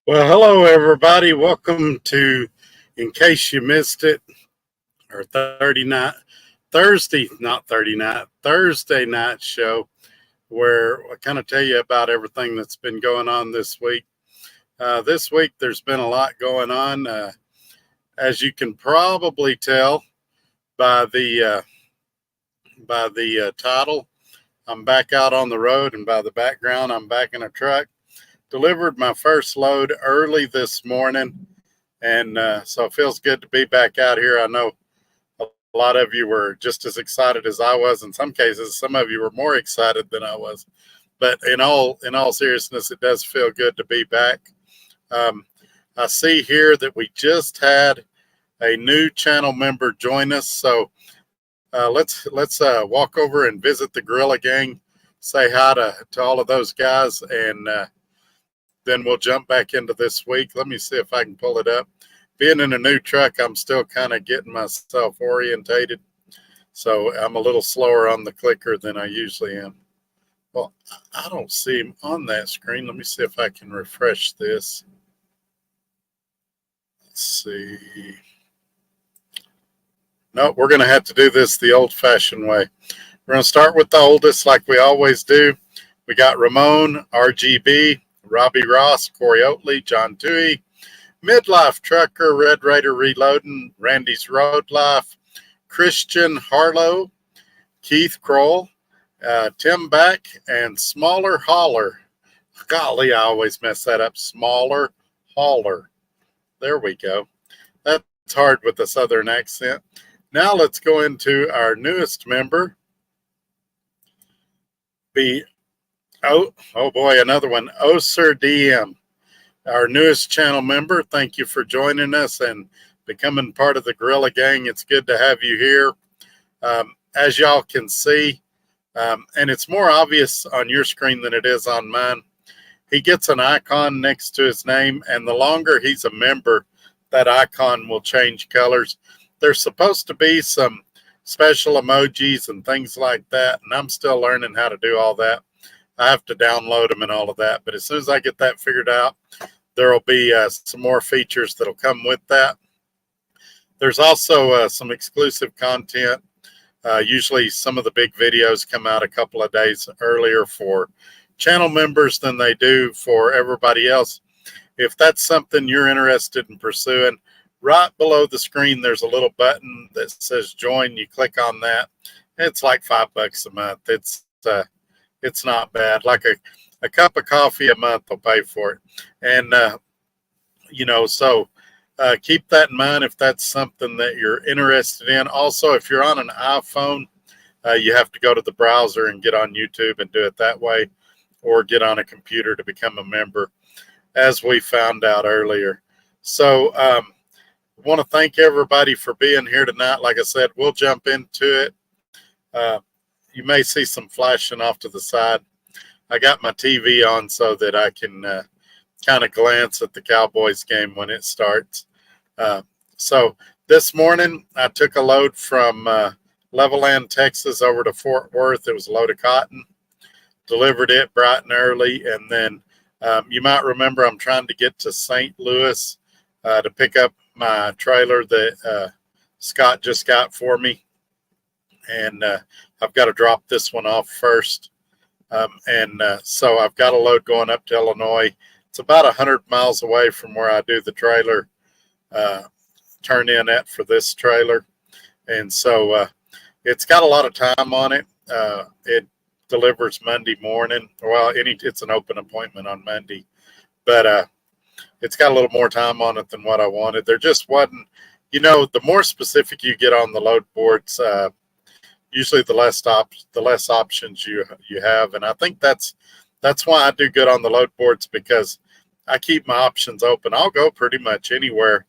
Well, hello everybody. Welcome to, in case you missed it, our 39 Thursday, not 39, Thursday night show, where I kind of tell you about everything that's been going on this week. This week, there's been a lot going on, as you can probably tell by the title. I'm back out on the road, and by the background, I'm back in a truck. Delivered my first load early this morning, and so it feels good to be back out here. I know a lot of you were just as excited as I was. In some cases, some of you were more excited than I was. But in all seriousness, it does feel good to be back. I see here that we just had a new channel member join us, so let's walk over and visit the Gorilla Gang. Say hi to all of those guys, and then we'll jump back into this week. Let me see if I can pull it up. Being in a new truck, I'm still kind of getting myself orientated, so I'm a little slower on the clicker than I usually am. Well, I don't see him on that screen. Let me see if I can refresh this. Let's see. No, we're going to have to do this the old-fashioned way. We're going to start with the oldest like we always do. We got Ramon, RGB, Robbie Ross, Corey Oatley, John Toohey, Midlife Trucker, Red Raider Reloading, Randy's Road Life, Christian Harlow, Keith Kroll, Tim Back, and Smaller Holler. Golly, I always mess that up. Smaller Holler. There we go. That's hard with a southern accent. Now let's go into our newest member. Oh boy, another one. Oh, Sir DM, our newest channel member. Thank you for joining us and becoming part of the Gorilla Gang. It's good to have you here. As y'all can see, and it's more obvious on your screen than it is on mine, he gets an icon next to his name, and the longer he's a member, that icon will change colors. There's supposed to be some special emojis and things like that, and I'm still learning how to do all that. I have to download them and all of that, but as soon as I get that figured out, there will be some more features that'll come with that. There's also some exclusive content. Usually some of the big videos come out a couple of days earlier for channel members than they do for everybody else. If that's something you're interested in pursuing, right below the screen, there's a little button that says join. You click on that. It's like $5 a month. It's not bad. Like a cup of coffee a month will pay for it. And, so keep that in mind if that's something that you're interested in. Also, if you're on an iPhone, you have to go to the browser and get on YouTube and do it that way, or get on a computer to become a member, as we found out earlier. So I want to thank everybody for being here tonight. Like I said, we'll jump into it. You may see some flashing off to the side. I got my TV on so that I can kind of glance at the Cowboys game when it starts. So this morning, I took a load from Levelland, Texas over to Fort Worth. It was a load of cotton. Delivered it bright and early. And then you might remember I'm trying to get to St. Louis to pick up my trailer that Scott just got for me. And I've got to drop this one off first. So I've got a load going up to Illinois. It's about 100 miles away from where I do the trailer turn in at for this trailer. And so it's got a lot of time on it. It delivers Monday morning. Well, it's an open appointment on Monday, but it's got a little more time on it than what I wanted. There just wasn't, the more specific you get on the load boards, usually the less options you have. And I think that's why I do good on the load boards, because I keep my options open. I'll go pretty much anywhere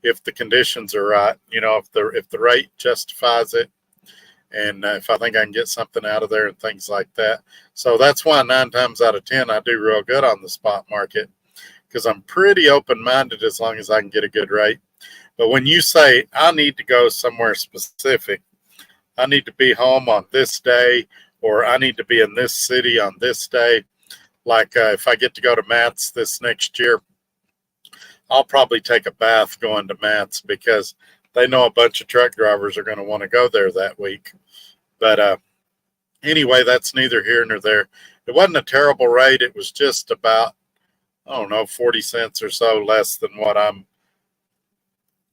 if the conditions are right, if the rate justifies it, and if I think I can get something out of there and things like that. So that's why 9 times out of 10 I do real good on the spot market, because I'm pretty open-minded as long as I can get a good rate. But when you say I need to go somewhere specific, I need to be home on this day, or I need to be in this city on this day. Like if I get to go to Matt's this next year, I'll probably take a bath going to Matt's because they know a bunch of truck drivers are going to want to go there that week. But anyway, that's neither here nor there. It wasn't a terrible rate. It was just about, I don't know, 40 cents or so less than what I'm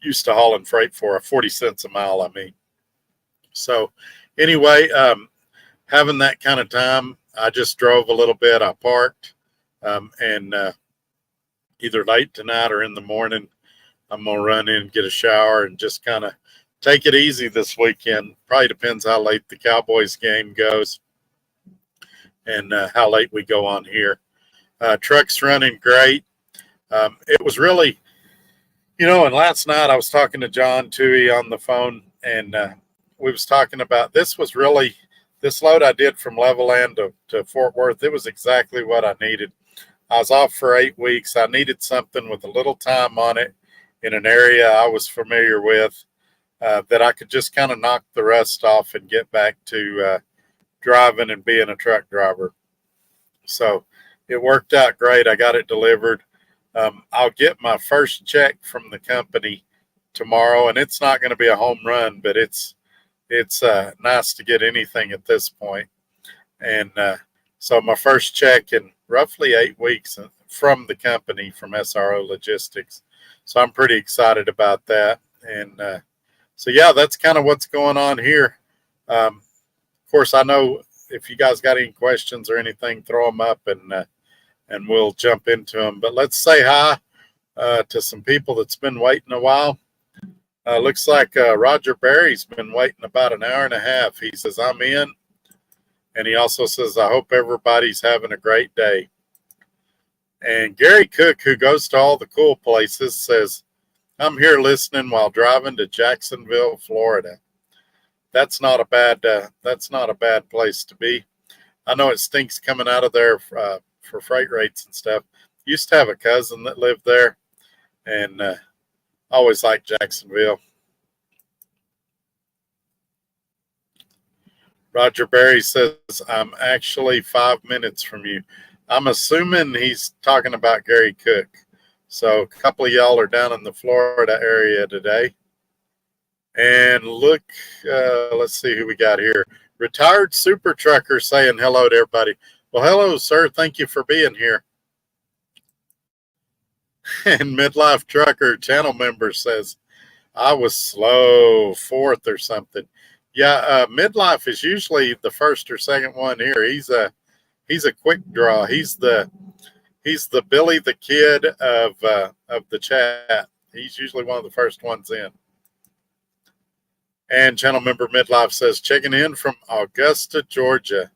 used to hauling freight for. 40 cents a mile, I mean. So anyway, having that kind of time, I just drove a little bit. I parked, and either late tonight or in the morning, I'm going to run in, get a shower, and just kind of take it easy this weekend. Probably depends how late the Cowboys game goes and how late we go on here. Truck's running great. It was really, and last night I was talking to John Toohey on the phone, and we was talking about this load I did from Levelland to Fort Worth. It was exactly what I needed. I was off for 8 weeks. I needed something with a little time on it in an area I was familiar with, that I could just kind of knock the rust off and get back to driving and being a truck driver. So it worked out great. I got it delivered. I'll get my first check from the company tomorrow, and it's not going to be a home run, but it's nice to get anything at this point. And so my first check in roughly 8 weeks from the company, from SRO Logistics. So I'm pretty excited about that. And so, yeah, that's kind of what's going on here. Of course, I know if you guys got any questions or anything, throw them up and we'll jump into them. But let's say hi to some people that's been waiting a while. Looks like Roger Berry's been waiting about an hour and a half. He says, I'm in. And he also says, I hope everybody's having a great day. And Gary Cook, who goes to all the cool places, says, I'm here listening while driving to Jacksonville, Florida. That's not a bad place to be. I know it stinks coming out of there for freight rates and stuff. Used to have a cousin that lived there, and always liked Jacksonville. Roger Berry says, I'm actually 5 minutes from you. I'm assuming he's talking about Gary Cook. So a couple of y'all are down in the Florida area today. And look, let's see who we got here. Retired Super Trucker saying hello to everybody. Well, hello, sir. Thank you for being here. And Midlife Trucker channel member says, I was slow, 4th or something. Yeah, Midlife is usually the first or second one here. He's a quick draw. He's the Billy the Kid of the chat. He's usually one of the first ones in. And channel member Midlife says, checking in from Augusta, Georgia.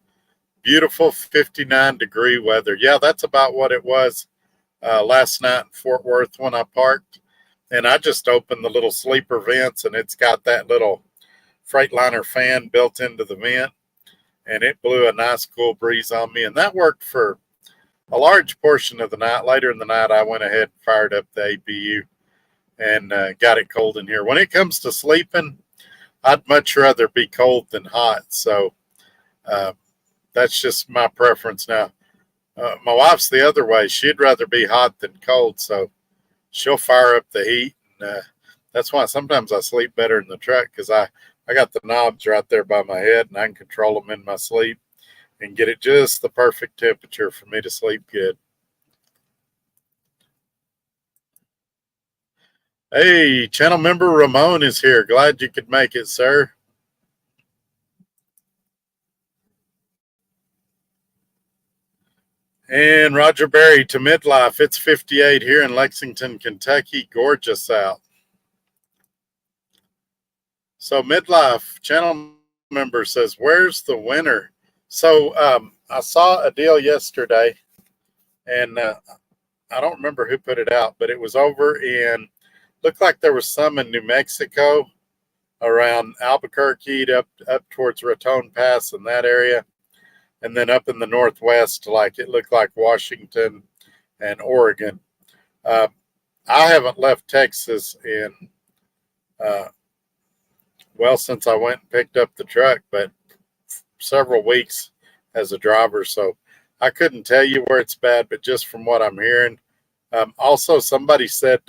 Beautiful 59-degree weather. Yeah, that's about what it was last night in Fort Worth when I parked. And I just opened the little sleeper vents, and it's got that little Freightliner fan built into the vent. And it blew a nice cool breeze on me. And that worked for a large portion of the night. Later in the night, I went ahead and fired up the APU and got it cold in here. When it comes to sleeping, I'd much rather be cold than hot. So that's just my preference now. My wife's the other way. She'd rather be hot than cold. So she'll fire up the heat. And that's why sometimes I sleep better in the truck, because I got the knobs right there by my head, and I can control them in my sleep and get it just the perfect temperature for me to sleep good. Hey, channel member Ramon is here. Glad you could make it, sir. And Roger Berry to Midlife. It's 58 here in Lexington, Kentucky. Gorgeous out. So Midlife channel member says, where's the winner? So I saw a deal yesterday, and I don't remember who put it out, but it was over in, looked like there was some in New Mexico around Albuquerque up towards Raton Pass in that area. And then up in the Northwest, like it looked like Washington and Oregon. I haven't left Texas in, since I went and picked up the truck, but several weeks as a driver. So I couldn't tell you where it's bad, but just from what I'm hearing, Also, somebody said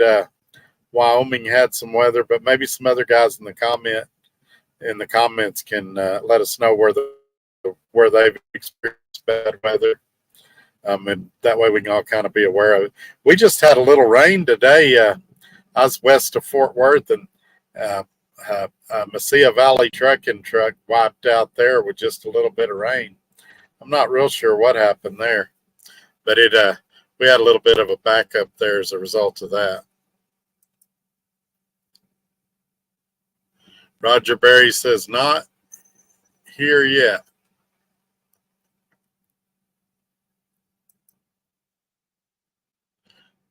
Wyoming had some weather, but maybe some other guys in the comments can let us know where they've experienced bad weather, and that way we can all kind of be aware of it. We just had a little rain today. I was west of Fort Worth, and uh, Mesilla Valley truck wiped out there with just a little bit of rain. I'm not real sure what happened there, but we had a little bit of a backup there as a result of that. Roger Berry says, not here yet.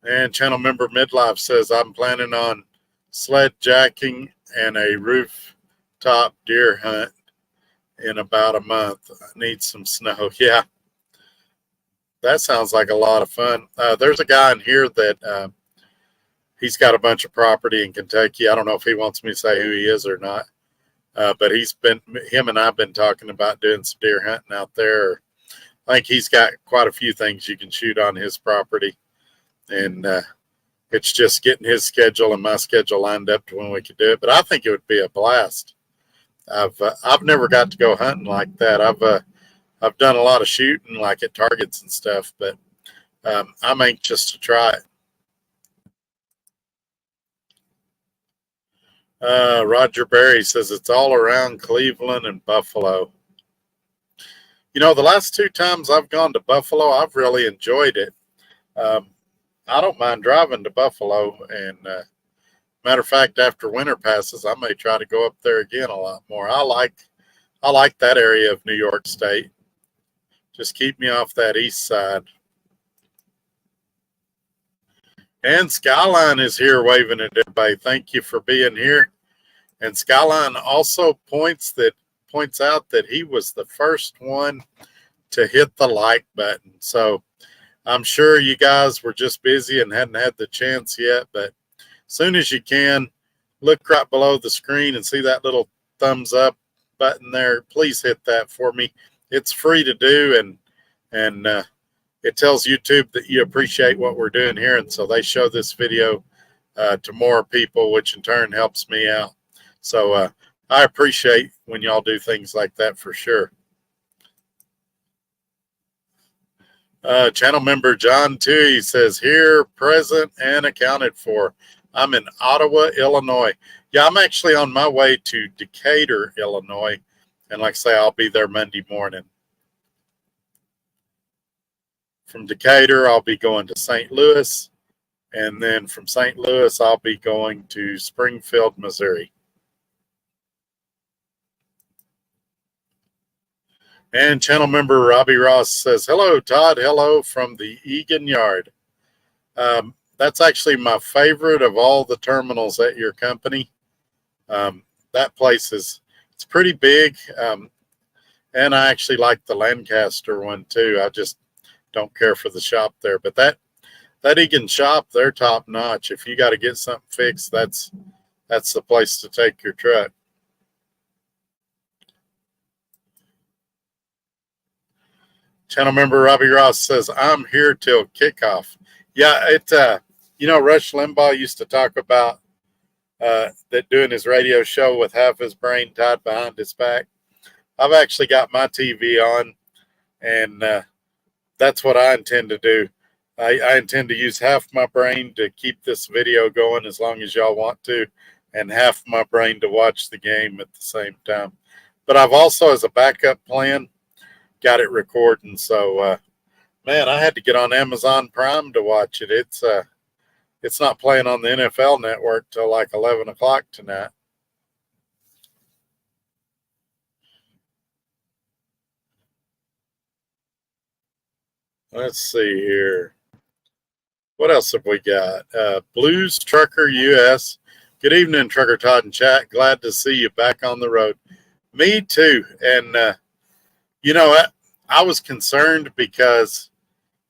And channel member Midlife says, I'm planning on sled jacking and a rooftop deer hunt in about a month. I need some snow. Yeah, that sounds like a lot of fun. There's a guy in here that he's got a bunch of property in Kentucky. I don't know if he wants me to say who he is or not, but him and I've been talking about doing some deer hunting out there. I think he's got quite a few things you can shoot on his property, and it's just getting his schedule and my schedule lined up to when we could do it. But I think it would be a blast. I've never got to go hunting like that. I've done a lot of shooting, like at targets and stuff, but I'm anxious to try it. Roger Berry says it's all around Cleveland and Buffalo. You know, the last 2 times I've gone to Buffalo, I've really enjoyed it. I don't mind driving to Buffalo, and matter of fact, after winter passes, I may try to go up there again a lot more. I like that area of New York State. Just keep me off that east side. And Skyline is here waving at everybody. Thank you for being here. And Skyline also points out that he was the first one to hit the like button. So I'm sure you guys were just busy and hadn't had the chance yet, but as soon as you can, look right below the screen and see that little thumbs up button there. Please hit that for me. It's free to do, and it tells YouTube that you appreciate what we're doing here, and so they show this video to more people, which in turn helps me out. So I appreciate when y'all do things like that for sure. Channel member John Tui says, here, present, and accounted for. I'm in Ottawa, Illinois. Yeah, I'm actually on my way to Decatur, Illinois. And like I say, I'll be there Monday morning. From Decatur, I'll be going to St. Louis. And then from St. Louis, I'll be going to Springfield, Missouri. And channel member Robbie Ross says, hello, Todd. Hello from the Egan Yard. That's actually my favorite of all the terminals at your company. That place it's pretty big. And I actually like the Lancaster one too. I just don't care for the shop there. But that Egan shop, they're top notch. If you got to get something fixed, that's the place to take your truck. Channel member Robbie Ross says, I'm here till kickoff. Yeah, Rush Limbaugh used to talk about that doing his radio show with half his brain tied behind his back. I've actually got my TV on, and that's what I intend to do. I intend to use half my brain to keep this video going as long as y'all want to, and half my brain to watch the game at the same time. But I've also, as a backup plan, got it recording. So, man, I had to get on Amazon Prime to watch it. It's not playing on the NFL Network till like 11 o'clock tonight. Let's see here. What else have we got? Blues Trucker US. Good evening, Trucker Todd and chat. Glad to see you back on the road. Me too. And, I was concerned because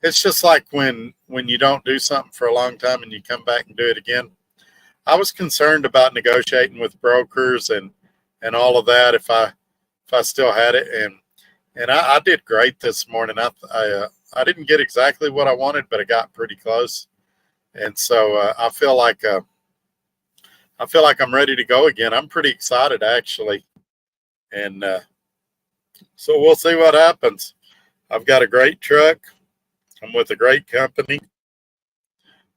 it's just like when you don't do something for a long time and you come back and do it again. I was concerned about negotiating with brokers and all of that if I still had it. And I did great this morning. I didn't get exactly what I wanted, but I got pretty close. And so I feel like I'm ready to go again. I'm pretty excited actually, and so we'll see what happens. I've got a great truck. I'm with a great company.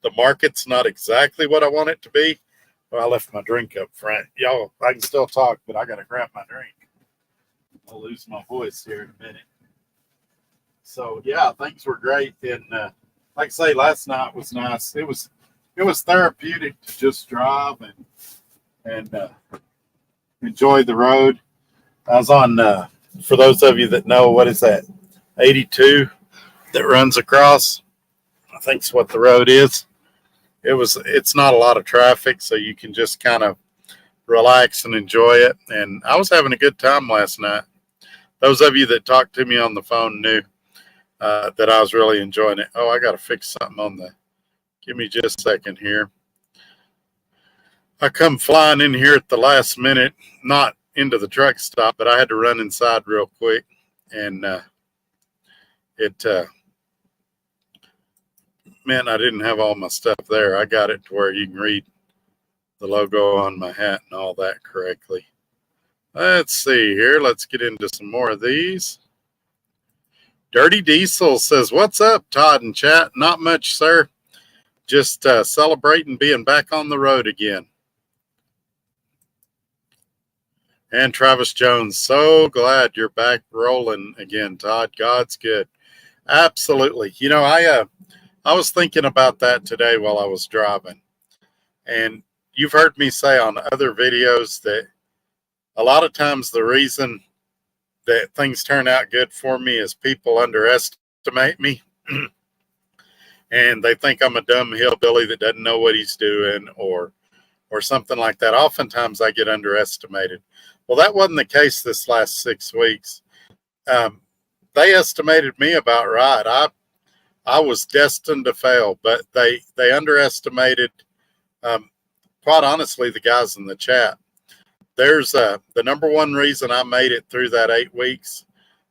The market's not exactly what I want it to be. Well, I left my drink up front. Y'all, I can still talk, but I got to grab my drink. I'll lose my voice here in a minute. So yeah, things were great, and like I say, last night was nice. It was therapeutic to just drive and enjoy the road. I was on. For those of you that know, what is that? 82 that runs across. I think it's what the road is. It's not a lot of traffic, so you can just kind of relax and enjoy it. And I was having a good time last night. Those of you that talked to me on the phone knew that I was really enjoying it. Oh, I got to fix something on the. Give me just a second here. I come flying in here at the last minute, not into the truck stop, but I had to run inside real quick, and it meant I didn't have all my stuff there. I got it to where you can read the logo on my hat and all that correctly. Let's see here. Let's get into some more of these. Dirty Diesel says, "What's up, Todd and chat? Not much, sir. Just celebrating being back on the road again." And Travis Jones, "So glad you're back rolling again, Todd. God's good." Absolutely. You know, I was thinking about that today while I was driving. And you've heard me say on other videos that a lot of times the reason that things turn out good for me is people underestimate me. And they think I'm a dumb hillbilly that doesn't know what he's doing or something like that. Oftentimes I get underestimated. Well, that wasn't the case this last 6 weeks. They estimated me about right. I was destined to fail, but they underestimated, quite honestly, the guys in the chat. There's the number one reason I made it through that 8 weeks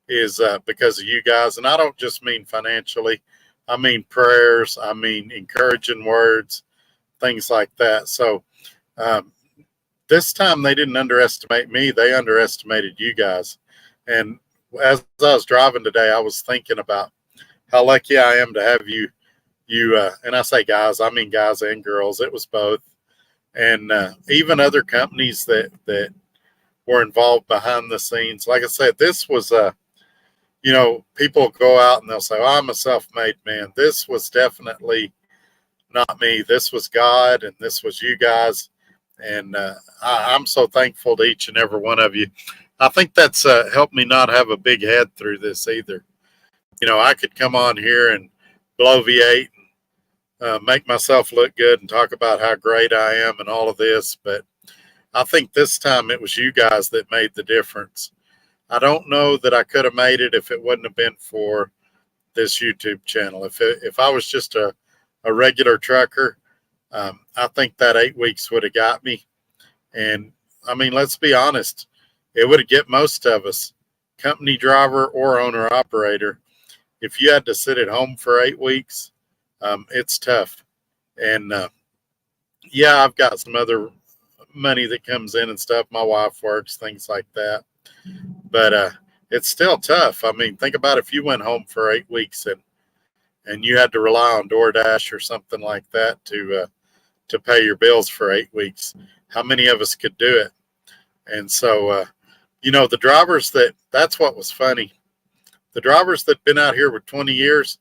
is because of you guys. And I don't just mean financially. I mean prayers. I mean encouraging words, things like that. So this time they didn't underestimate me. They underestimated you guys. And as I was driving today, I was thinking about how lucky I am to have you, and I say guys, I mean guys and girls. It was both. And even other companies that were involved behind the scenes. Like I said, this was people go out and they'll say, "Oh, I'm a self-made man." This was definitely not me. This was God, and this was you guys. And I'm so thankful to each and every one of you. I think that's helped me not have a big head through this either. You know, I could come on here and bloviate and make myself look good and talk about how great I am and all of this, but I think this time it was you guys that made the difference. I don't know that I could have made it if it wouldn't have been for this YouTube channel. If I was just a regular trucker, I think that 8 weeks would have got me. And I mean, let's be honest, it would have get most of us, company driver or owner operator. If you had to sit at home for 8 weeks, it's tough. And yeah, I've got some other money that comes in and stuff. My wife works, things like that. But it's still tough. I mean, think about if you went home for 8 weeks and you had to rely on DoorDash or something like that to pay your bills for 8 weeks. How many of us could do it? And so, the drivers that's what was funny. The drivers that been out here with 20 years,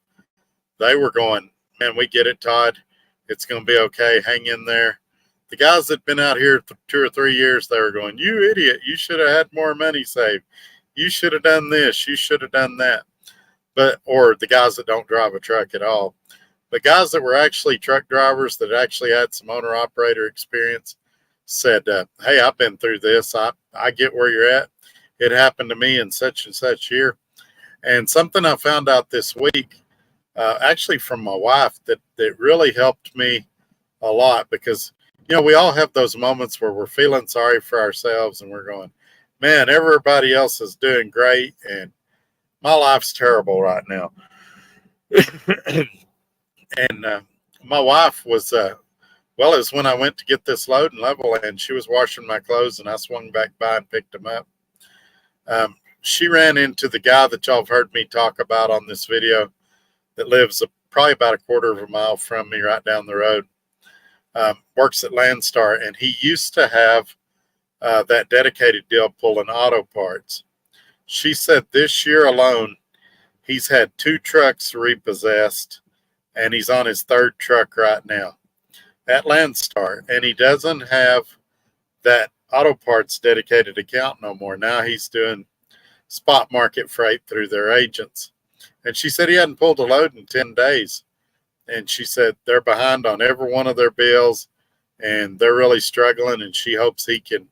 they were going, "Man, we get it, Todd. It's going to be okay. Hang in there." The guys that been out here 2 or 3 years, they were going, "You idiot. You should have had more money saved. You should have done this. You should have done that." Or the guys that don't drive a truck at all. But guys that were actually truck drivers that actually had some owner operator experience said, "Hey, I've been through this. I get where you're at. It happened to me in such and such year." And something I found out this week, actually from my wife, that really helped me a lot, because, we all have those moments where we're feeling sorry for ourselves and we're going, "Man, everybody else is doing great and my life's terrible right now." And my wife was, well, it was when I went to get this load in Levelland. She was washing my clothes, and I swung back by and picked them up. She ran into the guy that y'all have heard me talk about on this video that lives probably about a quarter of a mile from me right down the road. Works at Landstar, and he used to have that dedicated deal pulling auto parts. She said this year alone, he's had 2 trucks repossessed, and he's on his 3rd truck right now at Landstar, and he doesn't have that auto parts dedicated account no more. Now he's doing spot market freight through their agents. And she said he hadn't pulled a load in 10 days. And she said they're behind on every one of their bills, and they're really struggling, and she hopes he can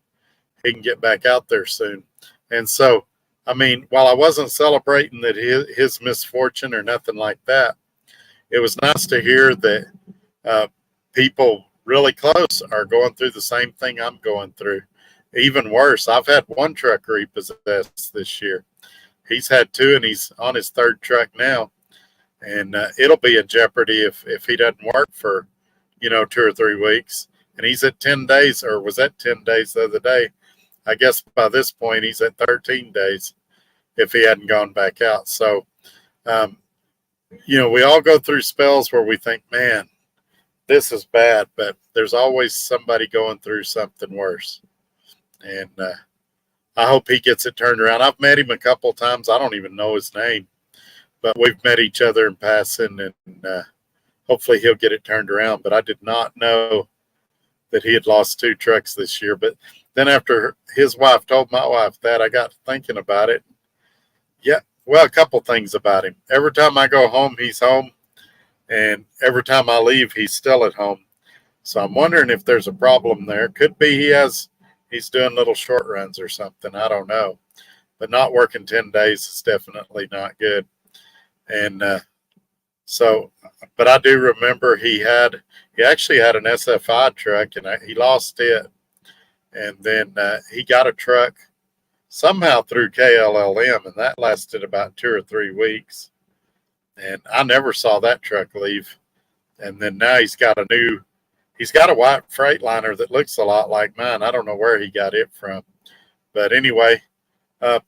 get back out there soon. And so, I mean, while I wasn't celebrating that his misfortune or nothing like that, it was nice to hear that people really close are going through the same thing I'm going through. Even worse, I've had 1 truck repossessed this year. He's had 2, and he's on his 3rd truck now. And it'll be in jeopardy if he doesn't work for, 2 or 3 weeks. And he's at 10 days, or was at 10 days the other day. I guess by this point, he's at 13 days if he hadn't gone back out. So, we all go through spells where we think, man, this is bad, but there's always somebody going through something worse. And I hope he gets it turned around. I've met him a couple of times. I don't even know his name, but we've met each other in passing, and hopefully he'll get it turned around. But I did not know that he had lost 2 trucks this year. But then after his wife told my wife that, I got thinking about it. Yeah, well, a couple things about him. Every time I go home, he's home. And every time I leave, he's still at home. So I'm wondering if there's a problem there. Could be he's doing little short runs or something. I don't know. But not working 10 days is definitely not good. And but I do remember he actually had an SFI truck, and he lost it. And then he got a truck somehow through KLLM, and that lasted about 2 or 3 weeks. And I never saw that truck leave. And then now he's got a white Freightliner that looks a lot like mine. I don't know where he got it from. But anyway,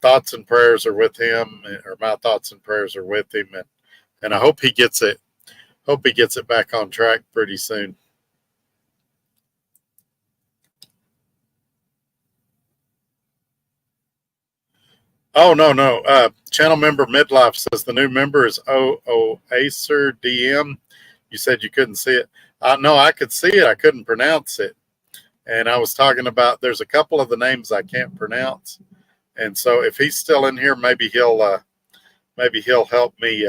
thoughts and prayers are with him, or my thoughts and prayers are with him. And I hope he gets it back on track pretty soon. Oh, no. Channel member Midlife says the new member is Acer DM. You said you couldn't see it. No, I could see it. I couldn't pronounce it. And I was talking about there's a couple of the names I can't pronounce. And so if he's still in here, maybe he'll help me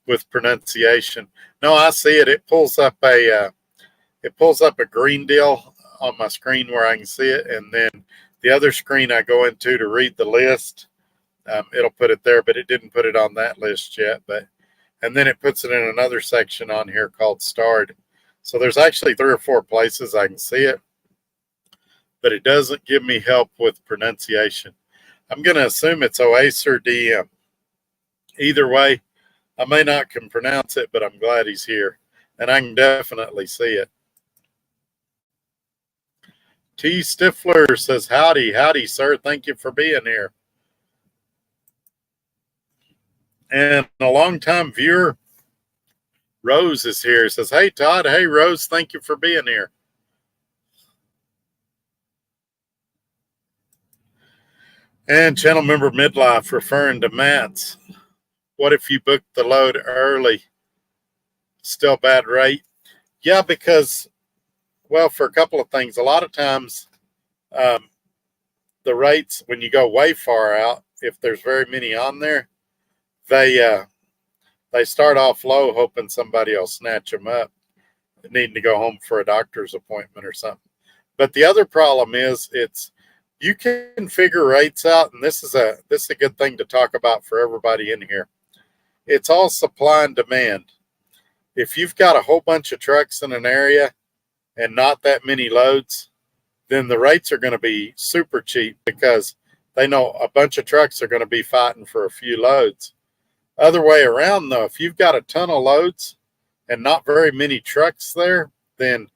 with pronunciation. No, I see it. It pulls up a green deal on my screen where I can see it, and then the other screen I go into to read the list, it'll put it there, but it didn't put it on that list yet. And then it puts it in another section on here called Starred. So there's actually 3 or 4 places I can see it, but it doesn't give me help with pronunciation. I'm going to assume it's Oacer DM. Either way, I may not can pronounce it, but I'm glad he's here, and I can definitely see it. T. Stifler says, howdy, sir. Thank you for being here. And a longtime viewer, Rose, is here. Says, hey, Todd. Hey, Rose. Thank you for being here. And channel member Midlife referring to Matt's. What if you booked the load early? Still bad rate? Yeah, because, well, for a couple of things. A lot of times the rates, when you go way far out, if there's very many on there, they start off low hoping somebody will snatch them up, needing to go home for a doctor's appointment or something. But the other problem is you can figure rates out, and this is a good thing to talk about for everybody in here. It's all supply and demand. If you've got a whole bunch of trucks in an area and not that many loads, then the rates are going to be super cheap because they know a bunch of trucks are going to be fighting for a few loads. Other way around, though, if you've got a ton of loads, and not very many trucks there, then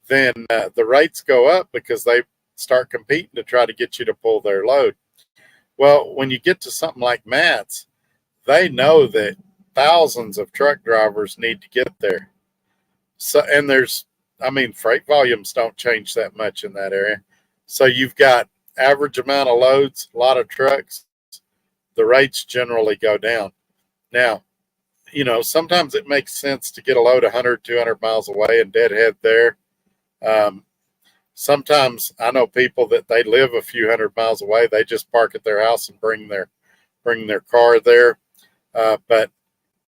the rates go up because they start competing to try to get you to pull their load. Well, when you get to something like Matt's, they know that thousands of truck drivers need to get there. So, and freight volumes don't change that much in that area. So you've got average amount of loads, a lot of trucks, the rates generally go down. Now, sometimes it makes sense to get a load 100, 200 miles away and deadhead there. Sometimes I know people that they live a few hundred miles away. They just park at their house and bring their car there. But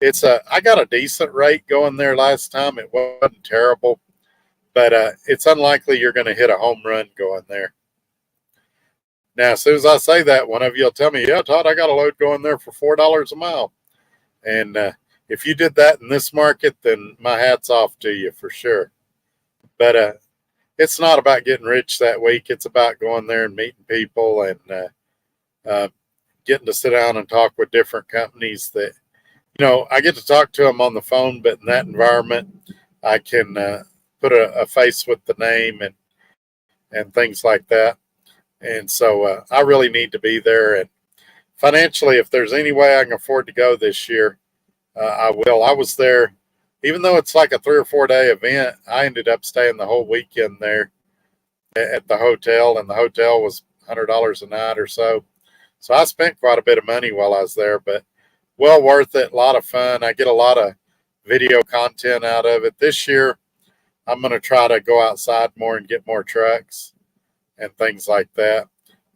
I got a decent rate going there last time. It wasn't terrible, but it's unlikely you're going to hit a home run going there. Now, as soon as I say that, one of you will tell me, yeah, Todd, I got a load going there for $4 a mile. And if you did that in this market, then my hat's off to you for sure. But it's not about getting rich that week. It's about going there and meeting people and getting to sit down and talk with different companies that, I get to talk to them on the phone, but in that environment, I can put a face with the name and things like that. And so I really need to be there. And financially, if there's any way I can afford to go this year, I will. I was there, even though it's like a 3 or 4 day event, I ended up staying the whole weekend there at the hotel, and the hotel was $100 a night or so. So I spent quite a bit of money while I was there, but well worth it. A lot of fun. I get a lot of video content out of it. This year, I'm going to try to go outside more and get more trucks and things like that.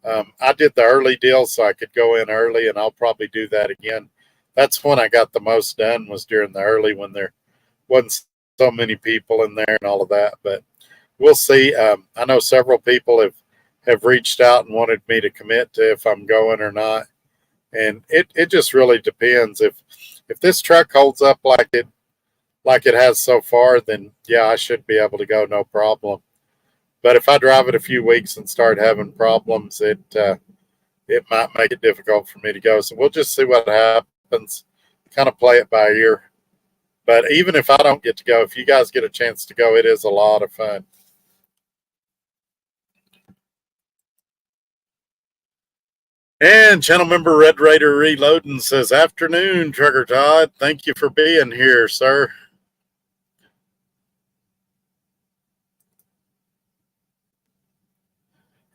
I did the early deal so I could go in early, and I'll probably do that again. That's when I got the most done, was during the early, when there wasn't so many people in there and all of that. But we'll see. I know several people have reached out and wanted me to commit to if I'm going or not. And it just really depends. If this truck holds up like it has so far, then yeah, I should be able to go, no problem. But if I drive it a few weeks and start having problems, it might make it difficult for me to go. So we'll just see what happens, kind of play it by ear. But even if I don't get to go, if you guys get a chance to go, it is a lot of fun. And channel member Red Raider Reloading says, afternoon, Trucker Todd. Thank you for being here, sir.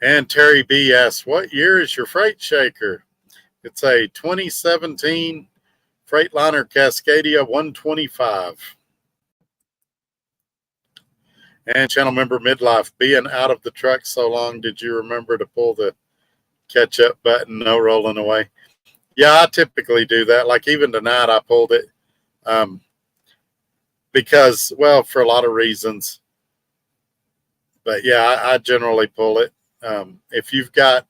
And Terry B asks, what year is your freight shaker? It's a 2017 Freightliner Cascadia 125. And channel member Midlife, being out of the truck so long, did you remember to pull the catch up button? No rolling away. Yeah, I typically do that. Like even tonight, I pulled it because, well, for a lot of reasons. But yeah, I generally pull it. If you've got,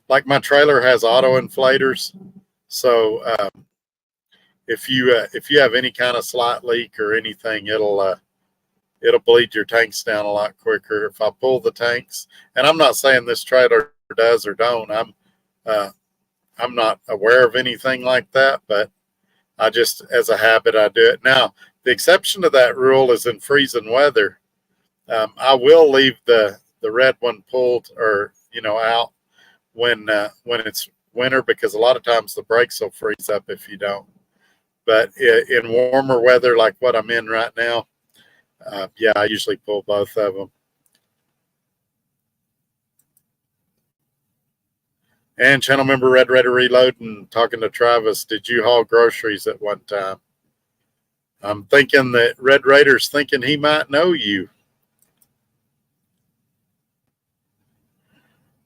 like my trailer has auto inflators, so if you have any kind of slight leak or anything, it'll bleed your tanks down a lot quicker. If I pull the tanks, and I'm not saying this trailer does or don't, I'm not aware of anything like that, but I just, as a habit, I do it. Now, the exception to that rule is in freezing weather. I will leave the red one pulled or out when it's winter, because a lot of times the brakes will freeze up if you don't. But in warmer weather like what I'm in right now, yeah, I usually pull both of them. And channel member Red Raider Reloading, talking to Travis, did you haul groceries at one time? I'm thinking that Red Raider's thinking he might know you.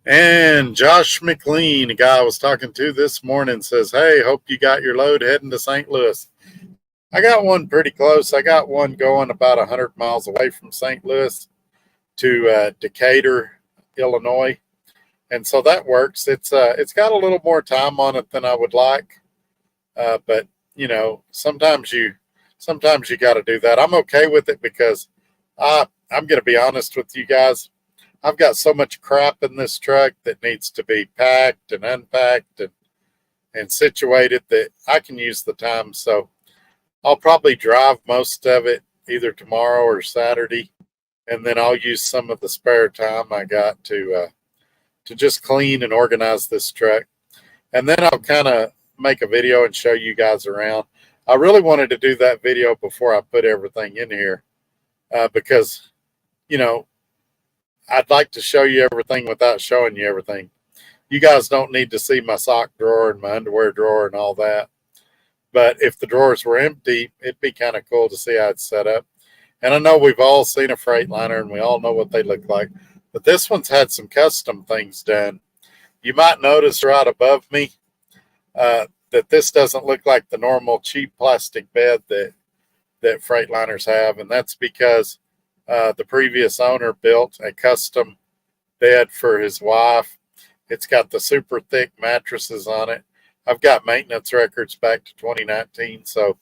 And Josh McLean, a guy I was talking to this morning, says, hey, hope you got your load heading to St. Louis. I got one pretty close. I got one going about 100 miles away from St. Louis to Decatur, Illinois. And so that works. It's got a little more time on it than I would like. But sometimes you got to do that. I'm okay with it because I'm going to be honest with you guys. I've got so much crap in this truck that needs to be packed and unpacked and situated that I can use the time. So I'll probably drive most of it either tomorrow or Saturday, and then I'll use some of the spare time I got to just clean and organize this truck. And then I'll kind of make a video and show you guys around. I really wanted to do that video before I put everything in here because, you know, I'd like to show you everything without showing you everything. You guys don't need to see my sock drawer and my underwear drawer and all that. But if the drawers were empty, it'd be kind of cool to see how it's set up. And I know we've all seen a Freightliner and we all know what they look like. But this one's had some custom things done. You might notice right above me that this doesn't look like the normal cheap plastic bed that Freightliners have. And that's because the previous owner built a custom bed for his wife. It's got the super thick mattresses on it. I've got maintenance records back to 2019, so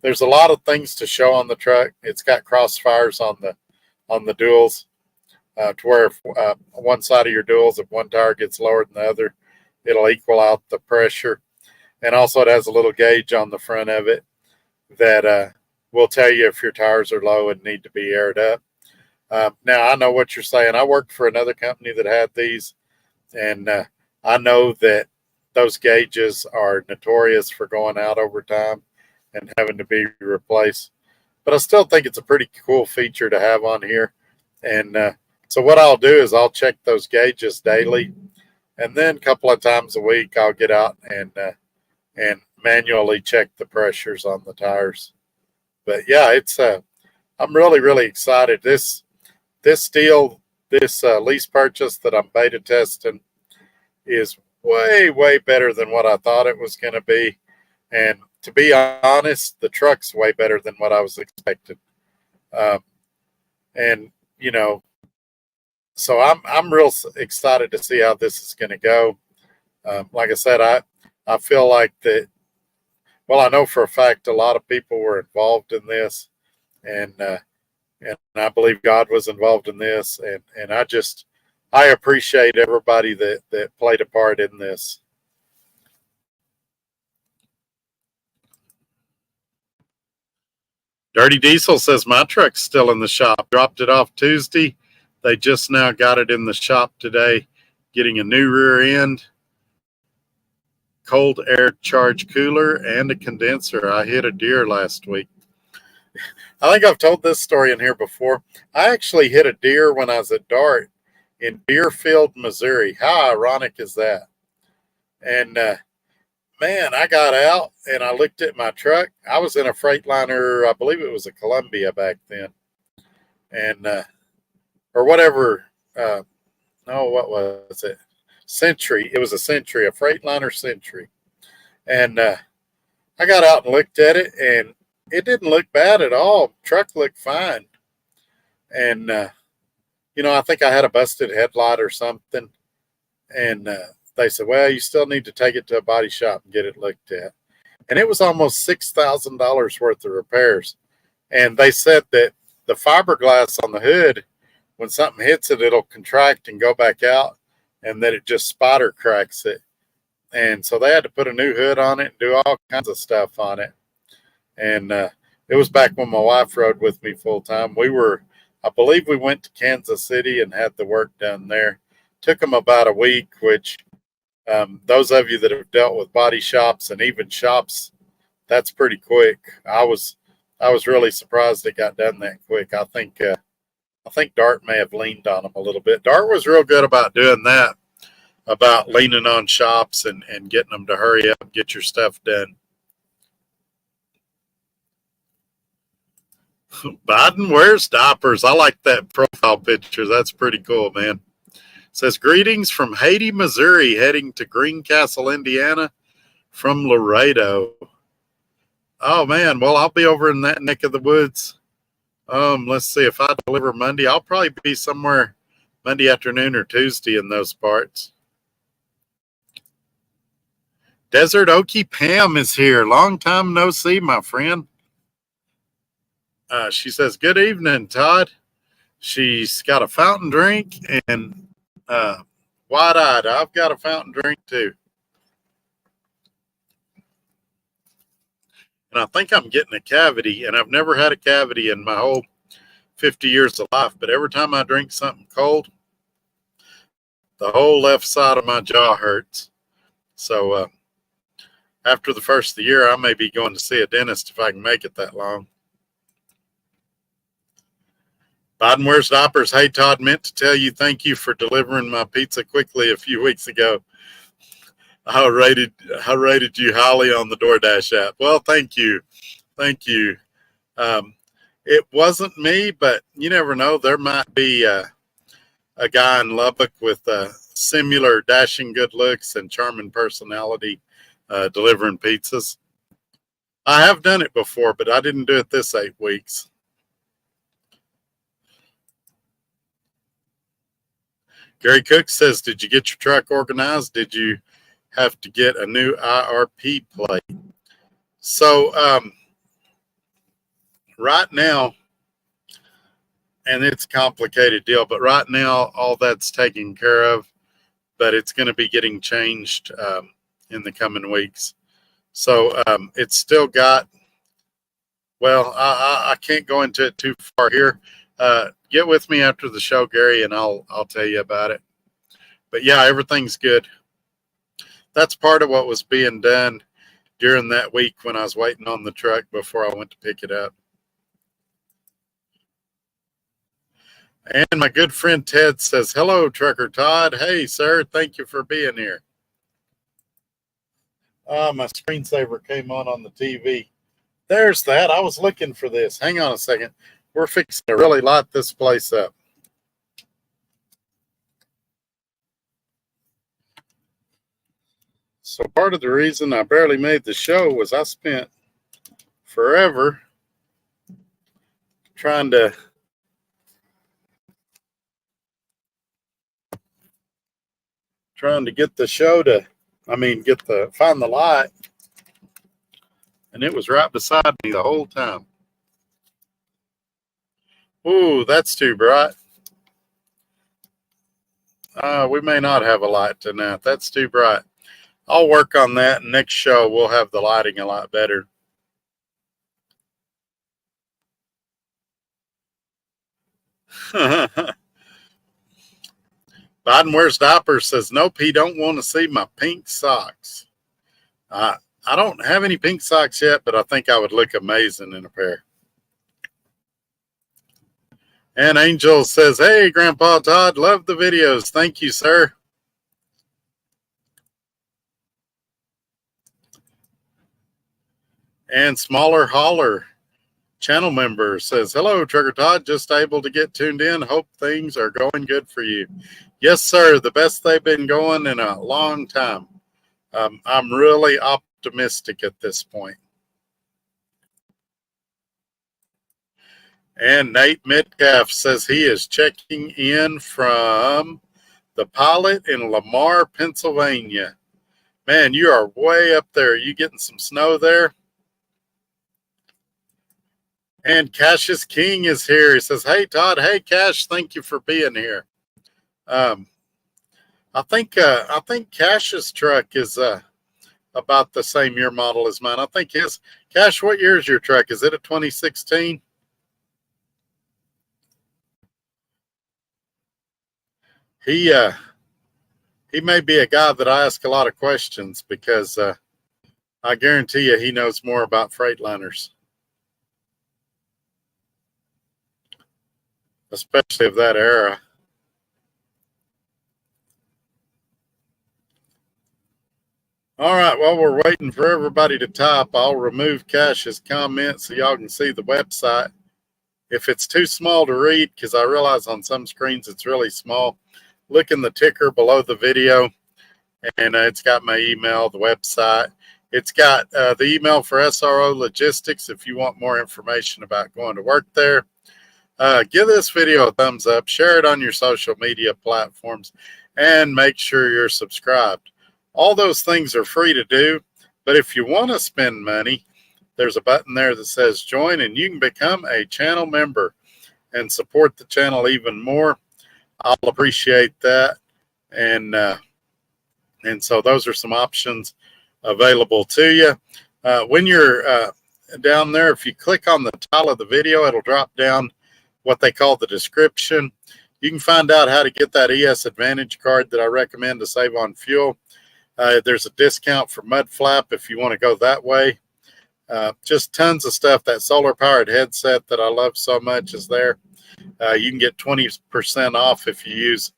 there's a lot of things to show on the truck. It's got crossfires on the duals to where if one side of your duals, if one tire gets lower than the other, it'll equal out the pressure. And also it has a little gauge on the front of it that will tell you if your tires are low and need to be aired up. Now, I know what you're saying. I worked for another company that had these, and I know that those gauges are notorious for going out over time and having to be replaced. But I still think it's a pretty cool feature to have on here. And so what I'll do is I'll check those gauges daily, and then a couple of times a week I'll get out and manually check the pressures on the tires. But yeah, it's I'm really excited. This deal, this lease purchase that I'm beta testing is way better than what I thought it was going to be. And to be honest, the truck's way better than what I was expecting. And you know, so I'm real excited to see how this is going to go. Like I said, I feel like that. Well, I know for a fact a lot of people were involved in this, and I believe God was involved in this, and I appreciate everybody that played a part in this. Dirty Diesel says my truck's still in the shop. Dropped it off Tuesday. They just now got it in the shop today, getting a new rear end, cold air charge cooler, and a condenser. I hit a deer last week. I think I've told this story in here before. I actually hit a deer when I was at Dart in Deerfield, Missouri. How ironic is that? And man, I got out and I looked at my truck. I was in a Freightliner, I believe it was a Columbia back then, and or whatever. No, what was it? Century. It was a Century, a Freightliner Century. And I got out and looked at it, and it didn't look bad at all. Truck looked fine. And, you know, I think I had a busted headlight or something. And they said, well, you still need to take it to a body shop and get it looked at. And it was almost $6,000 worth of repairs. And they said that the fiberglass on the hood, when something hits it, it'll contract and go back out, and that it just spider cracks it. And so they had to put a new hood on it and do all kinds of stuff on it. And it was back when my wife rode with me full time. I believe we went to Kansas City and had the work done there. Took them about a week, which those of you that have dealt with body shops and even shops, that's pretty quick. I was really surprised it got done that quick. I think Dart may have leaned on them a little bit. Dart was real good about doing that, about leaning on shops and getting them to hurry up and get your stuff done. Biden wears diapers. I like that profile picture. That's pretty cool, man. It says, greetings from Haiti, Missouri, heading to Greencastle, Indiana from Laredo. Oh, man. Well, I'll be over in that neck of the woods. Let's see, if I deliver Monday, I'll probably be somewhere Monday afternoon or Tuesday in those parts. Desert Okie Pam is here. Long time no see, my friend. She says, good evening, Todd. She's got a fountain drink and wide-eyed. I've got a fountain drink too. and I think I'm getting a cavity, and I've never had a cavity in my whole 50 years of life, but every time I drink something cold, the whole left side of my jaw hurts. So after the first of the year, I may be going to see a dentist if I can make it that long. Biden wears diapers. Hey, Todd, meant to tell you thank you for delivering my pizza quickly a few weeks ago. I rated you highly on the DoorDash app. Well, thank you. Thank you. It wasn't me, but you never know. There might be a guy in Lubbock with similar dashing good looks and charming personality delivering pizzas. I have done it before, but I didn't do it this 8 weeks. Gary Cook says, did you get your truck organized? Did you have to get a new IRP plate? So right now, and it's a complicated deal, but right now all that's taken care of, but it's going to be getting changed in the coming weeks. So it's still got, well, I can't go into it too far here. Get with me after the show, Gary, and I'll tell you about it. But yeah, everything's good. That's part of what was being done during that week when I was waiting on the truck before I went to pick it up. And my good friend Ted says, hello, Trucker Todd. Hey, sir, thank you for being here. My screensaver came on the TV. There's that. I was looking for this. Hang on a second. We're fixing to really light this place up. So part of the reason I barely made the show was I spent forever trying to get the show to, find the light. And it was right beside me the whole time. Ooh, that's too bright. We may not have a light tonight. That's too bright. I'll work on that. Next show, we'll have the lighting a lot better. Biden wears diapers says, nope, he don't want to see my pink socks. I don't have any pink socks yet, but I think I would look amazing in a pair. And Angel says, hey, Grandpa Todd, love the videos. Thank you, sir. And Smaller Holler channel member says, hello, Trucker Todd, just able to get tuned in. Hope things are going good for you. Yes, sir. The best they've been going in a long time. I'm really optimistic at this point. And Nate Metcalf says he is checking in from the Pilot in Lamar, Pennsylvania. Man, you are way up there. Are you getting some snow there? And Cassius King is here. He says, hey, Todd. Hey, Cash. Thank you for being here. I think Cash's truck is about the same year model as mine. I think his. Cash, what year is your truck? Is it a 2016? He may be a guy that I ask a lot of questions because I guarantee you he knows more about Freightliners, especially of that era. All right, while we're waiting for everybody to type, I'll remove Cash's comment so y'all can see the website. If it's too small to read, because I realize on some screens it's really small, look in the ticker below the video, and it's got my email, the website. It's got the email for SRO Logistics if you want more information about going to work there. Give this video a thumbs up, share it on your social media platforms, and make sure you're subscribed. All those things are free to do, but if you want to spend money, there's a button there that says join, and you can become a channel member and support the channel even more. I'll appreciate that. And so those are some options available to you. When you're down there, if you click on the title of the video, it'll drop down what they call the description. You can find out how to get that ES Advantage card that I recommend to save on fuel. There's a discount for Mudflap if you want to go that way. Just tons of stuff. That solar powered headset that I love so much is there. You can get 20% off if you use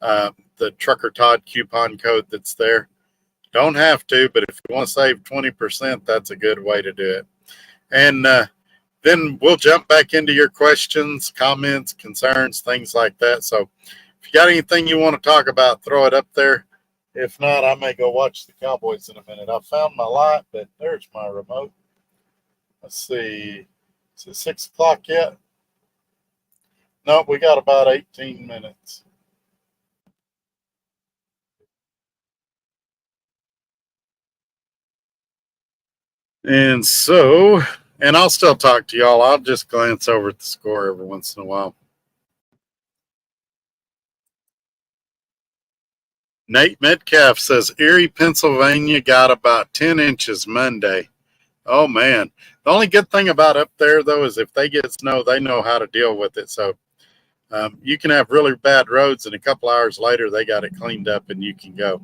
the Trucker Todd coupon code that's there. Don't have to, but if you want to save 20%, that's a good way to do it. And then we'll jump back into your questions, comments, concerns, things like that. So if you got anything you want to talk about, throw it up there. If not, I may go watch the Cowboys in a minute. I found my light, but there's my remote. Let's see. Is it 6 o'clock yet? Nope, we got about 18 minutes. And so, and I'll still talk to y'all. I'll just glance over at the score every once in a while. Nate Metcalf says Erie, Pennsylvania got about 10 inches Monday. Oh, man. The only good thing about up there, though, is if they get snow, they know how to deal with it. So you can have really bad roads, and a couple hours later, they got it cleaned up, and you can go.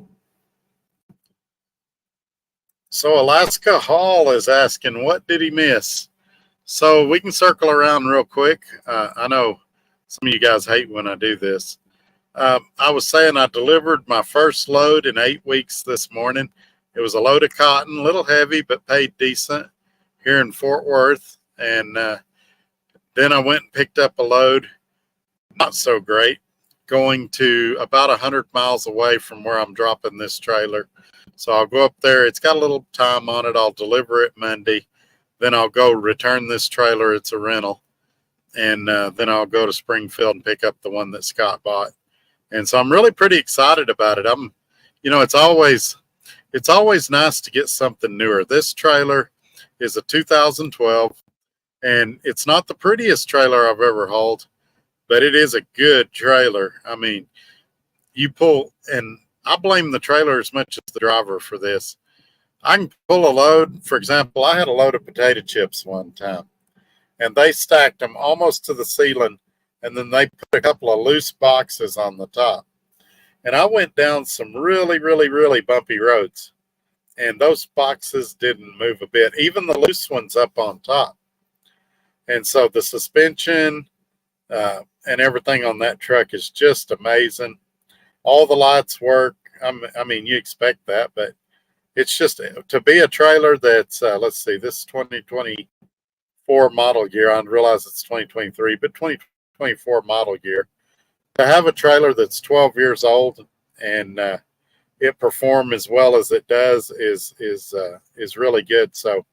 So Alaska Hall is asking, what did he miss? So we can circle around real quick. I know some of you guys hate when I do this. I was saying I delivered my first load in 8 weeks this morning. It was a load of cotton, a little heavy, but paid decent here in Fort Worth. And then I went and picked up a load, not so great, going to about 100 miles away from where I'm dropping this trailer. So I'll go up there. It's got a little time on it. I'll deliver it Monday. Then I'll go return this trailer. It's a rental. And then I'll go to Springfield and pick up the one that Scott bought. And so I'm really pretty excited about it. It's always nice to get something newer. This trailer is a 2012, and it's not the prettiest trailer I've ever hauled, but it is a good trailer. I mean, you pull, and I blame the trailer as much as the driver for this. I can pull a load. For example, I had a load of potato chips one time, and they stacked them almost to the ceiling, and then they put a couple of loose boxes on the top. And I went down some really, really, really bumpy roads, and those boxes didn't move a bit, even the loose ones up on top. And so the suspension and everything on that truck is just amazing. All the lights work. I mean, you expect that, but it's just to be a trailer that's, let's see, this is 2024 model year. I realize it's 2023, but 2024 model year. To have a trailer that's 12 years old and it perform as well as it does is really good. So,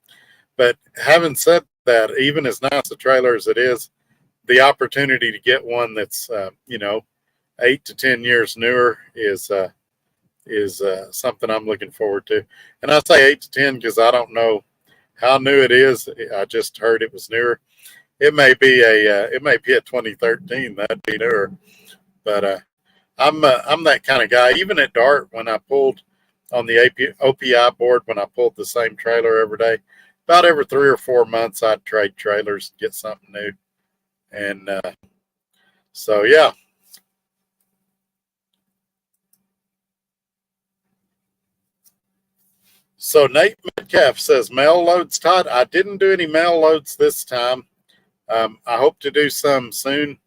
but having said that, even as nice a trailer as it is, the opportunity to get one that's 8 to 10 years newer is something I'm looking forward to. And I say 8 to 10 because I don't know how new it is. I just heard it was newer. It may be a 2013. That'd be newer. But I'm that kind of guy. Even at Dart, when I pulled on the OPI board, when I pulled the same trailer every day, about every 3 or 4 months, I'd trade trailers, get something new. And so, yeah. So Nate Metcalf says, mail loads, Todd. I didn't do any mail loads this time. I hope to do some soon.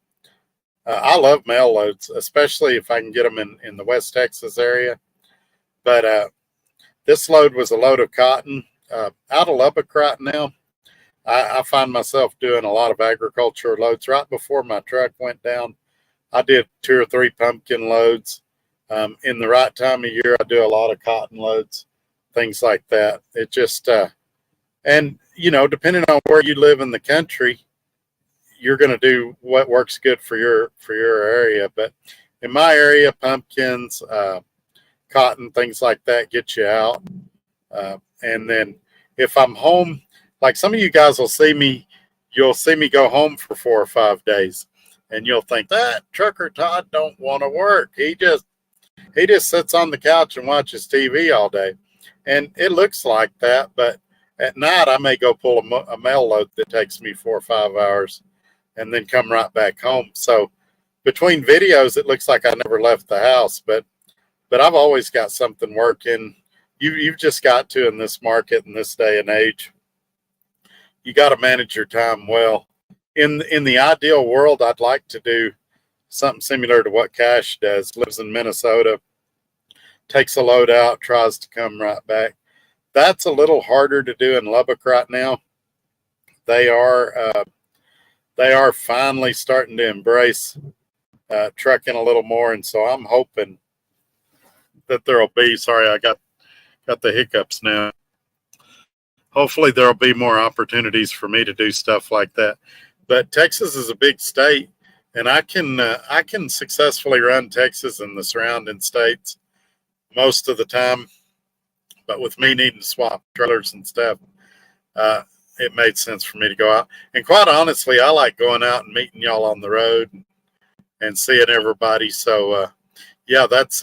I love mail loads, especially if I can get them in the West Texas area. But this load was a load of cotton out of Lubbock right now. I find myself doing a lot of agriculture loads. Right before my truck went down, I did 2 or 3 pumpkin loads. In the right time of year, I do a lot of cotton loads, things like that. It just, and depending on where you live in the country, you're going to do what works good for your area. But in my area, pumpkins, cotton, things like that get you out. And then if I'm home, like some of you guys will see me, you'll see me go home for 4 or 5 days, and you'll think that Trucker Todd don't want to work. He just sits on the couch and watches TV all day. And it looks like that, but At night, I may go pull a mail load that takes me 4 or 5 hours and then come right back home. So between videos, it looks like I never left the house, but I've always got something working. You've just got to, in this market, in this day and age, you got to manage your time well. In the ideal world, I'd like to do something similar to what Cash does. Lives in Minnesota, takes a load out, tries to come right back. That's a little harder to do in Lubbock right now. They are finally starting to embrace trucking a little more, and so I'm hoping that there'll be. Sorry, I got the hiccups now. Hopefully, there'll be more opportunities for me to do stuff like that. But Texas is a big state, and I can successfully run Texas and the surrounding states most of the time. But with me needing to swap trailers and stuff, it made sense for me to go out. And quite honestly, I like going out and meeting y'all on the road and seeing everybody. So, yeah, that's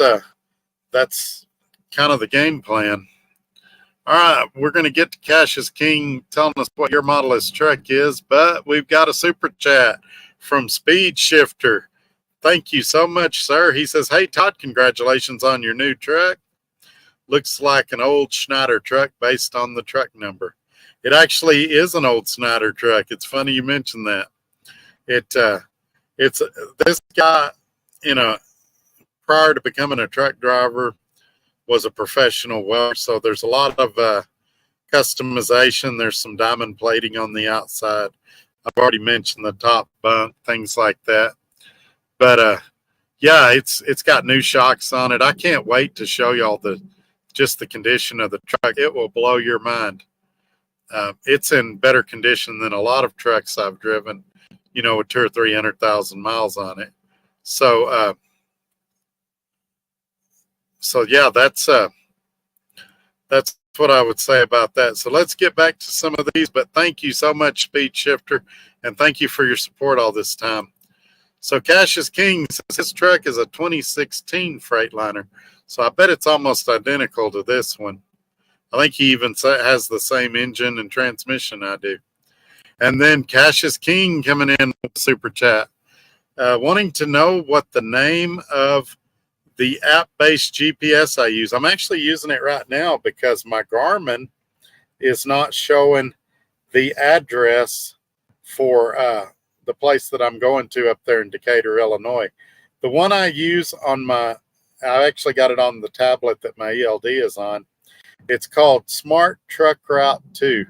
kind of the game plan. All right, we're going to get to Cash is King telling us what your model is truck is, but we've got a super chat from Speed Shifter. Thank you so much, sir. He says, hey, Todd, congratulations on your new truck. Looks like an old Schneider truck based on the truck number. It actually is an old Schneider truck. It's funny you mentioned that. It's this guy, prior to becoming a truck driver, was a professional welder. So there's a lot of customization. There's some diamond plating on the outside. I've already mentioned the top bunk, things like that. But yeah, it's got new shocks on it. I can't wait to show y'all just the condition of the truck. It will blow your mind. It's in better condition than a lot of trucks I've driven, with 200,000 or 300,000 miles on it. So yeah, that's what I would say about that. So let's get back to some of these. But thank you so much, Speed Shifter, and thank you for your support all this time. So Cash is King says his truck is a 2016 Freightliner. So I bet it's almost identical to this one. I think he even has the same engine and transmission I do. And then Cash is King coming in with super chat, wanting to know what the name of the app-based GPS I use. I'm actually using it right now because my Garmin is not showing the address for the place that I'm going to up there in Decatur, Illinois. The one I use I actually got it on the tablet that my ELD is on. It's called Smart Truck Route 2.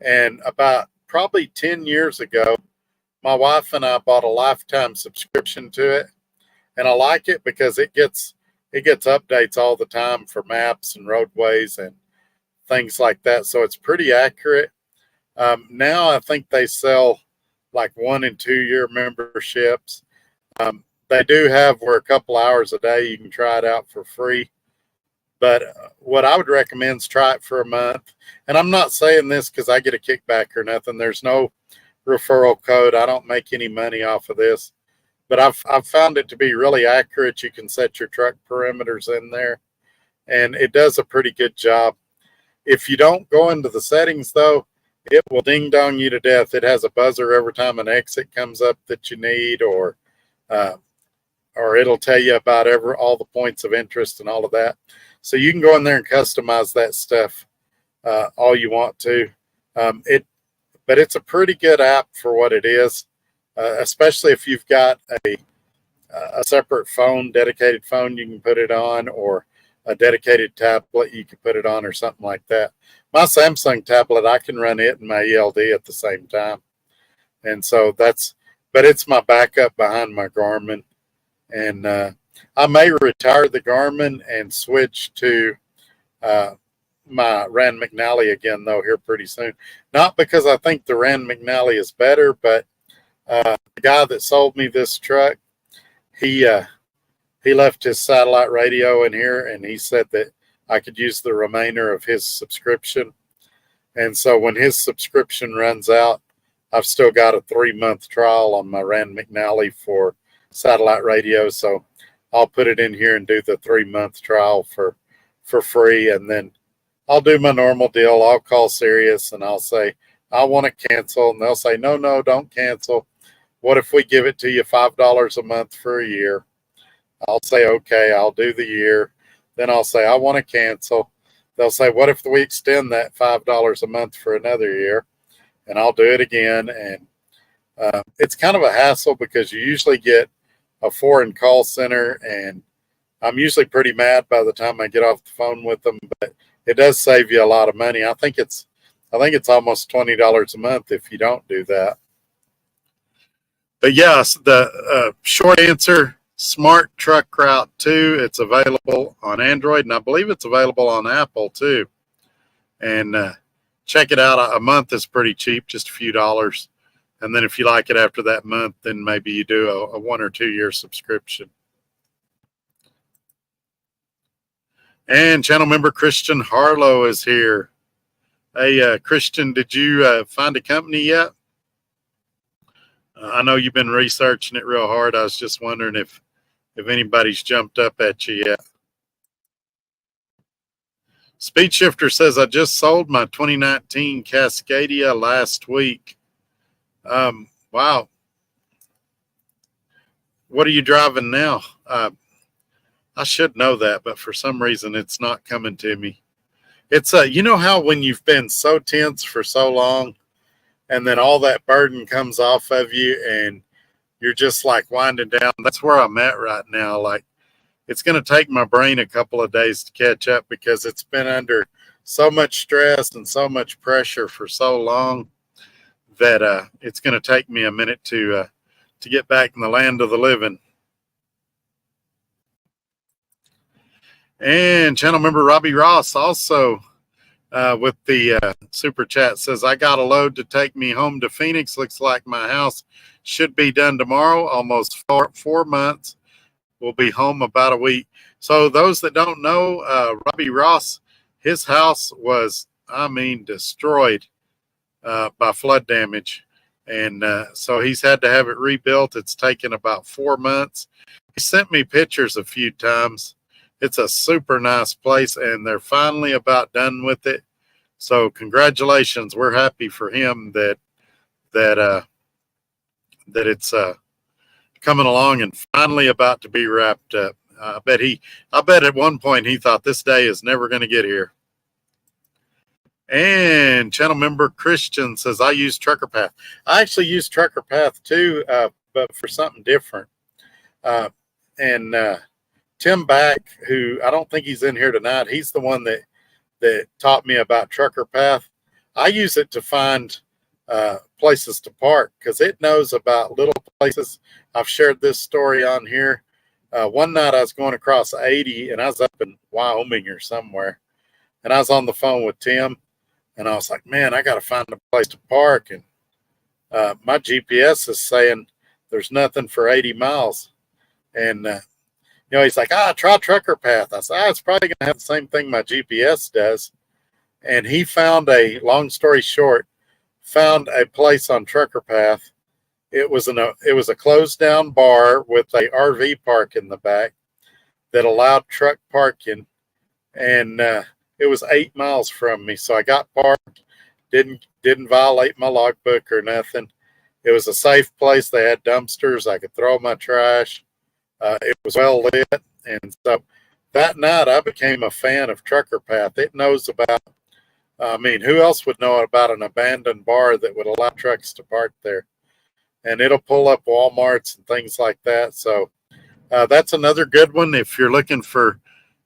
And about probably 10 years ago, my wife and I bought a lifetime subscription to it. And I like it because it gets updates all the time for maps and roadways and things like that. So it's pretty accurate. Now I think they sell like 1 and 2 year memberships. They do have where a couple hours a day you can try it out for free. But what I would recommend is try it for a month. And I'm not saying this because I get a kickback or nothing. There's no referral code. I don't make any money off of this. But I've found it to be really accurate. You can set your truck perimeters in there, and it does a pretty good job. If you don't go into the settings, though, it will ding-dong you to death. It has a buzzer every time an exit comes up that you need, or it'll tell you about all the points of interest and all of that. So you can go in there and customize that stuff all you want to. But it's a pretty good app for what it is. Especially if you've got a separate phone, dedicated phone you can put it on, or a dedicated tablet you can put it on, or something like that. My Samsung tablet, I can run it and my ELD at the same time. And so but it's my backup behind my Garmin. And I may retire the Garmin and switch to my Rand McNally again, though, here pretty soon. Not because I think the Rand McNally is better, but the guy that sold me this truck, he left his satellite radio in here, and he said that I could use the remainder of his subscription. And so when his subscription runs out, I've still got a 3-month trial on my Rand McNally for satellite radio. So I'll put it in here and do the 3-month trial for free, and then I'll do my normal deal. I'll call Sirius and I'll say, I want to cancel. And they'll say, no, no, don't cancel. What if we give it to you $5 a month for a year? I'll say, okay, I'll do the year. Then I'll say, I want to cancel. They'll say, what if we extend that $5 a month for another year? And I'll do it again. And it's kind of a hassle because you usually get a foreign call center, and I'm usually pretty mad by the time I get off the phone with them, but it does save you a lot of money. I think it's almost $20 a month if you don't do that. But yes, the short answer, Smart Truck Route 2. It's available on Android, and I believe it's available on Apple too. And check it out. A month is pretty cheap, just a few dollars. And then if you like it after that month, then maybe you do a 1 or 2 year subscription. And channel member Christian Harlow is here. Hey, Christian, did you find a company yet? I know you've been researching it real hard. I was just wondering if anybody's jumped up at you yet. Speed Shifter says, I just sold my 2019 Cascadia last week. Wow. What are you driving now? I should know that, but for some reason it's not coming to me. It's you know how when you've been so tense for so long and then all that burden comes off of you and you're just like winding down. That's where I'm at right now. Like, it's going to take my brain a couple of days to catch up because it's been under so much stress and so much pressure for so long that it's going to take me a minute to get back in the land of the living. And channel member Robbie Ross also with the super chat says, I got a load to take me home to Phoenix. Looks like my house should be done tomorrow. Almost 4 months. We'll be home about a week. So those that don't know, Robbie Ross, his house was, destroyed by flood damage. And so he's had to have it rebuilt. It's taken about 4 months. He sent me pictures a few times. It's a super nice place, and they're finally about done with it. So congratulations. We're happy for him that it's coming along and finally about to be wrapped up. I bet at one point he thought this day is never going to get here. And channel member Christian says, I use Trucker Path. I actually use Trucker Path too, but for something different. Tim Back, who I don't think he's in here tonight, he's the one that taught me about Trucker Path. I use it to find places to park because it knows about little places. I've shared this story on here. One night I was going across 80 and I was up in Wyoming or somewhere, and I was on the phone with Tim, and I was like, man, I got to find a place to park. And my GPS is saying there's nothing for 80 miles. And he's like, try Trucker Path. I said, it's probably going to have the same thing my GPS does. And he found long story short, found a place on Trucker Path. It was a closed down bar with a RV park in the back that allowed truck parking. And it was 8 miles from me. So I got parked, didn't violate my logbook or nothing. It was a safe place. They had dumpsters. I could throw my trash. It was well lit, and so that night I became a fan of Trucker Path. It knows about, who else would know about an abandoned bar that would allow trucks to park there? And it'll pull up Walmarts and things like that. So that's another good one. If you're looking for,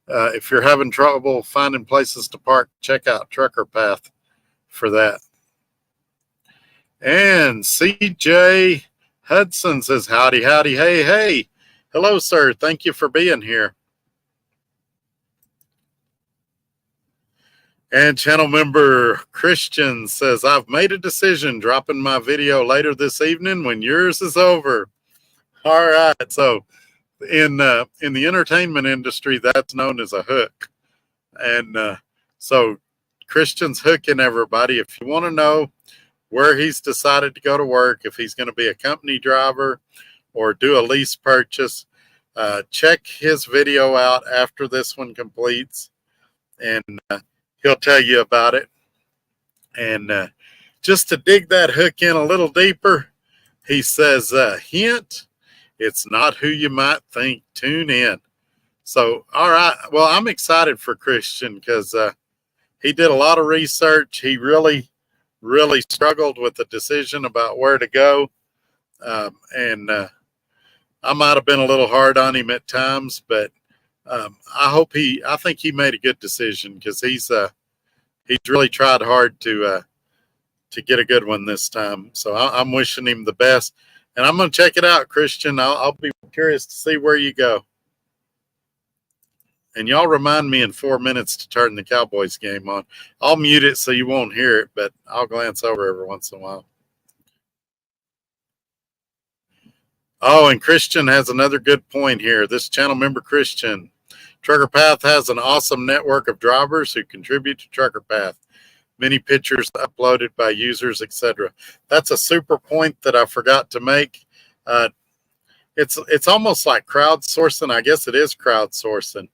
if you're having trouble finding places to park, check out Trucker Path for that. And CJ Hudson says, howdy, howdy, hey, hey. Hello, sir. Thank you for being here. And channel member Christian says, I've made a decision, dropping my video later this evening when yours is over. All right. So in the entertainment industry, that's known as a hook. And so Christian's hooking everybody. If you want to know where he's decided to go to work, if he's going to be a company driver or do a lease purchase, check his video out after this one completes, and he'll tell you about it. And just to dig that hook in a little deeper, he says, hint, it's not who you might think. Tune in. So, all right. Well, I'm excited for Christian because he did a lot of research. He really, really struggled with the decision about where to go. And I might have been a little hard on him at times, but I think he made a good decision because he's really tried hard to get a good one this time. So I'm wishing him the best, and I'm going to check it out, Christian. I'll be curious to see where you go. And y'all remind me in 4 minutes to turn the Cowboys game on. I'll mute it so you won't hear it, but I'll glance over every once in a while. Oh, and Christian has another good point here. This channel member, Christian. Trucker Path has an awesome network of drivers who contribute to Trucker Path. Many pictures uploaded by users, etc. That's a super point that I forgot to make. It's almost like crowdsourcing. I guess it is crowdsourcing.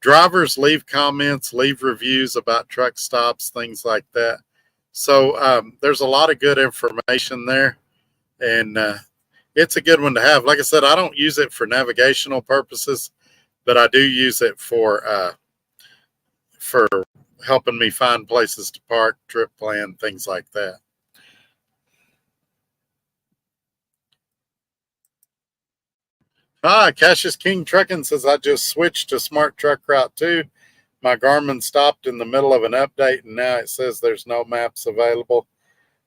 Drivers leave comments, leave reviews about truck stops, things like that. So there's a lot of good information there, and it's a good one to have. Like I said, I don't use it for navigational purposes, but I do use it for helping me find places to park, trip plan, things like that. Cassius King Trucking says, I just switched to Smart Truck Route 2. My Garmin stopped in the middle of an update, and now it says there's no maps available,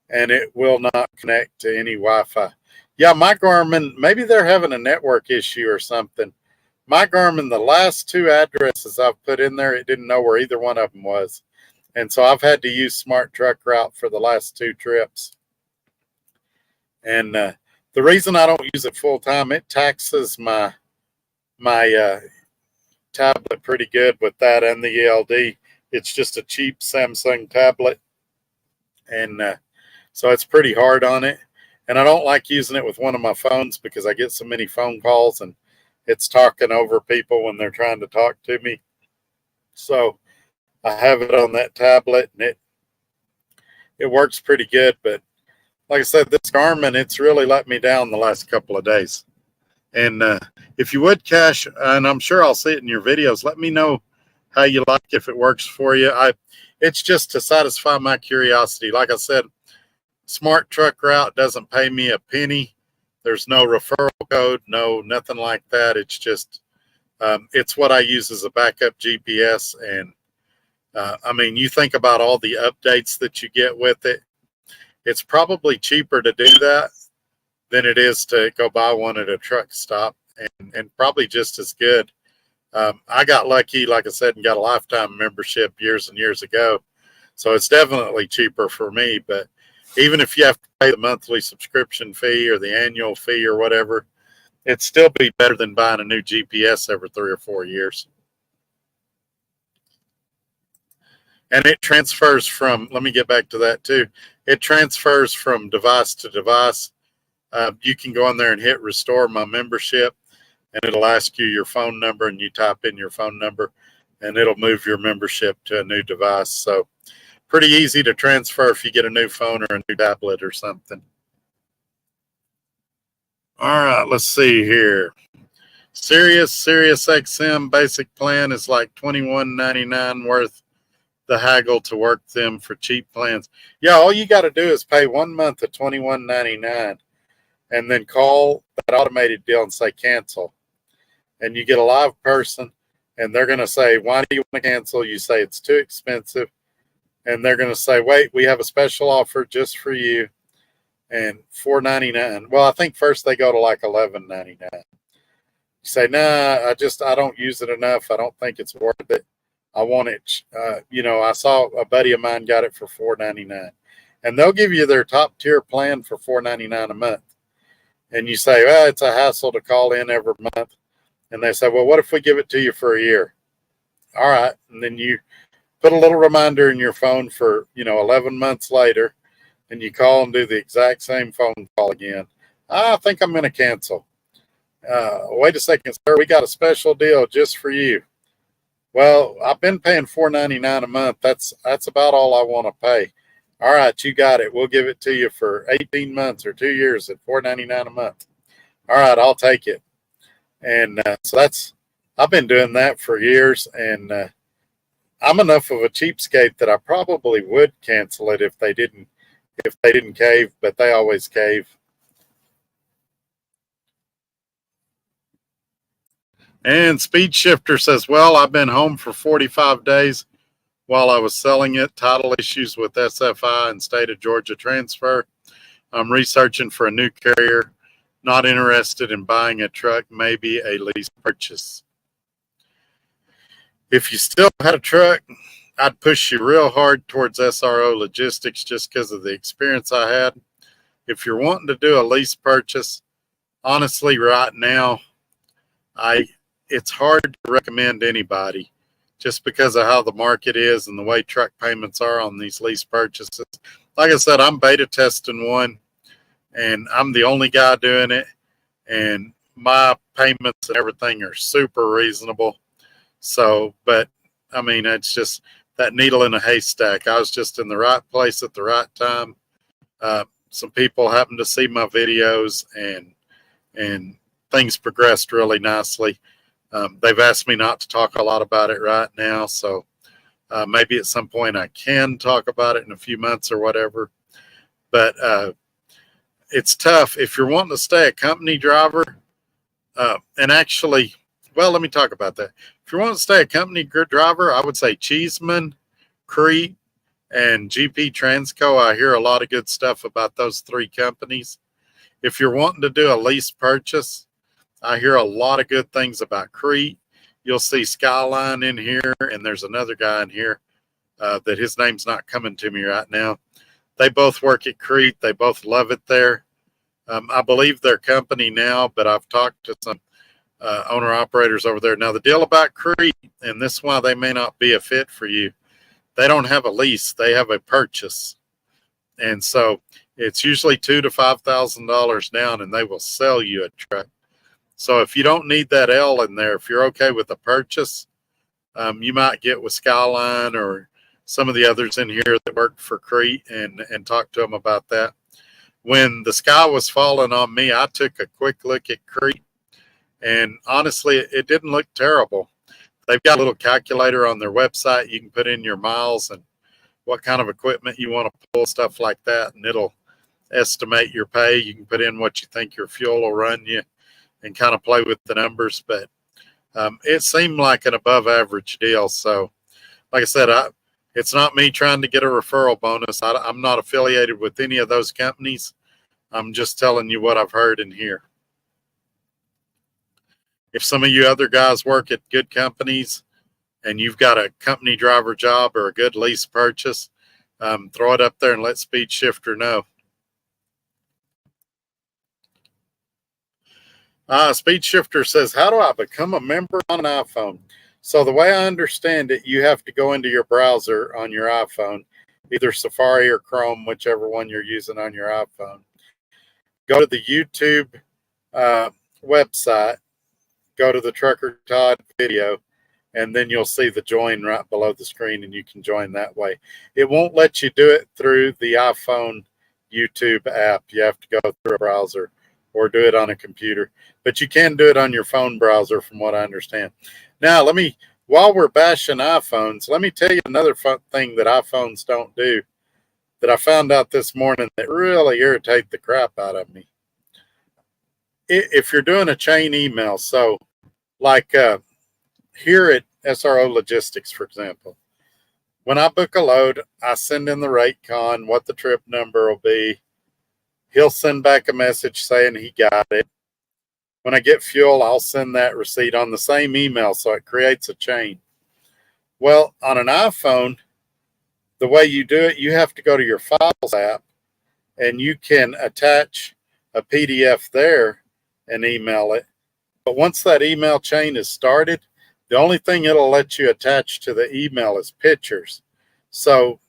and it will not connect to any Wi-Fi. Yeah, my Garmin, maybe they're having a network issue or something. My Garmin, the last 2 addresses I've put in there, it didn't know where either one of them was. And so I've had to use Smart Truck Route for the last 2 trips. And the reason I don't use it full time, it taxes my tablet pretty good with that and the ELD. It's just a cheap Samsung tablet. And so it's pretty hard on it. And I don't like using it with one of my phones because I get so many phone calls and it's talking over people when they're trying to talk to me. So I have it on that tablet, and it works pretty good. But like I said, this Garmin, it's really let me down the last couple of days. And if you would, Cash, and I'm sure I'll see it in your videos, let me know how you like, if it works for you. It's just to satisfy my curiosity. Like I said, Smart Truck Route doesn't pay me a penny. There's no referral code, nothing like that. It's just, it's what I use as a backup GPS. And I mean, you think about all the updates that you get with it. It's probably cheaper to do that than it is to go buy one at a truck stop, and probably just as good. I got lucky, like I said, and got a lifetime membership years and years ago. So it's definitely cheaper for me. But even if you have to pay the monthly subscription fee or the annual fee or whatever, it'd still be better than buying a new GPS every 3 or 4 years. And it transfers from, let me get back to that too. It transfers from device to device. You can go in there and hit restore my membership, and it'll ask you your phone number, and you type in your phone number, and it'll move your membership to a new device. So pretty easy to transfer if you get a new phone or a new tablet or something. All right, let's see here. Sirius XM basic plan is like $21.99 worth the haggle to work them for cheap plans. Yeah, all you got to do is pay 1 month of $21.99 and then call that automated deal and say cancel. And you get a live person, and they're going to say, why do you want to cancel? You say it's too expensive. And they're going to say, wait, we have a special offer just for you, and $4.99. Well, I think first they go to like $11.99. You say, nah, I don't use it enough. I don't think it's worth it. I want it. I saw a buddy of mine got it for $4.99, and they'll give you their top tier plan for $4.99 a month. And you say, well, it's a hassle to call in every month. And they say, well, what if we give it to you for a year? All right. And then you put a little reminder in your phone for, 11 months later, and you call and do the exact same phone call again. I think I'm going to cancel. Wait a second, sir. We got a special deal just for you. Well, I've been paying $4.99 a month. That's about all I want to pay. All right, you got it. We'll give it to you for 18 months or 2 years at $4.99 a month. All right, I'll take it. And so I've been doing that for years, and I'm enough of a cheapskate that I probably would cancel it if they didn't cave, but they always cave. And Speed Shifter says, well, I've been home for 45 days while I was selling it. Title issues with SFI and state of Georgia transfer. I'm researching for a new carrier. Not interested in buying a truck, maybe a lease purchase. If you still had a truck, I'd push you real hard towards SRO Logistics just because of the experience I had. If you're wanting to do a lease purchase, honestly, right now, it's hard to recommend anybody just because of how the market is and the way truck payments are on these lease purchases. Like I said, I'm beta testing one, and I'm the only guy doing it, and my payments and everything are super reasonable. So, but I mean, it's just that needle in a haystack. I was just in the right place at the right time. Some people happened to see my videos, and things progressed really nicely. They've asked me not to talk a lot about it right now, so maybe at some point I can talk about it in a few months or whatever. But it's tough if you're wanting to stay a company driver. And actually, well, let me talk about that. If you want to stay a company driver, I would say Cheeseman, Crete, and GP Transco. I hear a lot of good stuff about those three companies. If you're wanting to do a lease purchase, I hear a lot of good things about Crete. You'll see Skyline in here, and there's another guy in here that his name's not coming to me right now. They both work at Crete. They both love it there. I believe their company now, but I've talked to some owner-operators over there. Now, the deal about Crete, and this is why they may not be a fit for you, they don't have a lease. They have a purchase. And so it's usually $2,000 to $5,000 down, and they will sell you a truck. So if you don't need that L in there, if you're okay with a purchase, you might get with Skyline or some of the others in here that work for Crete and talk to them about that. When the sky was falling on me, I took a quick look at Crete, and honestly, it didn't look terrible. They've got a little calculator on their website. You can put in your miles and what kind of equipment you want to pull, stuff like that, and it'll estimate your pay. You can put in what you think your fuel will run you and kind of play with the numbers, but it seemed like an above average deal. So like I said, it's not me trying to get a referral bonus. I'm not affiliated with any of those companies. I'm just telling you what I've heard in here. If some of you other guys work at good companies and you've got a company driver job or a good lease purchase, throw it up there and let Speed Shifter know. Speed Shifter says, how do I become a member on an iPhone? So the way I understand it, you have to go into your browser on your iPhone, either Safari or Chrome, whichever one you're using on your iPhone. Go to the YouTube website, go to the Trucker Todd video, and then you'll see the join right below the screen, and you can join that way. It won't let you do it through the iPhone YouTube app. You have to go through a browser or do it on a computer. But you can do it on your phone browser from what I understand. Now, while we're bashing iPhones, let me tell you another fun thing that iPhones don't do that I found out this morning that really irritate the crap out of me. If you're doing a chain email, so like here at SRO Logistics, for example, when I book a load, I send in the rate con, what the trip number will be. He'll send back a message saying he got it. When I get fuel, I'll send that receipt on the same email, so it creates a chain. Well, on an iPhone, the way you do it, you have to go to your Files app, and you can attach a PDF there and email it. But once that email chain is started, the only thing it'll let you attach to the email is pictures. So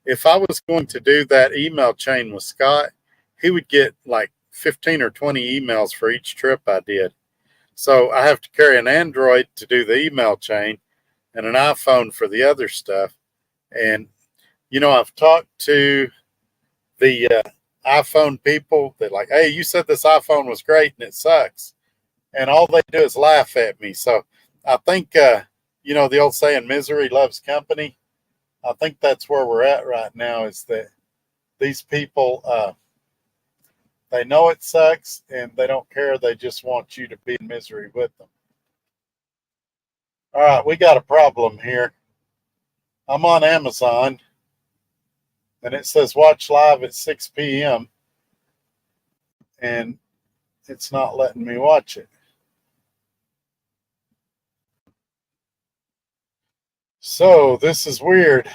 if I was going to do that email chain with Scott, he would get like 15 or 20 emails for each trip I did. So I have to carry an Android to do the email chain, and an iPhone for the other stuff. And, I've talked to the iPhone people that like, hey, you said this iPhone was great and it sucks. And all they do is laugh at me. So I think, the old saying, misery loves company. I think that's where we're at right now, is that these people, they know it sucks and they don't care. They just want you to be in misery with them. All right, we got a problem here. I'm on Amazon and it says watch live at 6 p.m. and it's not letting me watch it. So this is weird.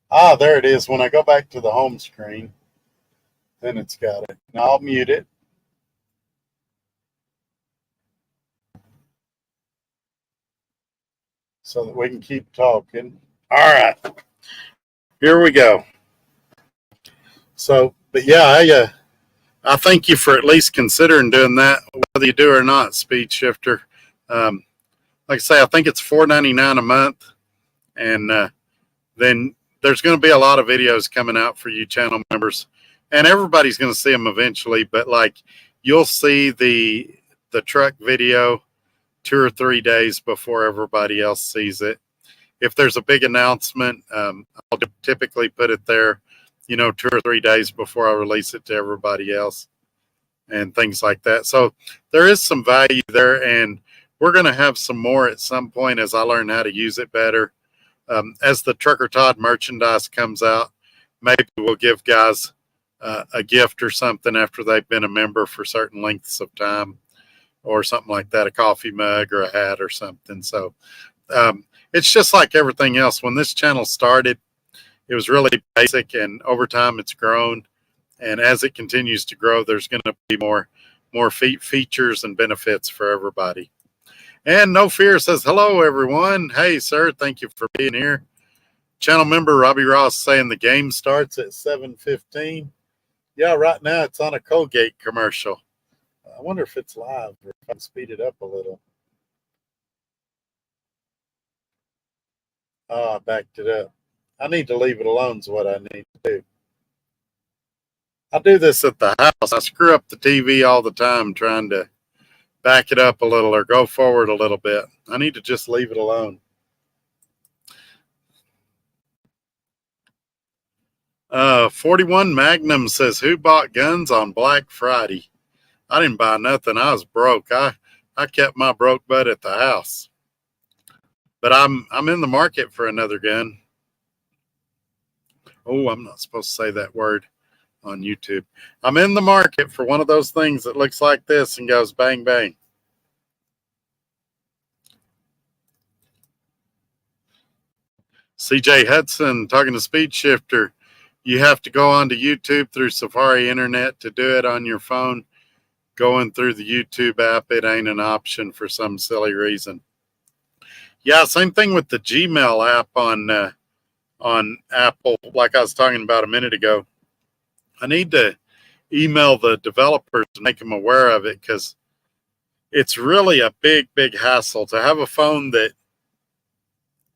Ah, there it is. When I go back to the home screen, then it's got it. Now I'll mute it. So that we can keep talking. All right. Here we go. So, but yeah, I thank you for at least considering doing that, whether you do or not, Speed Shifter. Like I say, I think it's $4.99 a month. And then there's going to be a lot of videos coming out for you channel members. And everybody's going to see them eventually. But like, you'll see the truck video 2 or 3 days before everybody else sees it. If there's a big announcement, I'll typically put it there, 2 or 3 days before I release it to everybody else and things like that. So there is some value there, and we're going to have some more at some point as I learn how to use it better. As the Trucker Todd merchandise comes out, maybe we'll give guys a gift or something after they've been a member for certain lengths of time or something like that, a coffee mug or a hat or something. So it's just like everything else. When this channel started, it was really basic, and over time it's grown. And as it continues to grow, there's going to be more features and benefits for everybody. And No Fear says, hello, everyone. Hey, sir, thank you for being here. Channel member Robbie Ross saying the game starts at 7:15. Yeah, right now it's on a Colgate commercial. I wonder if it's live or if I can speed it up a little. Oh, I backed it up. I need to leave it alone is what I need to do. I do this at the house. I screw up the TV all the time trying to back it up a little or go forward a little bit. I need to just leave it alone. 41 Magnum says, who bought guns on Black Friday? I didn't buy nothing. I was broke. I kept my broke butt at the house. But I'm in the market for another gun. Oh, I'm not supposed to say that word on YouTube. I'm in the market for one of those things that looks like this and goes bang, bang. CJ Hudson talking to Speed Shifter. You have to go onto YouTube through Safari Internet to do it on your phone. Going through the YouTube app, it ain't an option for some silly reason. Yeah, same thing with the Gmail app on Apple, like I was talking about a minute ago. I need to email the developers to make them aware of it, because it's really a big hassle to have a phone that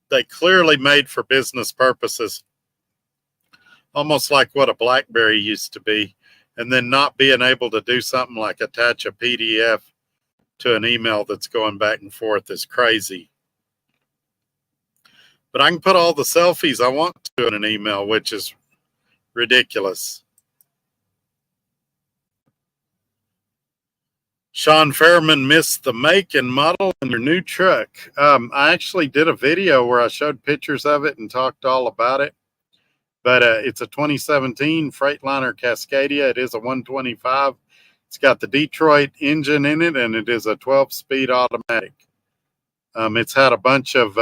they clearly made for business purposes, almost like what a BlackBerry used to be, and then not being able to do something like attach a PDF to an email that's going back and forth is crazy. But I can put all the selfies I want to in an email, which is ridiculous. Sean Fairman missed the make and model in your new truck. I actually did a video where I showed pictures of it and talked all about it. But it's a 2017 Freightliner Cascadia. It is a 125. It's got the Detroit engine in it, and it is a 12-speed automatic. It's had a bunch of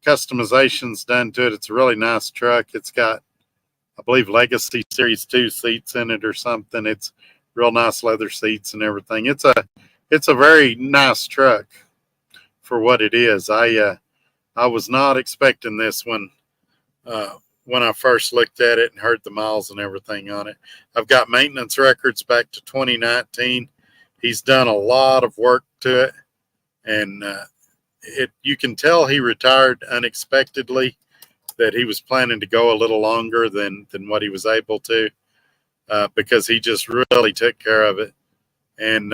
customizations done to it. It's a really nice truck. It's got, I believe, Legacy Series 2 seats in it or something. It's real nice leather seats and everything. It's a very nice truck for what it is. I was not expecting this one when I first looked at it and heard the miles and everything on it. I've got maintenance records back to 2019. He's done a lot of work to it, and you can tell he retired unexpectedly, that he was planning to go a little longer than what he was able to, because he just really took care of it. And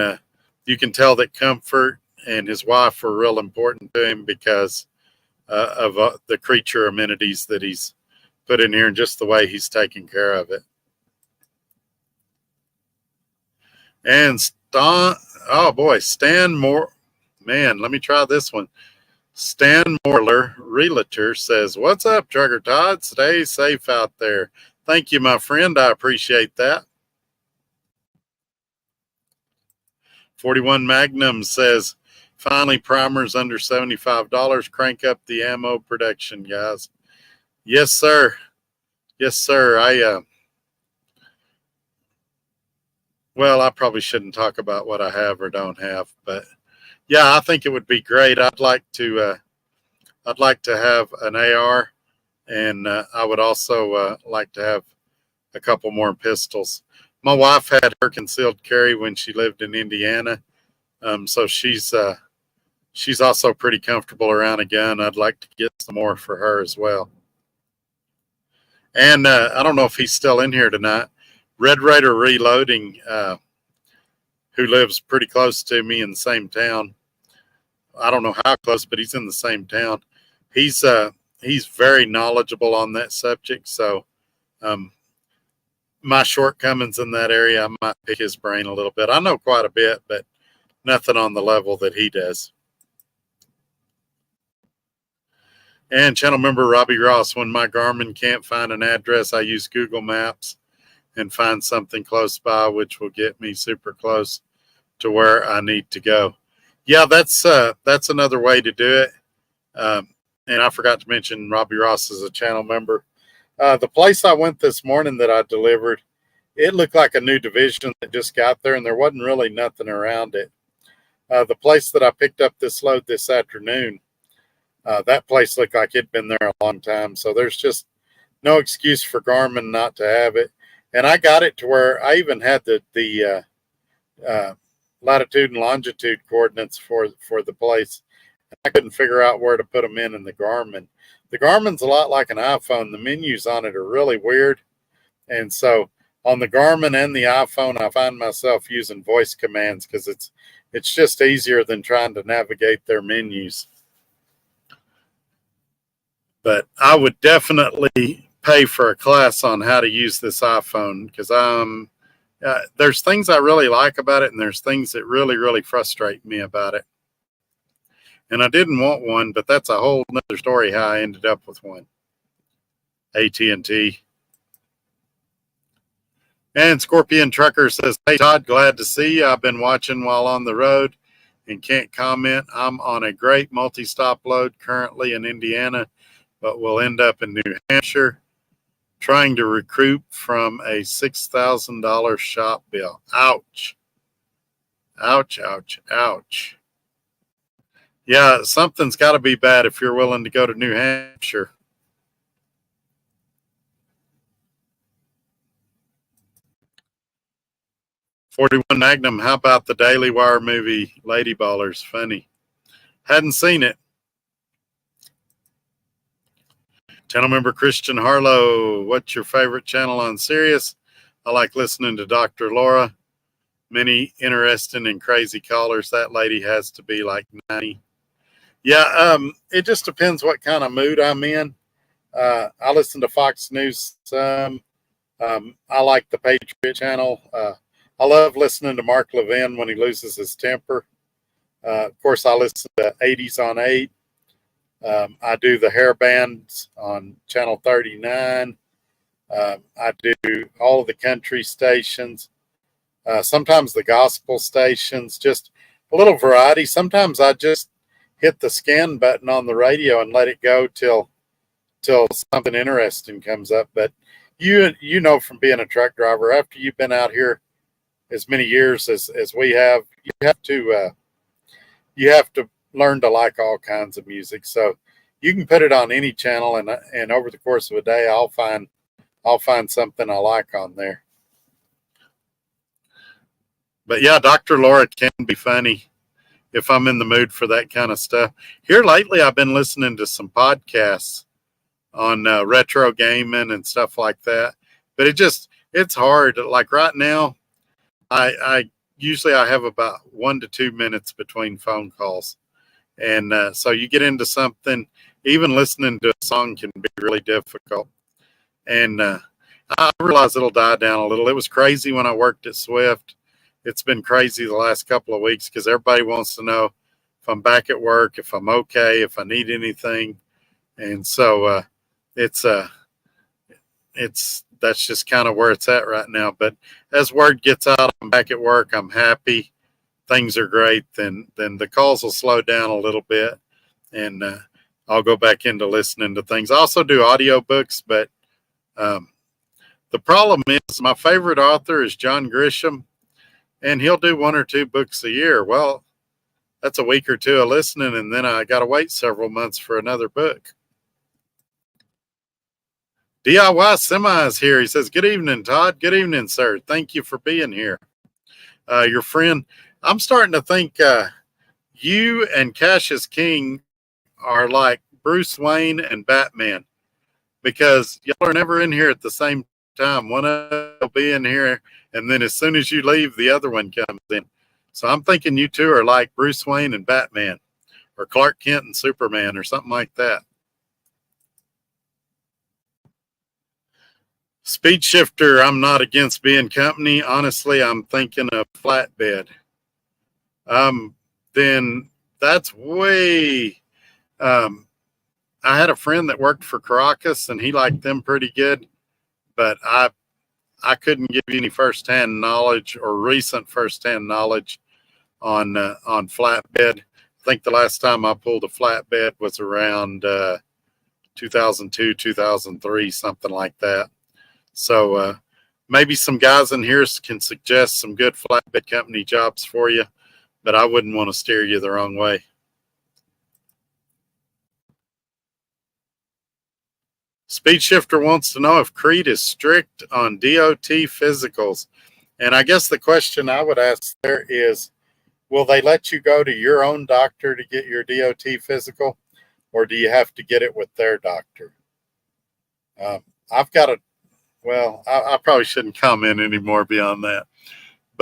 you can tell that Comfort and his wife were real important to him because of the creature amenities that he's put in here and just the way he's taking care of it. And Stan Moore, man, let me try this one. Stan Morler, realtor, says, "What's up, Trucker Todd? Stay safe out there." Thank you, my friend. I appreciate that. 41 Magnum says, "Finally, primers under $75. Crank up the ammo production, guys." Yes, sir. Yes, sir. I probably shouldn't talk about what I have or don't have, but yeah, I think it would be great. I'd like to have an AR, and I would also like to have a couple more pistols. My wife had her concealed carry when she lived in Indiana, so she's also pretty comfortable around a gun. I'd like to get some more for her as well. And I don't know if he's still in here tonight. Red Raider Reloading, who lives pretty close to me in the same town. I don't know how close, but he's in the same town. He's very knowledgeable on that subject. So my shortcomings in that area, I might pick his brain a little bit. I know quite a bit, but nothing on the level that he does. And channel member Robbie Ross, when my Garmin can't find an address, I use Google Maps and find something close by, which will get me super close to where I need to go. Yeah, that's another way to do it. And I forgot to mention Robbie Ross is a channel member. The place I went this morning that I delivered, it looked like a new division that just got there, and there wasn't really nothing around it. The place that I picked up this load this afternoon, that place looked like it'd been there a long time. So there's just no excuse for Garmin not to have it. And I got it to where I even had the latitude and longitude coordinates for the place. I couldn't figure out where to put them in the Garmin. The Garmin's a lot like an iPhone. The menus on it are really weird. And so on the Garmin and the iPhone, I find myself using voice commands because it's just easier than trying to navigate their menus. But I would definitely pay for a class on how to use this iPhone, because there's things I really like about it, and there's things that really, really frustrate me about it. And I didn't want one, but that's a whole nother story how I ended up with one. AT&T. And Scorpion Trucker says, "Hey Todd, glad to see you. I've been watching while on the road and can't comment. I'm on a great multi-stop load currently in Indiana, but will end up in New Hampshire, trying to recoup from a $6,000 shop bill." Ouch. Ouch, ouch, ouch. Yeah, something's got to be bad if you're willing to go to New Hampshire. "41 Magnum, how about the Daily Wire movie Lady Ballers? Funny. Hadn't seen it." Channel member Christian Harlow, "What's your favorite channel on Sirius? I like listening to Dr. Laura. Many interesting and crazy callers. That lady has to be like 90. Yeah, it just depends what kind of mood I'm in. I listen to Fox News some. I like the Patriot Channel. I love listening to Mark Levin when he loses his temper. Of course, I listen to 80s on 8. I do the hair bands on Channel 39. I do all of the country stations. Sometimes the gospel stations, just a little variety. Sometimes I just hit the scan button on the radio and let it go till something interesting comes up. But you know from being a truck driver, after you've been out here as many years as we have, you have to learn to like all kinds of music. So you can put it on any channel, and over the course of a day, I'll find something I like on there. But yeah, Dr. Laura can be funny if I'm in the mood for that kind of stuff. Here lately, I've been listening to some podcasts on retro gaming and stuff like that. But it's hard. Like right now, I usually I have about 1 to 2 minutes between phone calls. And so you get into something, even listening to a song can be really difficult. And I realize it'll die down a little. It was crazy when I worked at Swift. It's been crazy the last couple of weeks because everybody wants to know if I'm back at work, if I'm okay, if I need anything. And so it's that's just kind of where it's at right now. But as word gets out, I'm back at work, I'm happy, things are great, then the calls will slow down a little bit, and I'll go back into listening to things. I also do audiobooks, but the problem is my favorite author is John Grisham, and he'll do 1 or 2 books a year. Well, that's a week or two of listening, and then I got to wait several months for another book. DIY Semi is here. He says, "Good evening, Todd. Good evening, sir. Thank you for being here." Your friend, I'm starting to think you and Cassius King are like Bruce Wayne and Batman, because y'all are never in here at the same time. One of them will be in here, and then as soon as you leave, the other one comes in. So I'm thinking you two are like Bruce Wayne and Batman, or Clark Kent and Superman, or something like that. Speed shifter, I'm not against being company. Honestly, I'm thinking of flatbed. Then that's way. I had a friend that worked for Caracas, and he liked them pretty good, but I couldn't give you any firsthand knowledge or recent firsthand knowledge on flatbed. I think the last time I pulled a flatbed was around 2002, 2003, something like that. So maybe some guys in here can suggest some good flatbed company jobs for you, but I wouldn't want to steer you the wrong way. Speed Shifter wants to know if Crete is strict on DOT physicals. And I guess the question I would ask there is, will they let you go to your own doctor to get your DOT physical, or do you have to get it with their doctor? I've got a Well, I probably shouldn't comment anymore beyond that.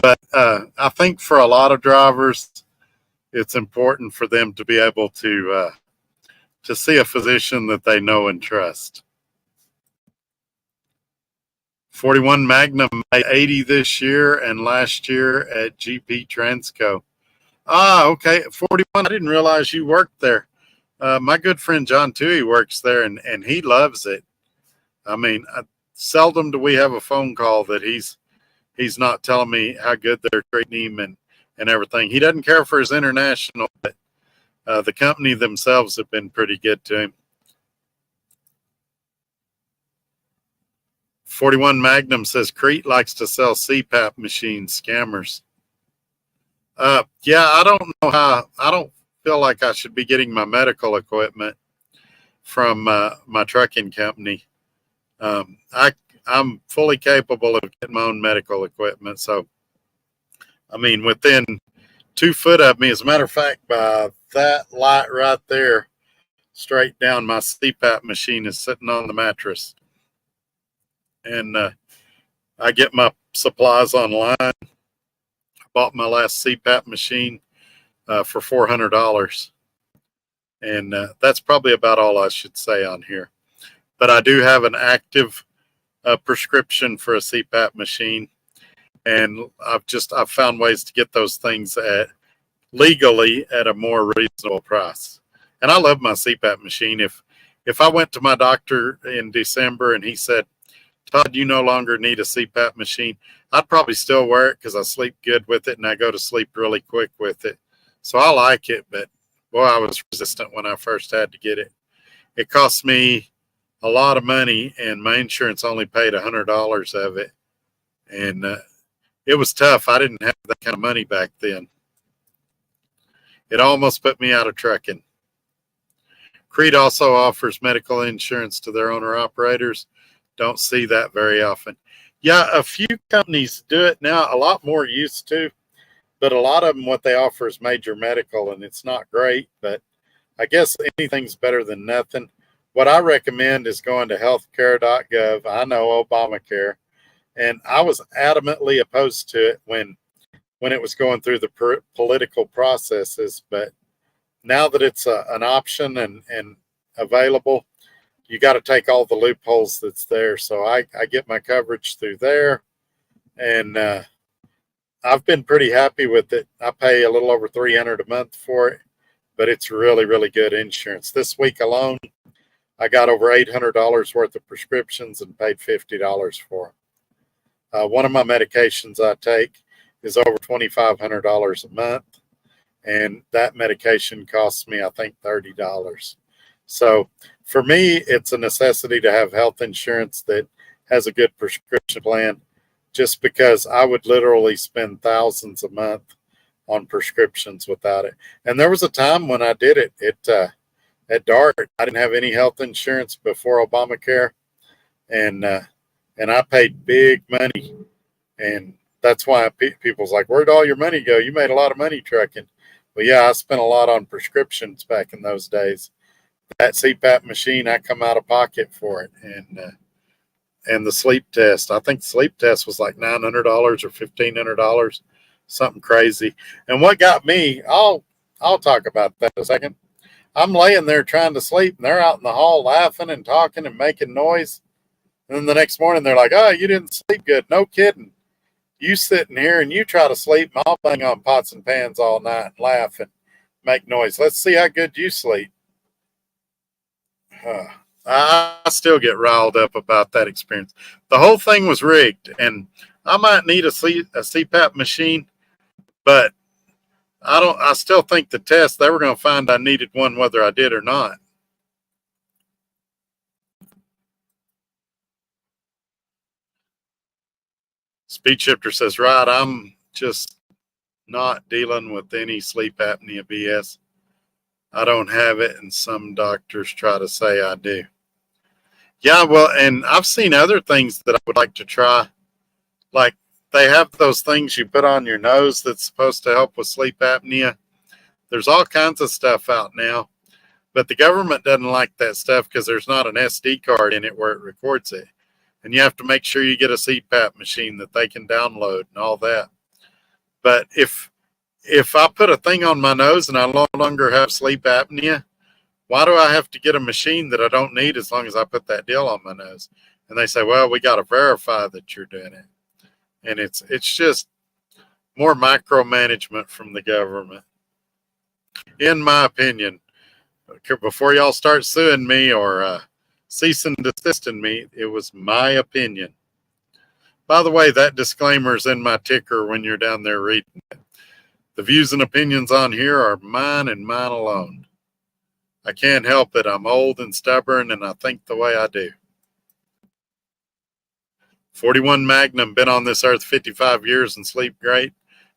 But I think for a lot of drivers, it's important for them to be able to see a physician that they know and trust. 41 Magnum made 80 this year and last year at GP Transco. Ah, okay. 41. I didn't realize you worked there. My good friend John Toohey works there, and he loves it. I mean, seldom do we have a phone call that he's not telling me how good they're treating him and everything. He doesn't care for his international, but the company themselves have been pretty good to him. 41 Magnum says Crete likes to sell CPAP machines, scammers. Yeah, I don't feel like I should be getting my medical equipment from my trucking company. I'm fully capable of getting my own medical equipment. So, I mean, within 2 foot of me, as a matter of fact, by that light right there, straight down, my CPAP machine is sitting on the mattress. And I get my supplies online. I bought my last CPAP machine for $400. And that's probably about all I should say on here. But I do have an active prescription for a CPAP machine, and I've found ways to get those things legally at a more reasonable price. And I love my CPAP machine. If I went to my doctor in December and he said, "Todd, you no longer need a CPAP machine," I'd probably still wear it because I sleep good with it and I go to sleep really quick with it. So I like it, but boy, I was resistant when I first had to get it. It cost me a lot of money, and my insurance only paid $100 of it. And it was tough. I didn't have that kind of money back then. It almost put me out of trucking. Crete also offers medical insurance to their owner-operators. Don't see that very often. Yeah, a few companies do it now. A lot more used to. but a lot of them, what they offer is major medical, and it's not great, but I guess anything's better than nothing. What I recommend is going to healthcare.gov. I know Obamacare, and I was adamantly opposed to it when it was going through the political processes, but now that it's an option and available, you got to take all the loopholes that's there. So I get my coverage through there, and I've been pretty happy with it. I pay a little over $300 a month for it, but it's really, really good insurance. This week alone, I got over $800 worth of prescriptions and paid $50 for them. One of my medications I take is over $2,500 a month, and that medication costs me, I think, $30. So for me, it's a necessity to have health insurance that has a good prescription plan, just because I would literally spend thousands a month on prescriptions without it. And there was a time when I did it at DART. I didn't have any health insurance before Obamacare, and I paid big money, and that's why people's like, "Where'd all your money go? You made a lot of money trucking." Well, yeah, I spent a lot on prescriptions back in those days. That CPAP machine, I come out of pocket for it, and the sleep test. I think the sleep test was like $900 or $1,500, something crazy. And what got me, I'll talk about that in a second. I'm laying there trying to sleep, and they're out in the hall laughing and talking and making noise. And then the next morning, they're like, "Oh, you didn't sleep good." No kidding. You sitting here and you try to sleep, and I'll bang on pots and pans all night and laugh and make noise. Let's see how good you sleep. I still get riled up about that experience. The whole thing was rigged, and I might need a CPAP machine, but I still think the test, they were going to find I needed one whether I did or not. Speed Shifter says, "Right, I'm just not dealing with any sleep apnea BS. I don't have it, and some doctors try to say I do." Yeah, well, and I've seen other things that I would like to try. Like, they have those things you put on your nose that's supposed to help with sleep apnea. There's all kinds of stuff out now, but the government doesn't like that stuff because there's not an SD card in it where it records it. And you have to make sure you get a CPAP machine that they can download and all that. But if I put a thing on my nose and I no longer have sleep apnea, why do I have to get a machine that I don't need as long as I put that deal on my nose? And they say, "Well, we got to verify that you're doing it." And it's just more micromanagement from the government, in my opinion. Before y'all start suing me or cease and desisting me, it was my opinion. By the way, that disclaimer is in my ticker when you're down there reading it. The views and opinions on here are mine and mine alone. I can't help it. I'm old and stubborn, and I think the way I do. 41 Magnum, been on this earth 55 years and sleep great.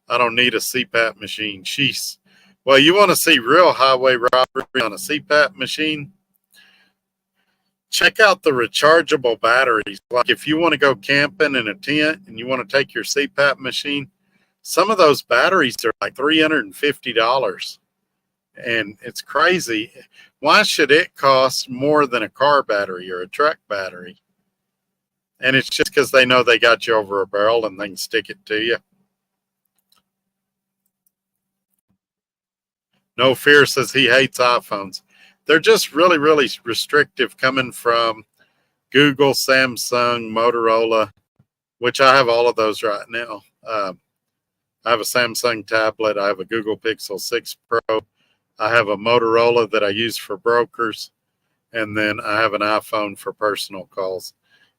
I don't need a CPAP machine. Sheesh. Well, you want to see real highway robbery on a CPAP machine? Check out the rechargeable batteries. Like if you want to go camping in a tent and you want to take your CPAP machine, some of those batteries are like $350. And it's crazy. Why should it cost more than a car battery or a truck battery? And it's just because they know they got you over a barrel and they can stick it to you. No Fear says he hates iPhones. They're just really, really restrictive coming from Google, Samsung, Motorola, which I have all of those right now. I have a Samsung tablet. I have a Google Pixel 6 Pro. I have a Motorola that I use for brokers. And then I have an iPhone for personal calls.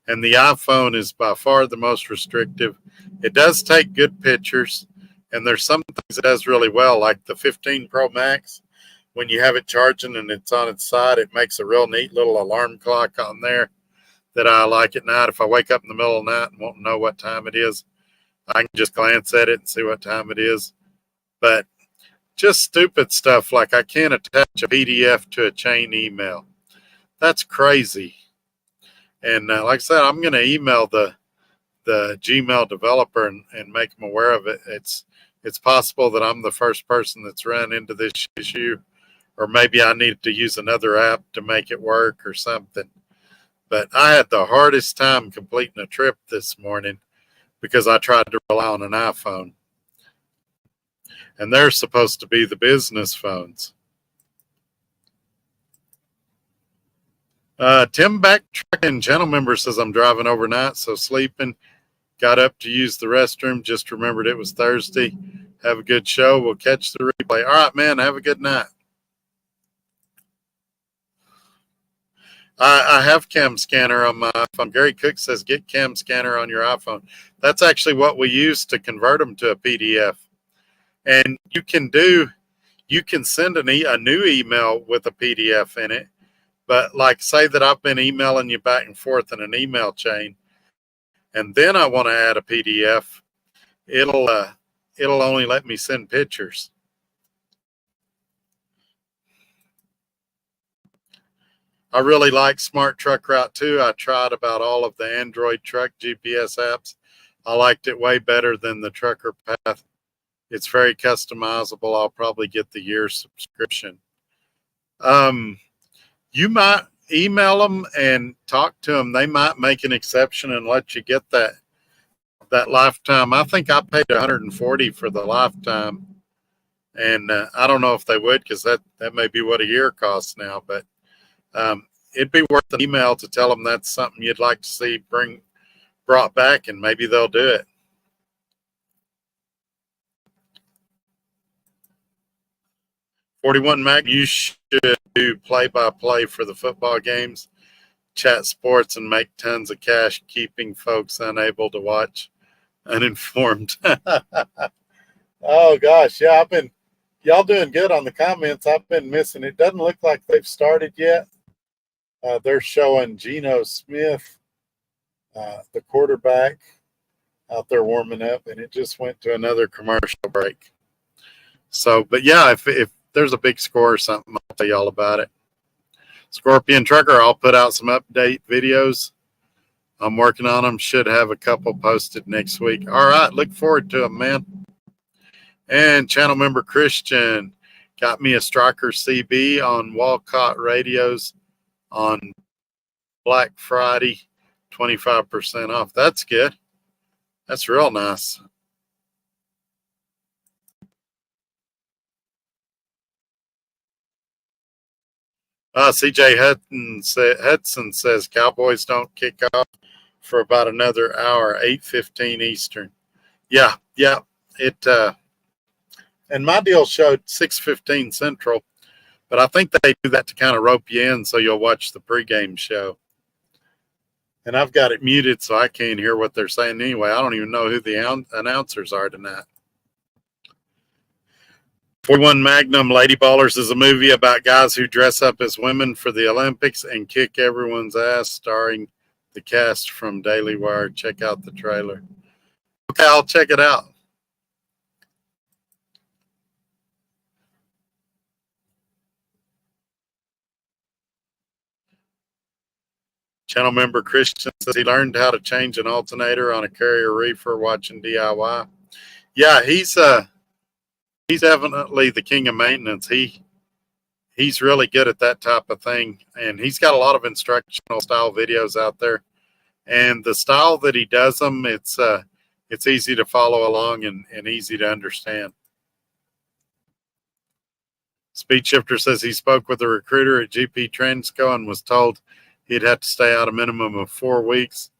And the iPhone is by far the most restrictive. It does take good pictures. And there's some things it does really well, like the 15 Pro Max. When you have it charging and it's on its side, it makes a real neat little alarm clock on there that I like at night. If I wake up in the middle of the night and won't know what time it is, I can just glance at it and see what time it is. But just stupid stuff like I can't attach a PDF to a chain email. That's crazy. And like I said, I'm going to email the Gmail developer and make them aware of it. It's it's possible that I'm the first person that's run into this issue, or maybe I needed to use another app to make it work or something. But I had the hardest time completing a trip this morning because I tried to rely on an iPhone. And they're supposed to be the business phones. Tim Backtracking Channel Member says, I'm driving overnight, so sleeping. Got up to use the restroom. Just remembered it was Thursday. Have a good show. We'll catch the replay. All right, man. Have a good night. I have Cam Scanner on my iPhone. Gary Cook says, get Cam Scanner on your iPhone. That's actually what we use to convert them to a PDF. And you can send a new email with a PDF in it. But like, say that I've been emailing you back and forth in an email chain, and then I want to add a PDF, it'll only let me send pictures. I really like Smart Truck Route 2. I tried about all of the Android truck GPS apps. I liked it way better than the Trucker Path. It's very customizable. I'll probably get the year subscription. You might email them and talk to them. They might make an exception and let you get that lifetime. I think I paid $140 for the lifetime, and I don't know if they would, because that may be what a year costs now. But it'd be worth an email to tell them that's something you'd like to see brought back, and maybe they'll do it. "41 Mac, you should do play-by-play for the football games, chat sports, and make tons of cash, keeping folks unable to watch uninformed." Oh gosh, yeah, y'all doing good on the comments. I've been missing. It doesn't look like they've started yet. They're showing Geno Smith, the quarterback, out there warming up, and it just went to another commercial break. So, but yeah, if there's a big score or something, I'll tell you all about it. Scorpion Trucker, I'll put out some update videos. I'm working on them. Should have a couple posted next week. All right, look forward to them, man. And channel member Christian got me a Striker CB on Walcott radios on Black Friday, 25% off. That's good. That's real nice. CJ Hudson says Cowboys don't kick off for about another hour, 8:15 Eastern. Yeah. It and my deal showed 6:15 Central, but I think they do that to kind of rope you in so you'll watch the pregame show. And I've got it muted so I can't hear what they're saying anyway. I don't even know who the announcers are tonight. 41 Magnum Lady Ballers is a movie about guys who dress up as women for the Olympics and kick everyone's ass, starring the cast from Daily Wire. Check out the trailer. Okay, I'll check it out. Channel member Christian says he learned how to change an alternator on a Carrier reefer watching DIY. Yeah, he's definitely the king of maintenance. He's really good at that type of thing, and he's got a lot of instructional style videos out there. And the style that he does them, it's easy to follow along and easy to understand. Speed Shifter says he spoke with a recruiter at GP Transco and was told he'd have to stay out a minimum of 4 weeks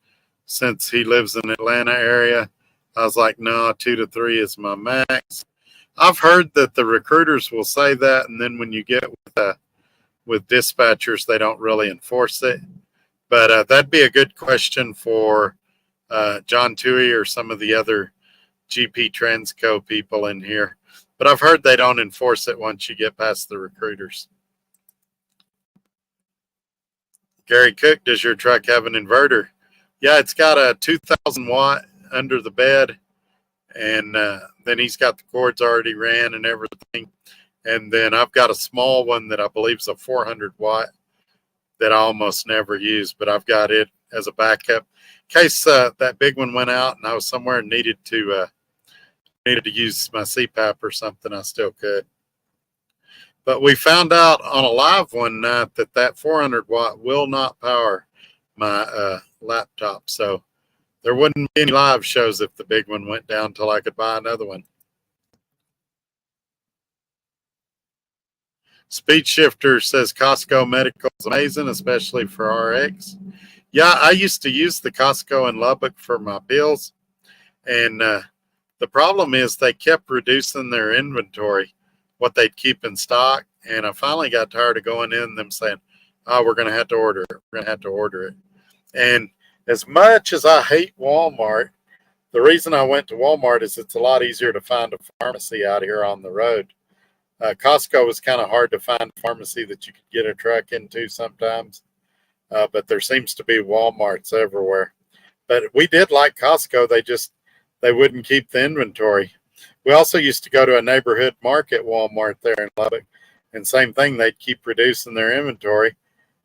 since he lives in the Atlanta area. I was like, no, 2 to 3 is my max. I've heard that the recruiters will say that, and then when you get with dispatchers, they don't really enforce it. But that'd be a good question for John Toohey or some of the other GP Transco people in here. But I've heard they don't enforce it once you get past the recruiters. Gary Cook, does your truck have an inverter? Yeah, it's got a 2,000 watt under the bed, and then he's got the cords already ran and everything. And then I've got a small one that I believe is a 400 watt that I almost never use, but I've got it as a backup in case that big one went out and I was somewhere and needed to needed to use my CPAP or something, I still could. But we found out on a live one night that 400 watt will not power my laptop. So there wouldn't be any live shows if the big one went down until I could buy another one. Speed Shifter says Costco Medical is amazing, especially for RX. Yeah, I used to use the Costco in Lubbock for my bills. And the problem is they kept reducing their inventory, what they'd keep in stock. And I finally got tired of going in and them saying, oh, we're going to have to order it. We're going to have to order it. And as much as I hate Walmart, the reason I went to Walmart is it's a lot easier to find a pharmacy out here on the road. Costco was kind of hard to find a pharmacy that you could get a truck into sometimes. But there seems to be Walmarts everywhere. But we did like Costco. They wouldn't keep the inventory. We also used to go to a neighborhood market Walmart there in Lubbock. And same thing, they'd keep reducing their inventory.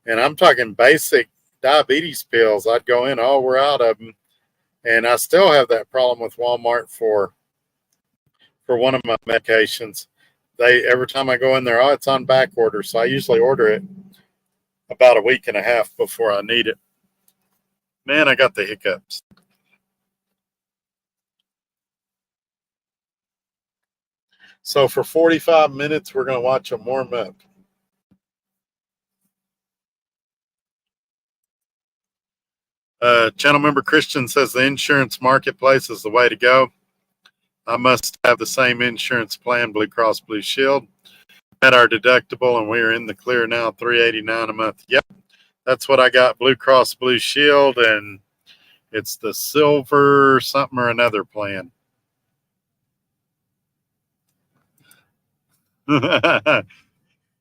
And I'm talking basic diabetes pills. I'd go in, oh, we're out of them. And I still have that problem with Walmart for one of my medications. Every time I go in there, oh, it's on back order. So I usually order it about a week and a half before I need it. Man, I got the hiccups. So for 45 minutes, we're going to watch them warm up. Channel member Christian says the insurance marketplace is the way to go. I must have the same insurance plan, Blue Cross Blue Shield. At our deductible, and we are in the clear now, $389 a month. Yep, that's what I got, Blue Cross Blue Shield, and it's the silver something or another plan. Yeah,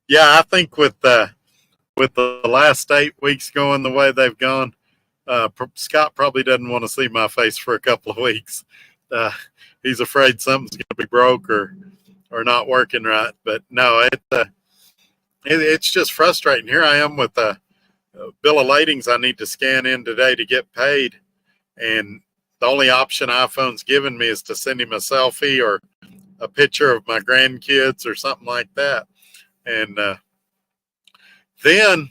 I think with the last 8 weeks going the way they've gone, Scott probably doesn't want to see my face for a couple of weeks. He's afraid something's going to be broke or not working right. But no, it's just frustrating. Here I am with a bill of ladings I need to scan in today to get paid, and the only option iPhone's given me is to send him a selfie or a picture of my grandkids or something like that. And then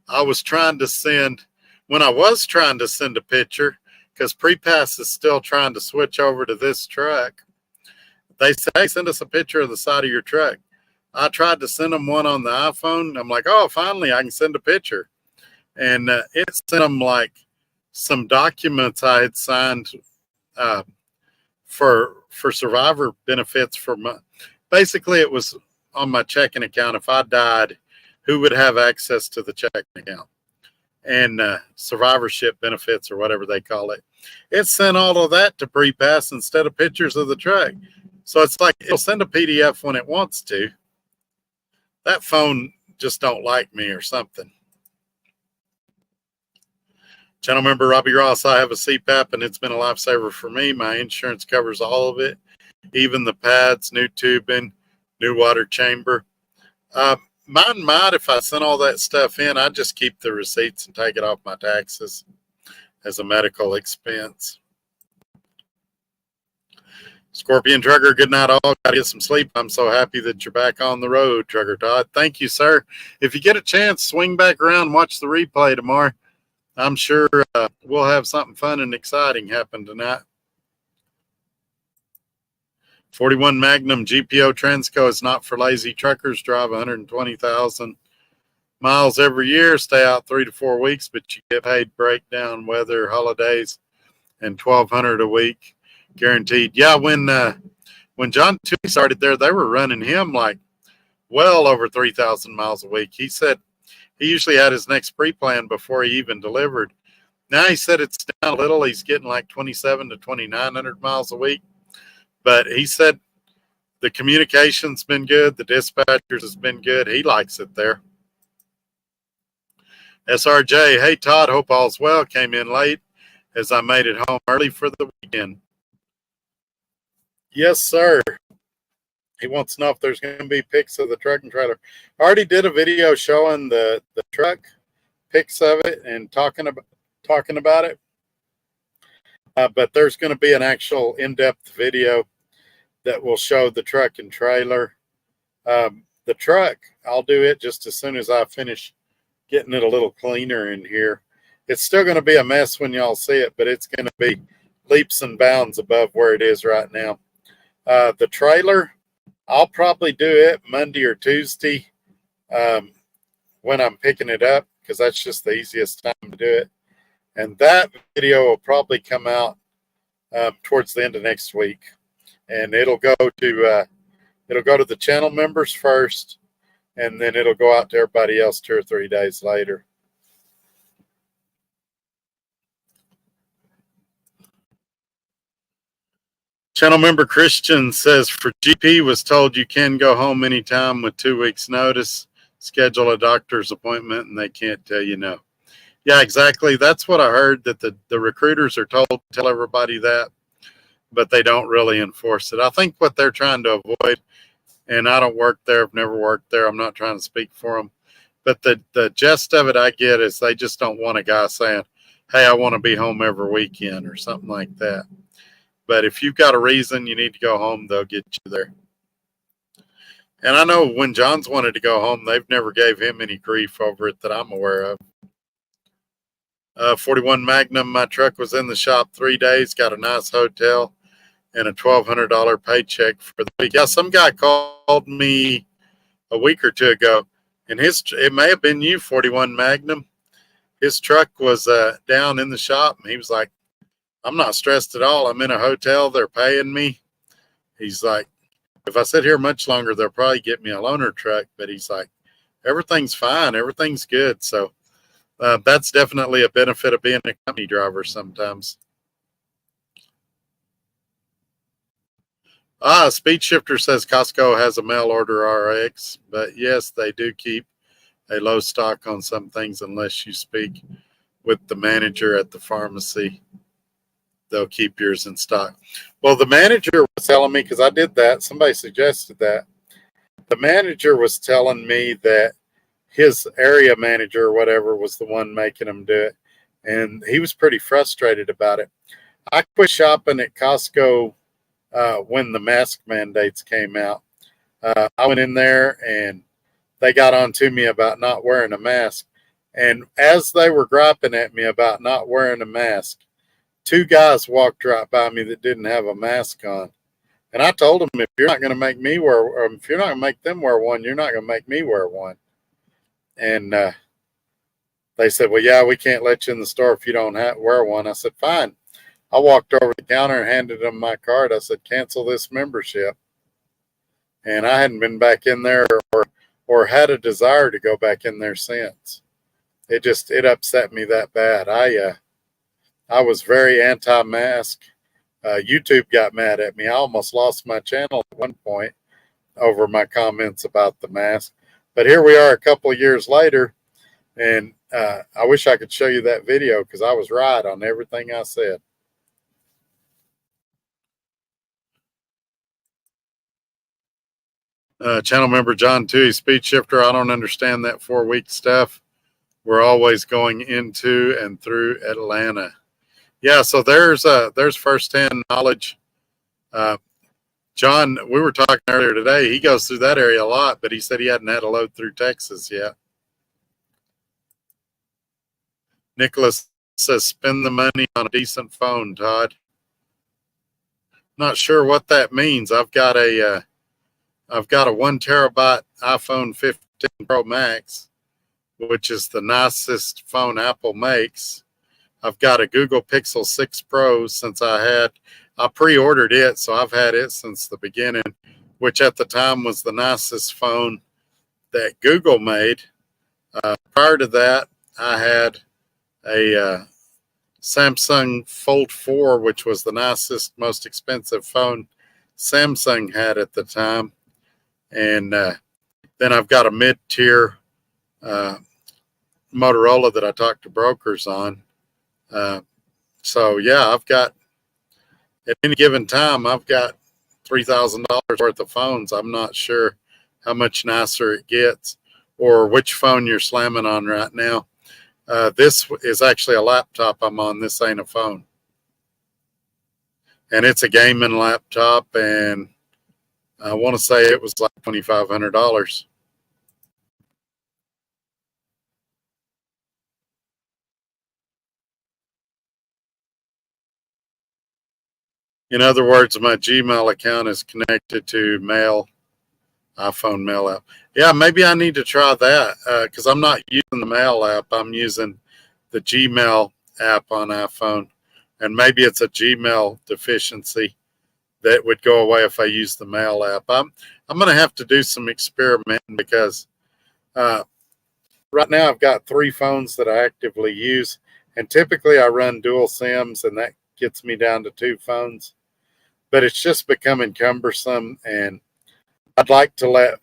I was trying to send a picture, because PrePass is still trying to switch over to this truck. They say, hey, send us a picture of the side of your truck. I tried to send them one on the iPhone. I'm like, oh, finally, I can send a picture. And it sent them like some documents I had signed for survivor benefits basically it was on my checking account. If I died, who would have access to the checking account and survivorship benefits or whatever they call it. It sent all of that to PrePass instead of pictures of the truck. So it's like it'll send a PDF when it wants to. That phone just don't like me or something. Channel member Robbie Ross, I have a CPAP and it's been a lifesaver for me. My insurance covers all of it, even the pads, new tubing, new water chamber. Mine might, if I sent all that stuff in, I'd just keep the receipts and take it off my taxes as a medical expense. Scorpion Trucker, good night all. Got to get some sleep. I'm so happy that you're back on the road, Trucker Todd. Thank you, sir. If you get a chance, swing back around and watch the replay tomorrow. I'm sure we'll have something fun and exciting happen tonight. 41 Magnum GPO Transco is not for lazy truckers. Drive 120,000 miles every year. Stay out 3 to 4 weeks, but you get paid breakdown, weather, holidays, and $1,200 a week guaranteed. Yeah, when John Toohey started there, they were running him like well over 3,000 miles a week. He said he usually had his next pre-plan before he even delivered. Now he said it's down a little. He's getting like 2,700 to 2,900 miles a week. But he said the communication's been good. The dispatchers has been good. He likes it there. SRJ, hey, Todd, hope all's well. Came in late as I made it home early for the weekend. Yes, sir. He wants to know if there's going to be pics of the truck and trailer. I already did a video showing the truck, pics of it, and talking about it. But there's going to be an actual in-depth video that will show the truck and trailer. The truck, I'll do it just as soon as I finish getting it a little cleaner in here. It's still going to be a mess when y'all see it, but it's going to be leaps and bounds above where it is right now. The trailer, I'll probably do it Monday or Tuesday when I'm picking it up, because that's just the easiest time to do it. And that video will probably come out towards the end of next week, and it'll go to the channel members first, and then it'll go out to everybody else 2 or 3 days later. Channel member Christian says, for GP was told you can go home anytime with 2 weeks notice, schedule a doctor's appointment, and they can't tell you no. Yeah, exactly. That's what I heard, that the recruiters are told to tell everybody that, but they don't really enforce it. I think what they're trying to avoid, and I don't work there, I've never worked there, I'm not trying to speak for them, but the gist of it I get is they just don't want a guy saying, hey, I want to be home every weekend or something like that. But if you've got a reason you need to go home, they'll get you there. And I know when John's wanted to go home, they've never gave him any grief over it that I'm aware of. 41 Magnum, my truck was in the shop 3 days, got a nice hotel and a $1,200 paycheck for the week. Yeah, some guy called me a week or two ago, and it may have been you, 41 Magnum. His truck was down in the shop, and he was like, I'm not stressed at all. I'm in a hotel. They're paying me. He's like, if I sit here much longer, they'll probably get me a loaner truck. But he's like, everything's fine. Everything's good. So that's definitely a benefit of being a company driver sometimes. Speed Shifter says Costco has a mail order RX. But yes, they do keep a low stock on some things unless you speak with the manager at the pharmacy. They'll keep yours in stock. Well, the manager was telling me, because I did that, somebody suggested that. The manager was telling me that his area manager or whatever was the one making him do it. And he was pretty frustrated about it. I quit shopping at Costco when the mask mandates came out. I went in there and they got on to me about not wearing a mask. And as they were griping at me about not wearing a mask, 2 guys walked right by me that didn't have a mask on. And I told them, if you're not going to make me wear, or if you're not going to make them wear one, you're not going to make me wear one. And they said, well, yeah, we can't let you in the store if you don't wear one. I said, fine. I walked over the counter and handed them my card. I said, cancel this membership. And I hadn't been back in there or had a desire to go back in there since. It upset me that bad. I was very anti-mask. YouTube got mad at me. I almost lost my channel at one point over my comments about the mask. But here we are a couple of years later, and I wish I could show you that video because I was right on everything I said. Channel member John Toohey, Speed Shifter, I don't understand that 4-week stuff. We're always going into and through Atlanta. Yeah, so there's firsthand knowledge. John, we were talking earlier today. He goes through that area a lot, but he said he hadn't had a load through Texas yet. Nicholas says, spend the money on a decent phone, Todd. Not sure what that means. I've got a 1 terabyte iPhone 15 Pro Max, which is the nicest phone Apple makes. I've got a Google Pixel 6 Pro since I pre-ordered it, so I've had it since the beginning, which at the time was the nicest phone that Google made. Prior to that, I had a Samsung Fold 4, which was the nicest, most expensive phone Samsung had at the time. And then I've got a mid-tier Motorola that I talk to brokers on. So yeah, I've got, at any given time, I've got $3,000 worth of phones. I'm not sure how much nicer it gets or which phone you're slamming on right now. This is actually a laptop I'm on. This ain't a phone. And it's a gaming laptop, and I want to say it was like $2,500. In other words, my Gmail account is connected to iPhone mail app. Yeah, maybe I need to try that because I'm not using the mail app. I'm using the Gmail app on iPhone, and maybe it's a Gmail deficiency that would go away if I use the mail app. I'm going to have to do some experimenting because uh, right now I've got 3 phones that I actively use, and typically I run dual SIMs, and that gets me down to 2 phones. But it's just becoming cumbersome, and I'd like to let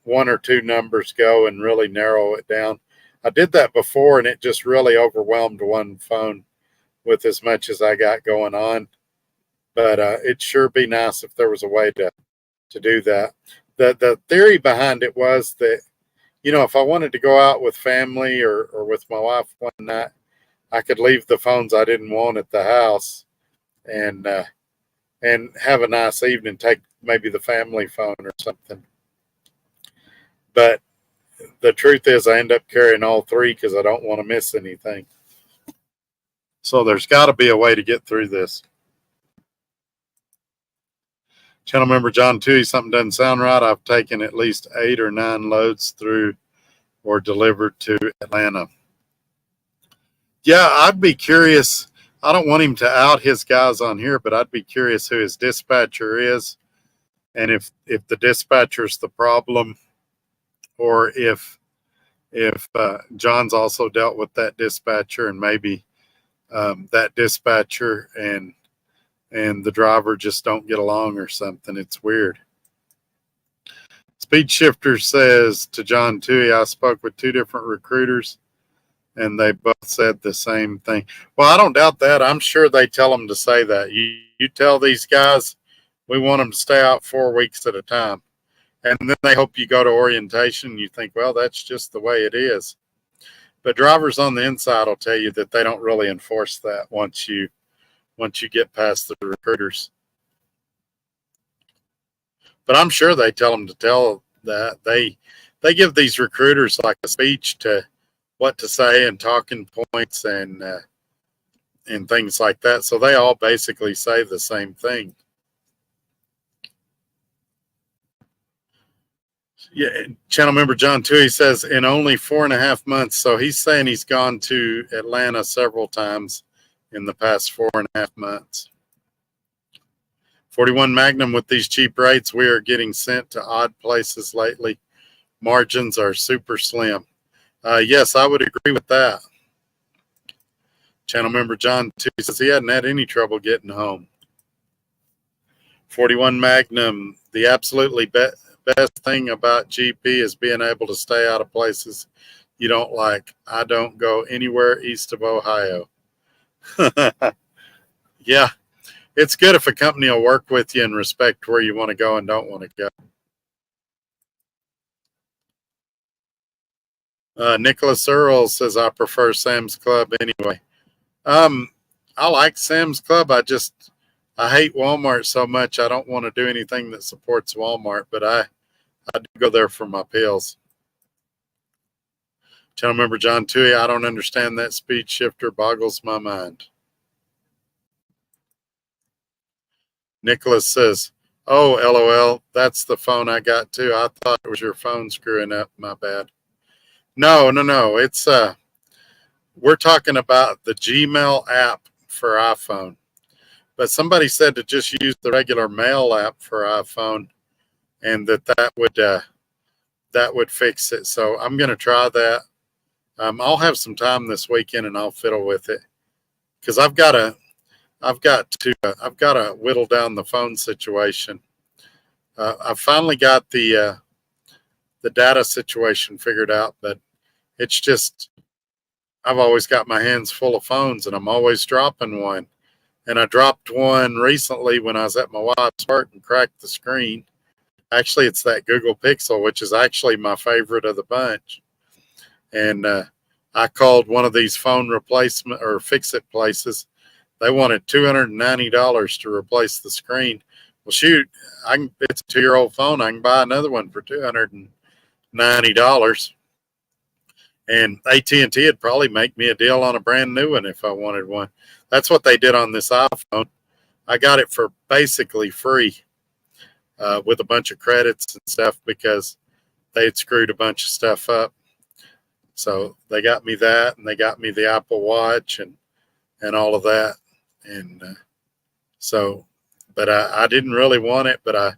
1 or 2 numbers go and really narrow it down. I did that before, and it just really overwhelmed one phone with as much as I got going on. But it'd sure be nice if there was a way to do that. The theory behind it was that, if I wanted to go out with family or with my wife one night, I could leave the phones I didn't want at the house and have a nice evening, take maybe the family phone or something. But the truth is I end up carrying all 3 because I don't want to miss anything. So there's got to be a way to get through this. Channel member John Toohey, something doesn't sound right. I've taken at least 8 or 9 loads through or delivered to Atlanta. Yeah, I'd be curious. I don't want him to out his guys on here, but I'd be curious who his dispatcher is, and if the dispatcher's the problem, or if John's also dealt with that dispatcher, and maybe that dispatcher and the driver just don't get along or something. It's weird. Speed Shifter says to John Toohey, I spoke with 2 different recruiters, and they both said the same thing. Well, I don't doubt that. I'm sure they tell them to say that. You tell these guys we want them to stay out 4 weeks at a time. And then they hope you go to orientation. You think, well, that's just the way it is. But drivers on the inside will tell you that they don't really enforce that once you get past the recruiters. But I'm sure they tell them to tell that. They give these recruiters like a speech to what to say and talking points and things like that. So they all basically say the same thing. Yeah, channel member John Toohey says in only 4.5 months. So he's saying he's gone to Atlanta several times in the past 4.5 months. 41 Magnum, with these cheap rates, we are getting sent to odd places lately. Margins are super slim. Yes, I would agree with that. Channel member John Toohey says he hadn't had any trouble getting home. 41 Magnum, the absolutely best thing about GP is being able to stay out of places you don't like. I don't go anywhere east of Ohio. Yeah, it's good if a company will work with you and respect where you want to go and don't want to go. Nicholas Earl says, I prefer Sam's Club anyway. I like Sam's Club. I hate Walmart so much. I don't want to do anything that supports Walmart, but I do go there for my pills. Channel member John Toohey, I don't understand that speed shifter, boggles my mind. Nicholas says, oh, LOL, that's the phone I got too. I thought it was your phone screwing up. My bad. No. It's we're talking about the Gmail app for iPhone. But somebody said to just use the regular mail app for iPhone, and that would fix it. So I'm going to try that. I'll have some time this weekend and I'll fiddle with it because I've got to whittle down the phone situation. I finally got the data situation figured out, but it's just I've always got my hands full of phones and I'm always dropping one. And I dropped one recently when I was at my wife's work and cracked the screen. Actually, it's that Google Pixel, which is actually my favorite of the bunch. And I called one of these phone replacement or fix-it places. They wanted $290 to replace the screen Well, shoot, it's a 2-year-old phone. I can buy another one for $290. And AT&T would probably make me a deal on a brand new one if I wanted one. That's what they did on this iPhone. I got it for basically free with a bunch of credits and stuff because they had screwed a bunch of stuff up. So they got me that, and they got me the Apple Watch and all of that. And but I didn't really want it, but I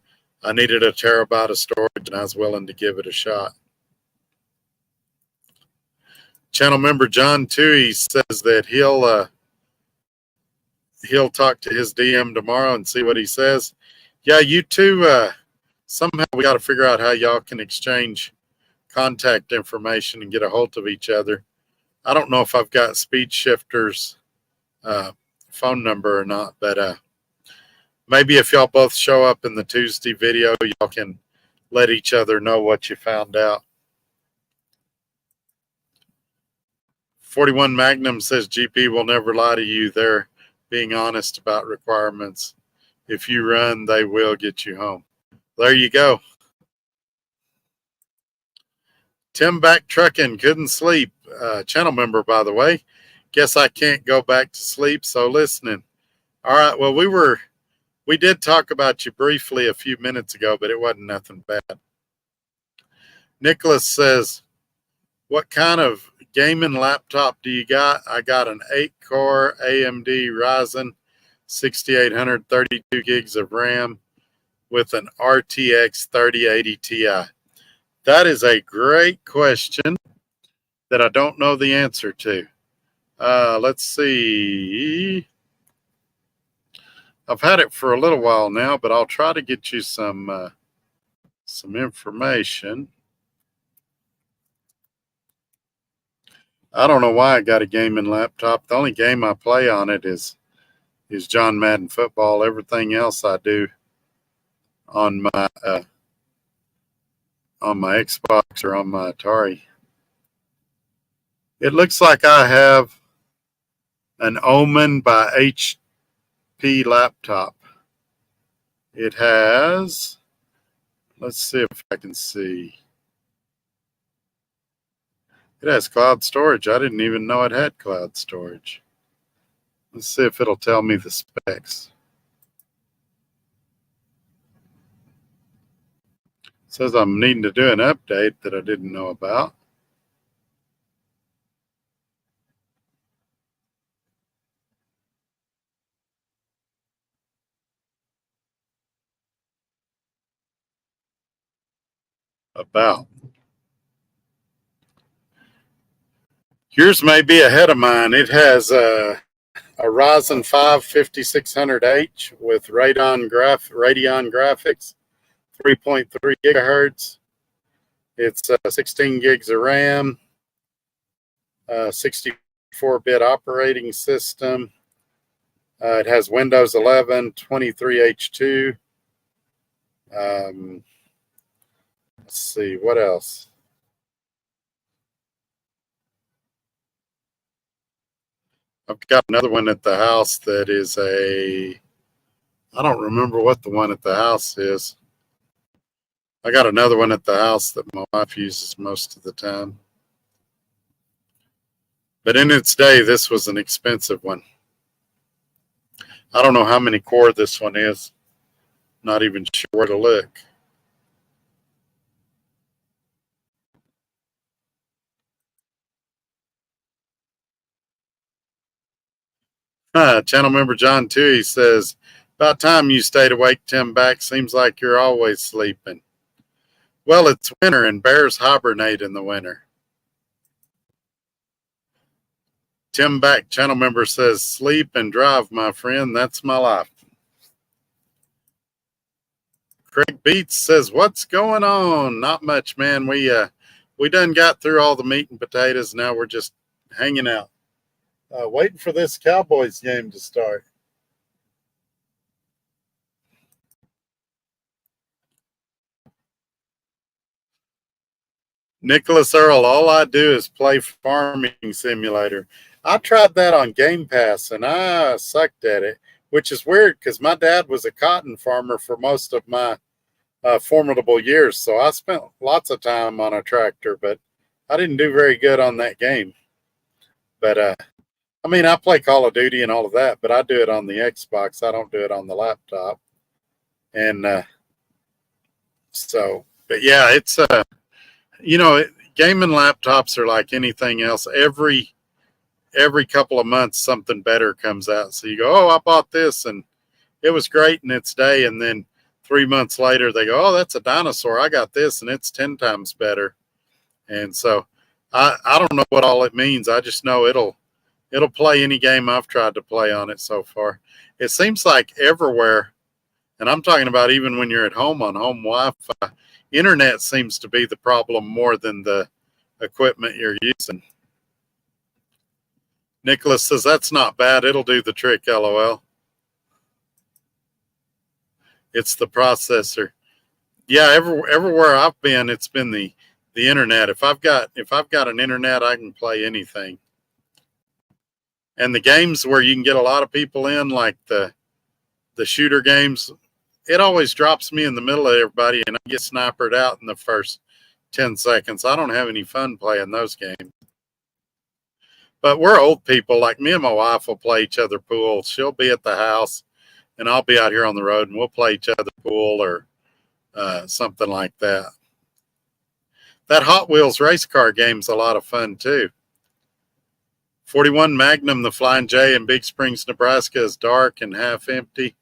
needed a terabyte of storage, and I was willing to give it a shot. Channel member John Toohey says that he'll talk to his DM tomorrow and see what he says. Yeah, you two, somehow we got to figure out how y'all can exchange contact information and get a hold of each other. I don't know if I've got Speed Shifter's phone number or not, but maybe if y'all both show up in the Tuesday video, y'all can let each other know what you found out. 41 Magnum says GP will never lie to you. They're being honest about requirements. If you run, they will get you home. There you go. Tim back trucking, couldn't sleep. Channel member, by the way. Guess I can't go back to sleep, so listening. All right, well, we did talk about you briefly a few minutes ago, but it wasn't nothing bad. Nicholas says, what kind of gaming laptop do you got? I got an 8-core AMD Ryzen 6800, 32 gigs of RAM with an RTX 3080 Ti. That is a great question that I don't know the answer to. Let's see. I've had it for a little while now, but I'll try to get you some information. I don't know why I got a gaming laptop. The only game I play on it is John Madden football. Everything else I do on my Xbox or on my Atari. It looks like I have an Omen by HP laptop. It has, let's see if I can see. It has cloud storage. I didn't even know it had cloud storage. Let's see if it'll tell me the specs. It says I'm needing to do an update that I didn't know about. Yours may be ahead of mine. It has a Ryzen 5 5600H with Radeon graphics, 3.3 gigahertz. It's 16 gigs of RAM, 64-bit operating system. It has Windows 11, 23H2. Let's see, what else? I've got another one at the house that is I don't remember what the one at the house is. I got another one at the house that my wife uses most of the time. But in its day, this was an expensive one. I don't know how many core this one is. Not even sure where to look. Channel member John Toohey says, about time you stayed awake, Tim back. Seems like you're always sleeping. Well, it's winter and bears hibernate in the winter. Tim back, channel member says, sleep and drive, my friend. That's my life. Craig Beats says, what's going on? Not much, man. We done got through all the meat and potatoes. Now we're just hanging out. Waiting for this Cowboys game to start. Nicholas Earl, all I do is play Farming Simulator. I tried that on Game Pass, and I sucked at it. which is weird because my dad was a cotton farmer for most of my formidable years. So I spent lots of time on a tractor, but I didn't do very good on that game. But I mean, I play Call of Duty and all of that, but I do it on the Xbox. I don't do it on the laptop. And but yeah, it's gaming laptops are like anything else. Every couple of months, something better comes out. So you go, oh, I bought this and it was great in its day. And then 3 months later, they go, oh, that's a dinosaur. I got this and it's 10 times better. And so I don't know what all it means. I just know it'll play any game I've tried to play on it so far. It seems like everywhere, and I'm talking about even when you're at home on home Wi-Fi, internet seems to be the problem more than the equipment you're using. Nicholas says, that's not bad. It'll do the trick, LOL. It's the processor. Yeah, everywhere I've been, it's been the internet. If I've got an internet, I can play anything. And the games where you can get a lot of people in, like the shooter games, it always drops me in the middle of everybody and I get snipered out in the first 10 seconds. I don't have any fun playing those games. But we're old people. Like me and my wife will play each other pool. She'll be at the house and I'll be out here on the road and we'll play each other pool or something like that. That Hot Wheels race car game's a lot of fun too. 41 Magnum, the Flying J in Big Springs, Nebraska is dark and half empty.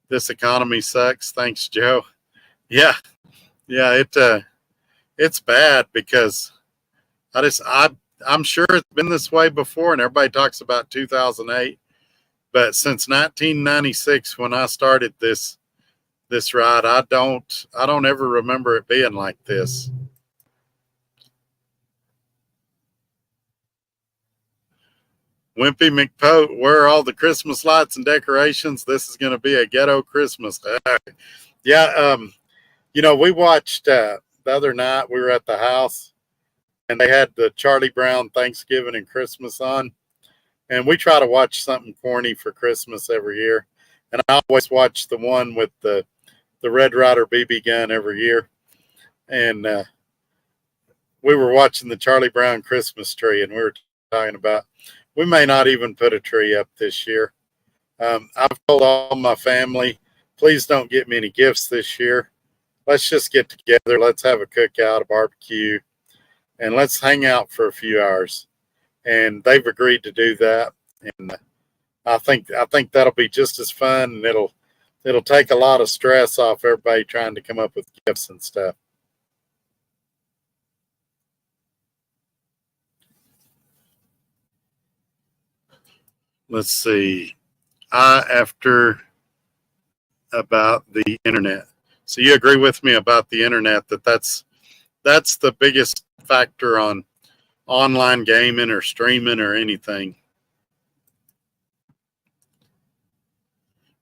This economy sucks. Thanks, Joe. Yeah, it's bad because I'm sure it's been this way before, and everybody talks about 2008. But since 1996, when I started this ride, I don't ever remember it being like this. Wimpy McPote, where are all the Christmas lights and decorations? This is going to be a ghetto Christmas. Yeah, we watched the other night. We were at the house, and they had the Charlie Brown Thanksgiving and Christmas on. And we try to watch something corny for Christmas every year. And I always watch the one with the Red Ryder BB gun every year. And we were watching the Charlie Brown Christmas tree, and we were talking about we may not even put a tree up this year. I've told all my family, please don't get me any gifts this year. Let's just get together. Let's have a cookout, a barbecue, and let's hang out for a few hours. And they've agreed to do that. And I think that'll be just as fun, and it'll take a lot of stress off everybody trying to come up with gifts and stuff. Let's see. After about the internet. So you agree with me about the internet that's the biggest factor on online gaming or streaming or anything.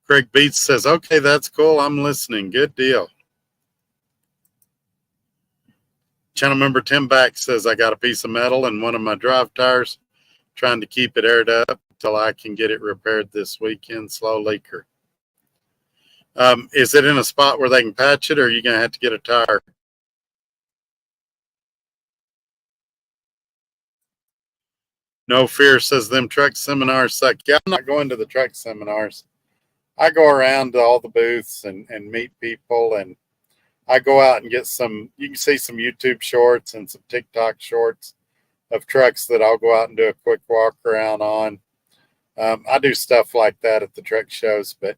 Craig Beats says, okay, that's cool. I'm listening. Good deal. Channel member Tim Back says, I got a piece of metal in one of my drive tires, trying to keep it aired up until I can get it repaired this weekend. Slow leaker. Is it in a spot where they can patch it, or are you going to have to get a tire? No Fear says, them truck seminars suck. Yeah, I'm not going to the truck seminars. I go around to all the booths and meet people, and I go out and get you can see some YouTube shorts and some TikTok shorts of trucks that I'll go out and do a quick walk around on. I do stuff like that at the truck shows, but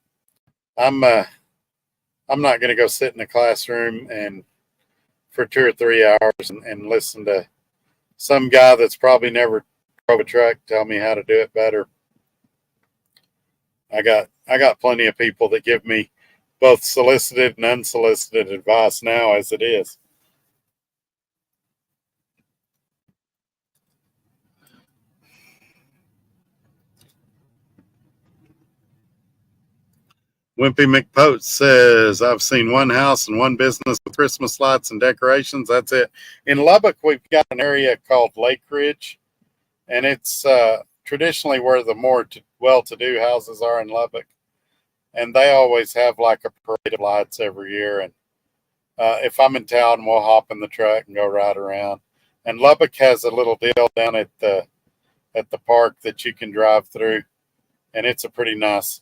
I'm not going to go sit in a classroom and for 2 or 3 hours and listen to some guy that's probably never drove a truck tell me how to do it better. I got plenty of people that give me both solicited and unsolicited advice now as it is. Wimpy McPote says, I've seen one house and one business with Christmas lights and decorations. That's it. In Lubbock, we've got an area called Lake Ridge, and it's traditionally where the more well-to-do houses are in Lubbock. and they always have like a parade of lights every year. And if I'm in town, we'll hop in the truck and go ride around. And Lubbock has a little deal down at the park that you can drive through, and it's a pretty nice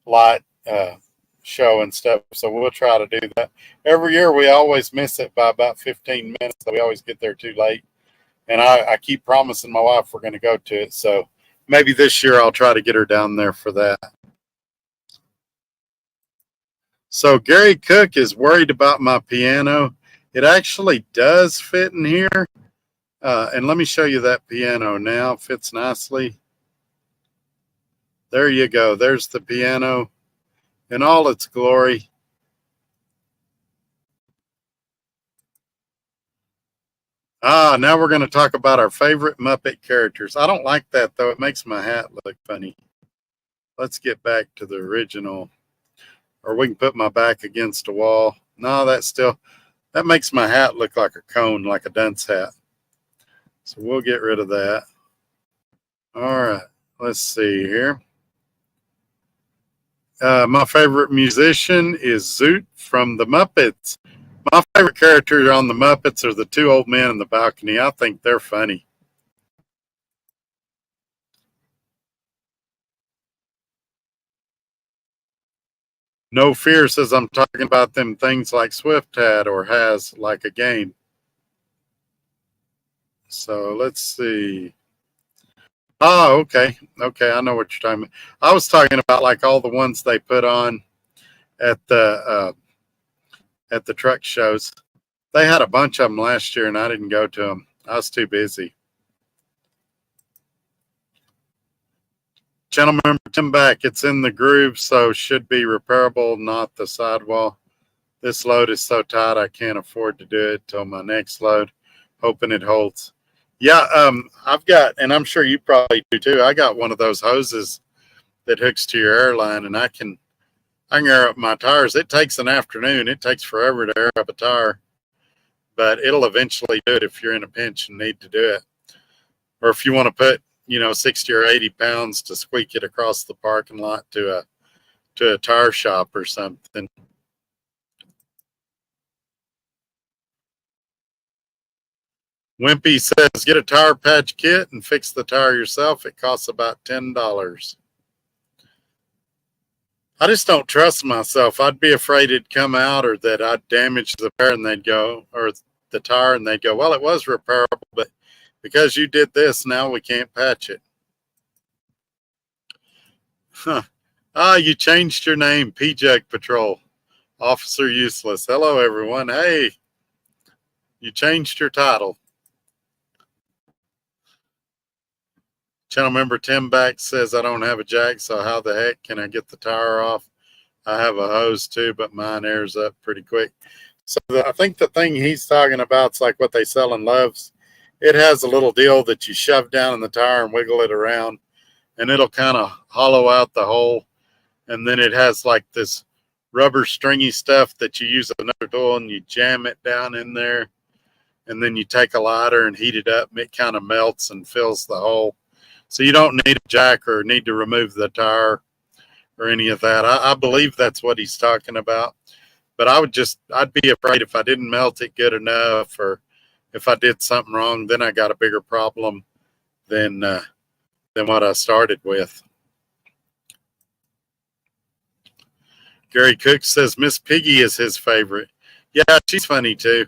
light show and stuff. So we'll try to do that every year. We always miss it by about 15 minutes. So we always get there too late. And I keep promising my wife we're going to go to it. So maybe this year I'll try to get her down there for that. So Gary Cook is worried about my piano. It actually does fit in here. And let me show you that piano now. It fits nicely. There you go. There's the piano in all its glory. Now we're going to talk about our favorite Muppet characters. I don't like that, though. It makes my hat look funny. Let's get back to the original. Or we can put my back against a wall. No, that makes my hat look like a cone, like a dunce hat. So we'll get rid of that. All right. Let's see here. My favorite musician is Zoot from the Muppets. My favorite characters on the Muppets are the two old men in the balcony. I think they're funny. No Fear says I'm talking about them things like Swift had or has like a game. So let's see. Oh, okay. Okay, I know what you're talking about. I was talking about like all the ones they put on at the truck shows. They had a bunch of them last year, and I didn't go to them. I was too busy. Channel member Tim back. It's in the groove, so should be repairable, not the sidewall. This load is so tight I can't afford to do it till my next load. Hoping it holds. Yeah, I've got, and I'm sure you probably do too. I got one of those hoses that hooks to your airline, and I can air up my tires. It takes an afternoon. It takes forever to air up a tire, but it'll eventually do it if you're in a pinch and need to do it. Or if you want to put, 60 or 80 pounds to squeak it across the parking lot to a tire shop or something. Wimpy says, get a tire patch kit and fix the tire yourself. It costs about $10. I just don't trust myself. I'd be afraid it'd come out or that I'd damage the tire and they'd go, or the tire and they'd go, well, it was repairable, but because you did this, now we can't patch it. Huh. You changed your name, P-Jug Patrol. Officer Useless. Hello, everyone. Hey, you changed your title. Channel member Tim Back says, I don't have a jack, so how the heck can I get the tire off? I have a hose too, but mine airs up pretty quick. So I think the thing he's talking about is like what they sell in Love's. It has a little deal that you shove down in the tire and wiggle it around, and it'll kind of hollow out the hole. And then it has like this rubber stringy stuff that you use another tool and you jam it down in there. And then you take a lighter and heat it up, and it kind of melts and fills the hole. So you don't need a jack or need to remove the tire or any of that. I believe that's what he's talking about. But I'd be afraid if I didn't melt it good enough, or if I did something wrong, then I got a bigger problem than what I started with. Gary Cook says Miss Piggy is his favorite. Yeah, she's funny too.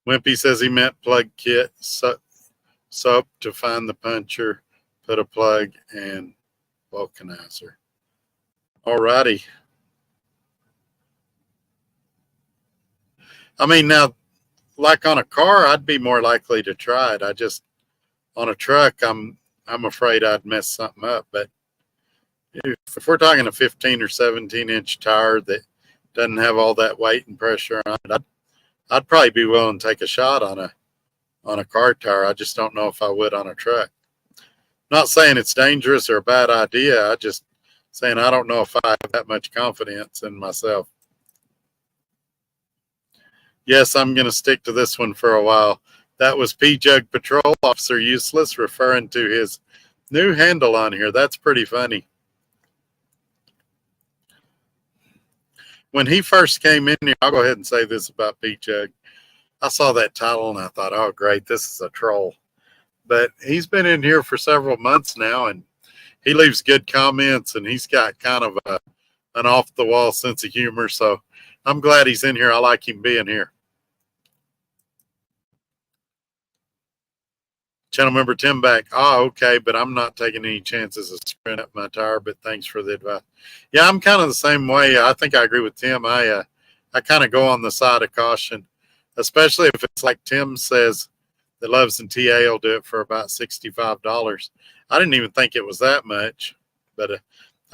Wimpy says he meant plug kit, soap to find the puncher, put a plug, and vulcanizer. Alrighty. I mean, now, like on a car, I'd be more likely to try it. On a truck, I'm afraid I'd mess something up. But if we're talking a 15 or 17 inch tire that doesn't have all that weight and pressure on it, I'd probably be willing to take a shot on a car tire. I just don't know if I would on a truck. Not saying it's dangerous or a bad idea. I just saying I don't know if I have that much confidence in myself. Yes, I'm going to stick to this one for a while. That was P-Jug Patrol Officer Useless referring to his new handle on here. That's pretty funny. When he first came in here, I'll go ahead and say this about P-Jug. I saw that title and I thought, oh, great, this is a troll. But he's been in here for several months now, and he leaves good comments, and he's got kind of an off-the-wall sense of humor. So I'm glad he's in here. I like him being here. Channel member Tim back. Oh, okay, but I'm not taking any chances of screwing up my tire, but thanks for the advice. Yeah, I'm kind of the same way. I think I agree with Tim. I kind of go on the side of caution, especially if it's like Tim says that Loves and TA will do it for about $65. I didn't even think it was that much, but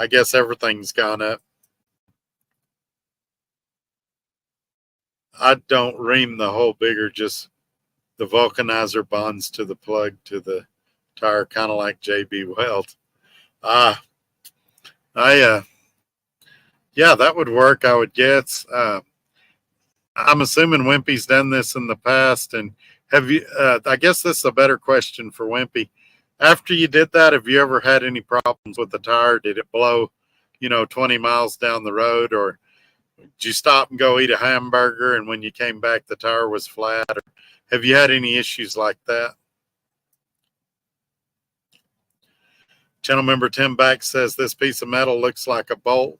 I guess everything's gone up. I don't ream the hole bigger, just the vulcanizer bonds to the plug to the tire, kind of like JB Weld. Yeah, that would work, I would guess. I'm assuming Wimpy's done this in the past. And have you, I guess this is a better question for Wimpy. After you did that, have you ever had any problems with the tire? Did it blow, 20 miles down the road? Or did you stop and go eat a hamburger and when you came back, the tire was flat? Or have you had any issues like that? Channel member Tim Back says this piece of metal looks like a bolt,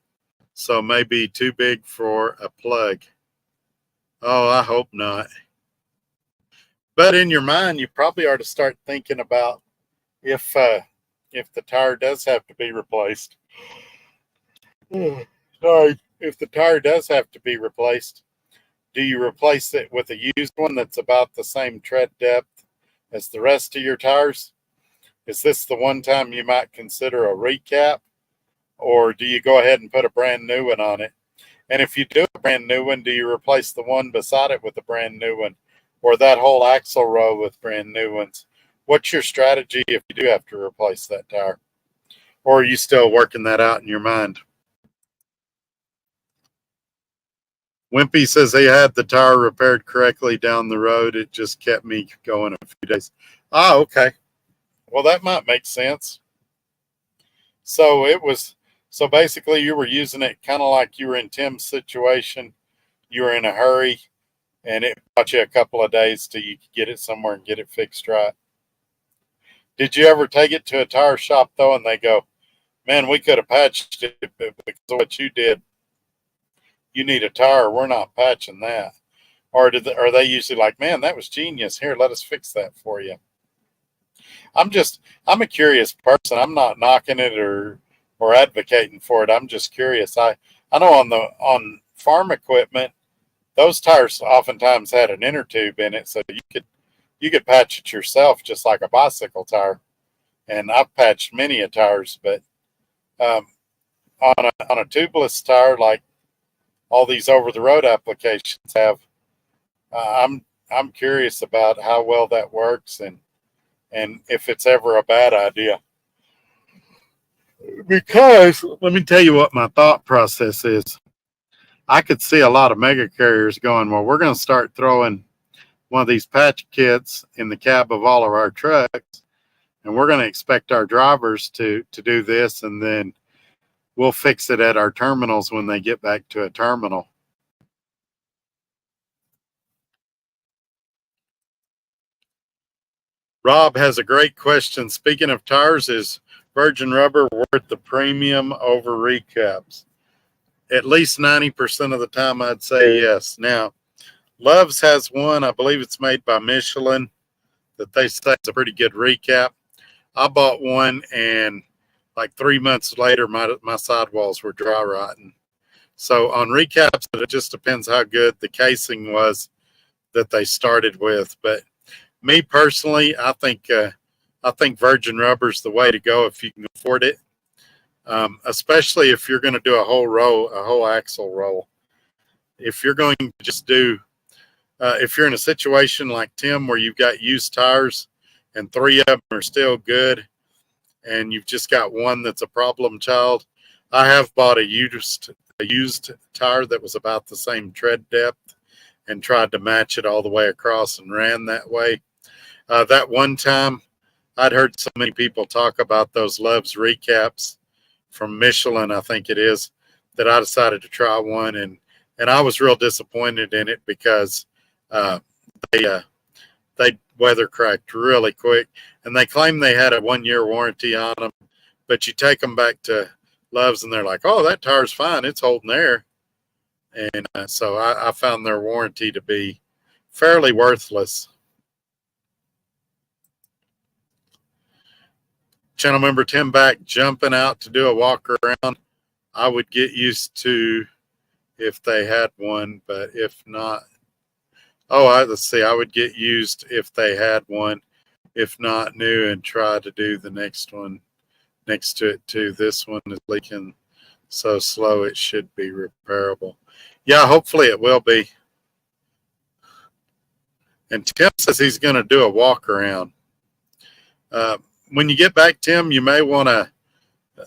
so maybe too big for a plug. Oh, I hope not. But in your mind, you probably ought to start thinking about if the tire does have to be replaced. Sorry, if the tire does have to be replaced, do you replace it with a used one that's about the same tread depth as the rest of your tires? Is this the one time you might consider a recap, or do you go ahead and put a brand new one on it? And if you do a brand new one, do you replace the one beside it with a brand new one, or that whole axle row with brand new ones? What's your strategy if you do have to replace that tire? Or are you still working that out in your mind? Wimpy says he had the tire repaired correctly down the road. It just kept me going a few days. Oh, okay. Well, that might make sense. So basically you were using it kind of like you were in Tim's situation. You were in a hurry and it brought you a couple of days till you could get it somewhere and get it fixed right. Did you ever take it to a tire shop though and they go, man, we could have patched it, but because of what you did, you need a tire. We're not patching that. Or are they usually like, man, that was genius. Here, let us fix that for you. I'm a curious person. I'm not knocking it or advocating for it. I'm just curious. I know on farm equipment, those tires oftentimes had an inner tube in it, so you could patch it yourself just like a bicycle tire. And I've patched many a tires, but on a tubeless tire like all these over the road applications have, I'm curious about how well that works and if it's ever a bad idea. Because let me tell you what my thought process is. I could see a lot of mega carriers going, well, we're going to start throwing one of these patch kits in the cab of all of our trucks, and we're going to expect our drivers to do this, and then we'll fix it at our terminals when they get back to a terminal. Rob has a great question. Speaking of tires, is virgin rubber worth the premium over recaps? At least 90% of the time, I'd say yes. Now, Love's has one, I believe it's made by Michelin, that they say is a pretty good recap. I bought one, and like 3 months later, my sidewalls were dry rotting. So on recaps, it just depends how good the casing was that they started with. But me personally, I think virgin rubber is the way to go if you can afford it, especially if you're going to do a whole axle roll. If you're going to just do, if you're in a situation like Tim where you've got used tires and 3 of them are still good, and you've just got one that's a problem child, I have bought a used tire that was about the same tread depth and tried to match it all the way across and ran that way. That one time I'd heard so many people talk about those Love's recaps from Michelin, I think it is, that I decided to try one, and I was real disappointed in it because uh, they weather cracked really quick, and they claimed they had a 1 year warranty on them, but you take them back to Love's and they're like, "Oh, that tire's fine, it's holding air," and so I found their warranty to be fairly worthless. Channel member Tim back jumping out to do a walk around. I would get used to if they had one, but if not, let's see, I would get used if they had one, if not new, and try to do the next one next to it too. This one is leaking so slow it should be repairable. Yeah, hopefully it will be. And Tim says he's going to do a walk around. When you get back, Tim, you may want to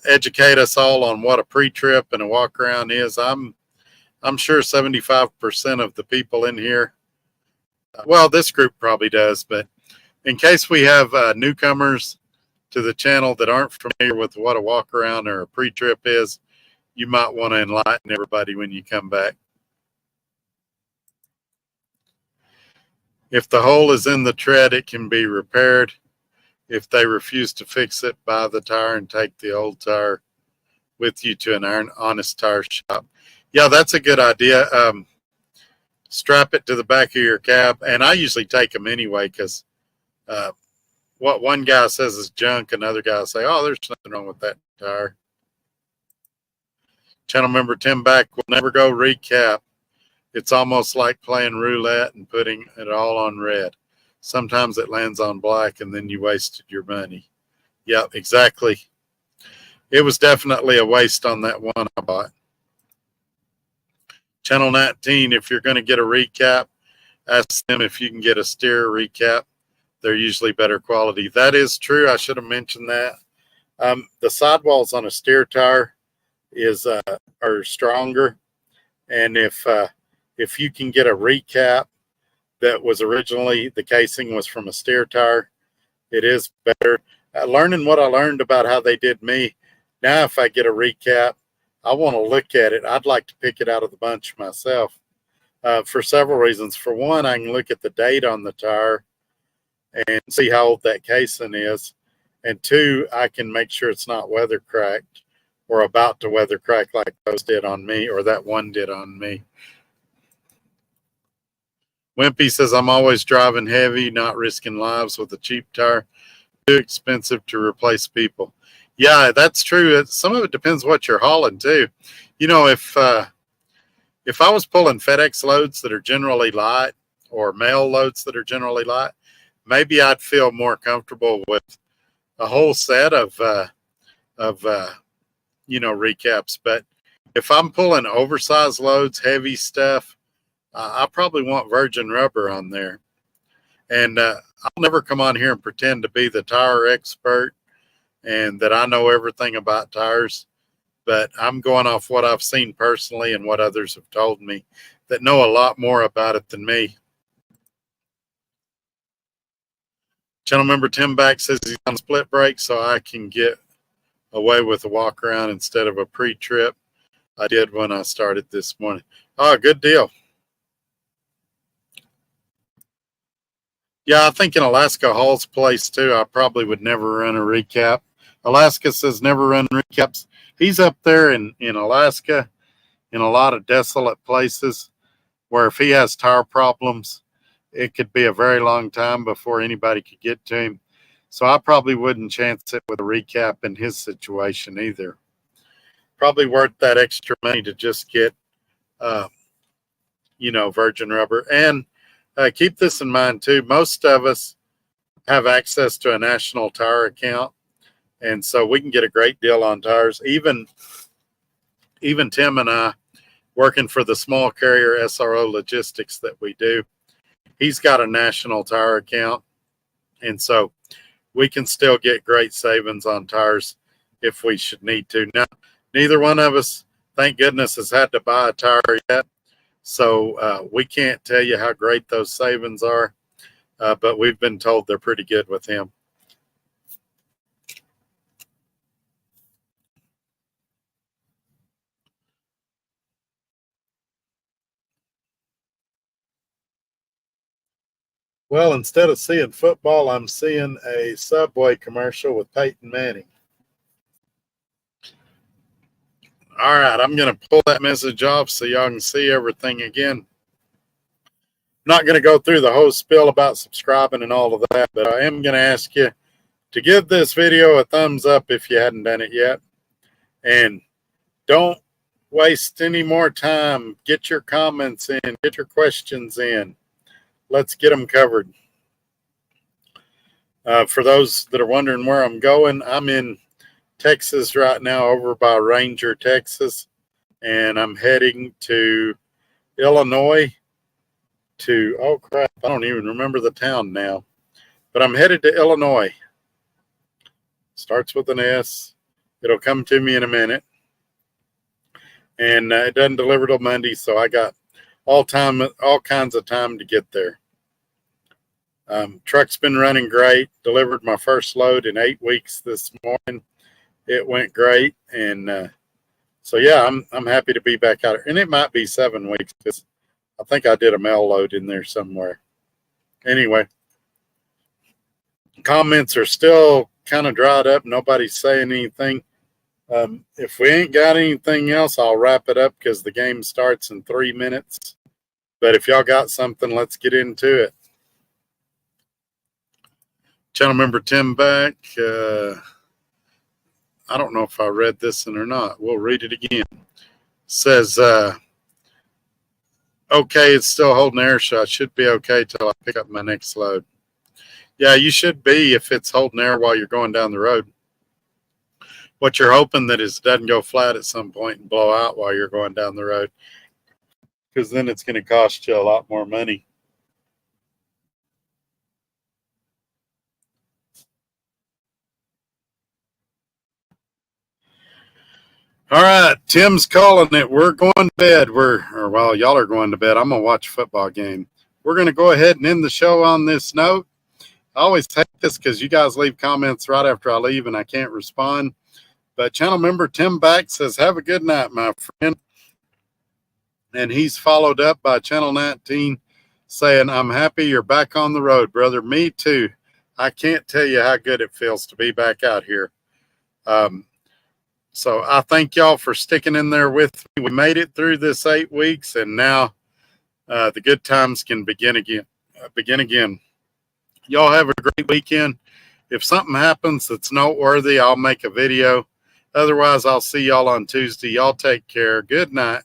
educate us all on what a pre-trip and a walk around is. I'm sure 75% of the people in here, well, this group probably does, but in case we have newcomers to the channel that aren't familiar with what a walk around or a pre-trip is, you might want to enlighten everybody when you come back. If the hole is in the tread, it can be repaired. If they refuse to fix it, buy the tire and take the old tire with you to an honest tire shop. Yeah, that's a good idea. Strap it to the back of your cab, and I usually take them anyway because what one guy says is junk, another guy say, "Oh, there's nothing wrong with that tire." Channel member Tim back will never go recap. It's almost like playing roulette and putting it all on red. Sometimes it lands on black and then you wasted your money. Yep, exactly. It was definitely a waste on that one I bought. Channel 19, if you're going to get a recap, ask them if you can get a steer recap. They're usually better quality. That is true. I should have mentioned that. The sidewalls on a steer tire are stronger, and if you can get a recap that was originally, the casing was from a steer tire, it is better. Learning what I learned about how they did me, now if I get a recap, I want to look at it. I'd like to pick it out of the bunch myself for several reasons. For one, I can look at the date on the tire and see how old that casing is. And two, I can make sure it's not weather cracked or about to weather crack like those did on me, or that one did on me. Wimpy says, I'm always driving heavy, not risking lives with a cheap tire. Too expensive to replace people. Yeah, that's true. Some of it depends what you're hauling too. You know, if I was pulling FedEx loads that are generally light or mail loads that are generally light, maybe I'd feel more comfortable with a whole set of recaps. But if I'm pulling oversized loads, heavy stuff, I probably want virgin rubber on there. And I'll never come on here and pretend to be the tire expert and that I know everything about tires. But I'm going off what I've seen personally and what others have told me that know a lot more about it than me. Channel member Tim Back says he's on split brake, so I can get away with a walk around instead of a pre-trip. I did when I started this morning. Oh, good deal. Yeah, I think in Alaska Hall's place too, I probably would never run a recap. Alaska says never run recaps. He's up there in Alaska in a lot of desolate places where if he has tire problems, it could be a very long time before anybody could get to him. So I probably wouldn't chance it with a recap in his situation either. Probably worth that extra money to just get, virgin rubber. And keep this in mind too. Most of us have access to a national tire account, and so we can get a great deal on tires. Even Tim and I, working for the small carrier SRO logistics that we do, he's got a national tire account, and so we can still get great savings on tires if we should need to. Now, neither one of us, thank goodness, has had to buy a tire yet, so we can't tell you how great those savings are. but we've been told they're pretty good with him. Well, instead of seeing football, I'm seeing a Subway commercial with Peyton Manning. All right, I'm going to pull that message off so y'all can see everything again. I'm not going to go through the whole spiel about subscribing and all of that, but I am going to ask you to give this video a thumbs up if you hadn't done it yet. And don't waste any more time. Get your comments in. Get your questions in. Let's get them covered. For those that are wondering where I'm going, I'm in Texas right now, over by Ranger, Texas. And I'm heading to Illinois to, oh crap, I don't even remember the town now. But I'm headed to Illinois. Starts with an S. It'll come to me in a minute. And it doesn't deliver till Monday, so I got all kinds of time to get there. Truck's been running great. Delivered my first load in 8 weeks this morning. It went great, and so yeah, I'm happy to be back out here. And it might be 7 weeks because I think I did a mail load in there somewhere. Anyway, comments are still kind of dried up. Nobody's saying anything. If we ain't got anything else, I'll wrap it up because the game starts in 3 minutes. But if y'all got something, let's get into it. Channel member Tim back. I don't know if I read this one or not. We'll read it again. Says, okay, it's still holding air, so I should be okay till I pick up my next load. Yeah, you should be if it's holding air while you're going down the road. What you're hoping that is it doesn't go flat at some point and blow out while you're going down the road, because then it's going to cost you a lot more money. All right, Tim's calling it. We're going to bed. While y'all are going to bed, I'm going to watch a football game. We're going to go ahead and end the show on this note. I always take this because you guys leave comments right after I leave and I can't respond. But channel member Tim back says, have a good night, my friend. And he's followed up by channel 19 saying, I'm happy you're back on the road, brother. Me too. I can't tell you how good it feels to be back out here. So I thank y'all for sticking in there with me. We made it through this 8 weeks, and now the good times can begin again. Y'all have a great weekend. If something happens that's noteworthy, I'll make a video. Otherwise, I'll see y'all on Tuesday. Y'all take care. Good night.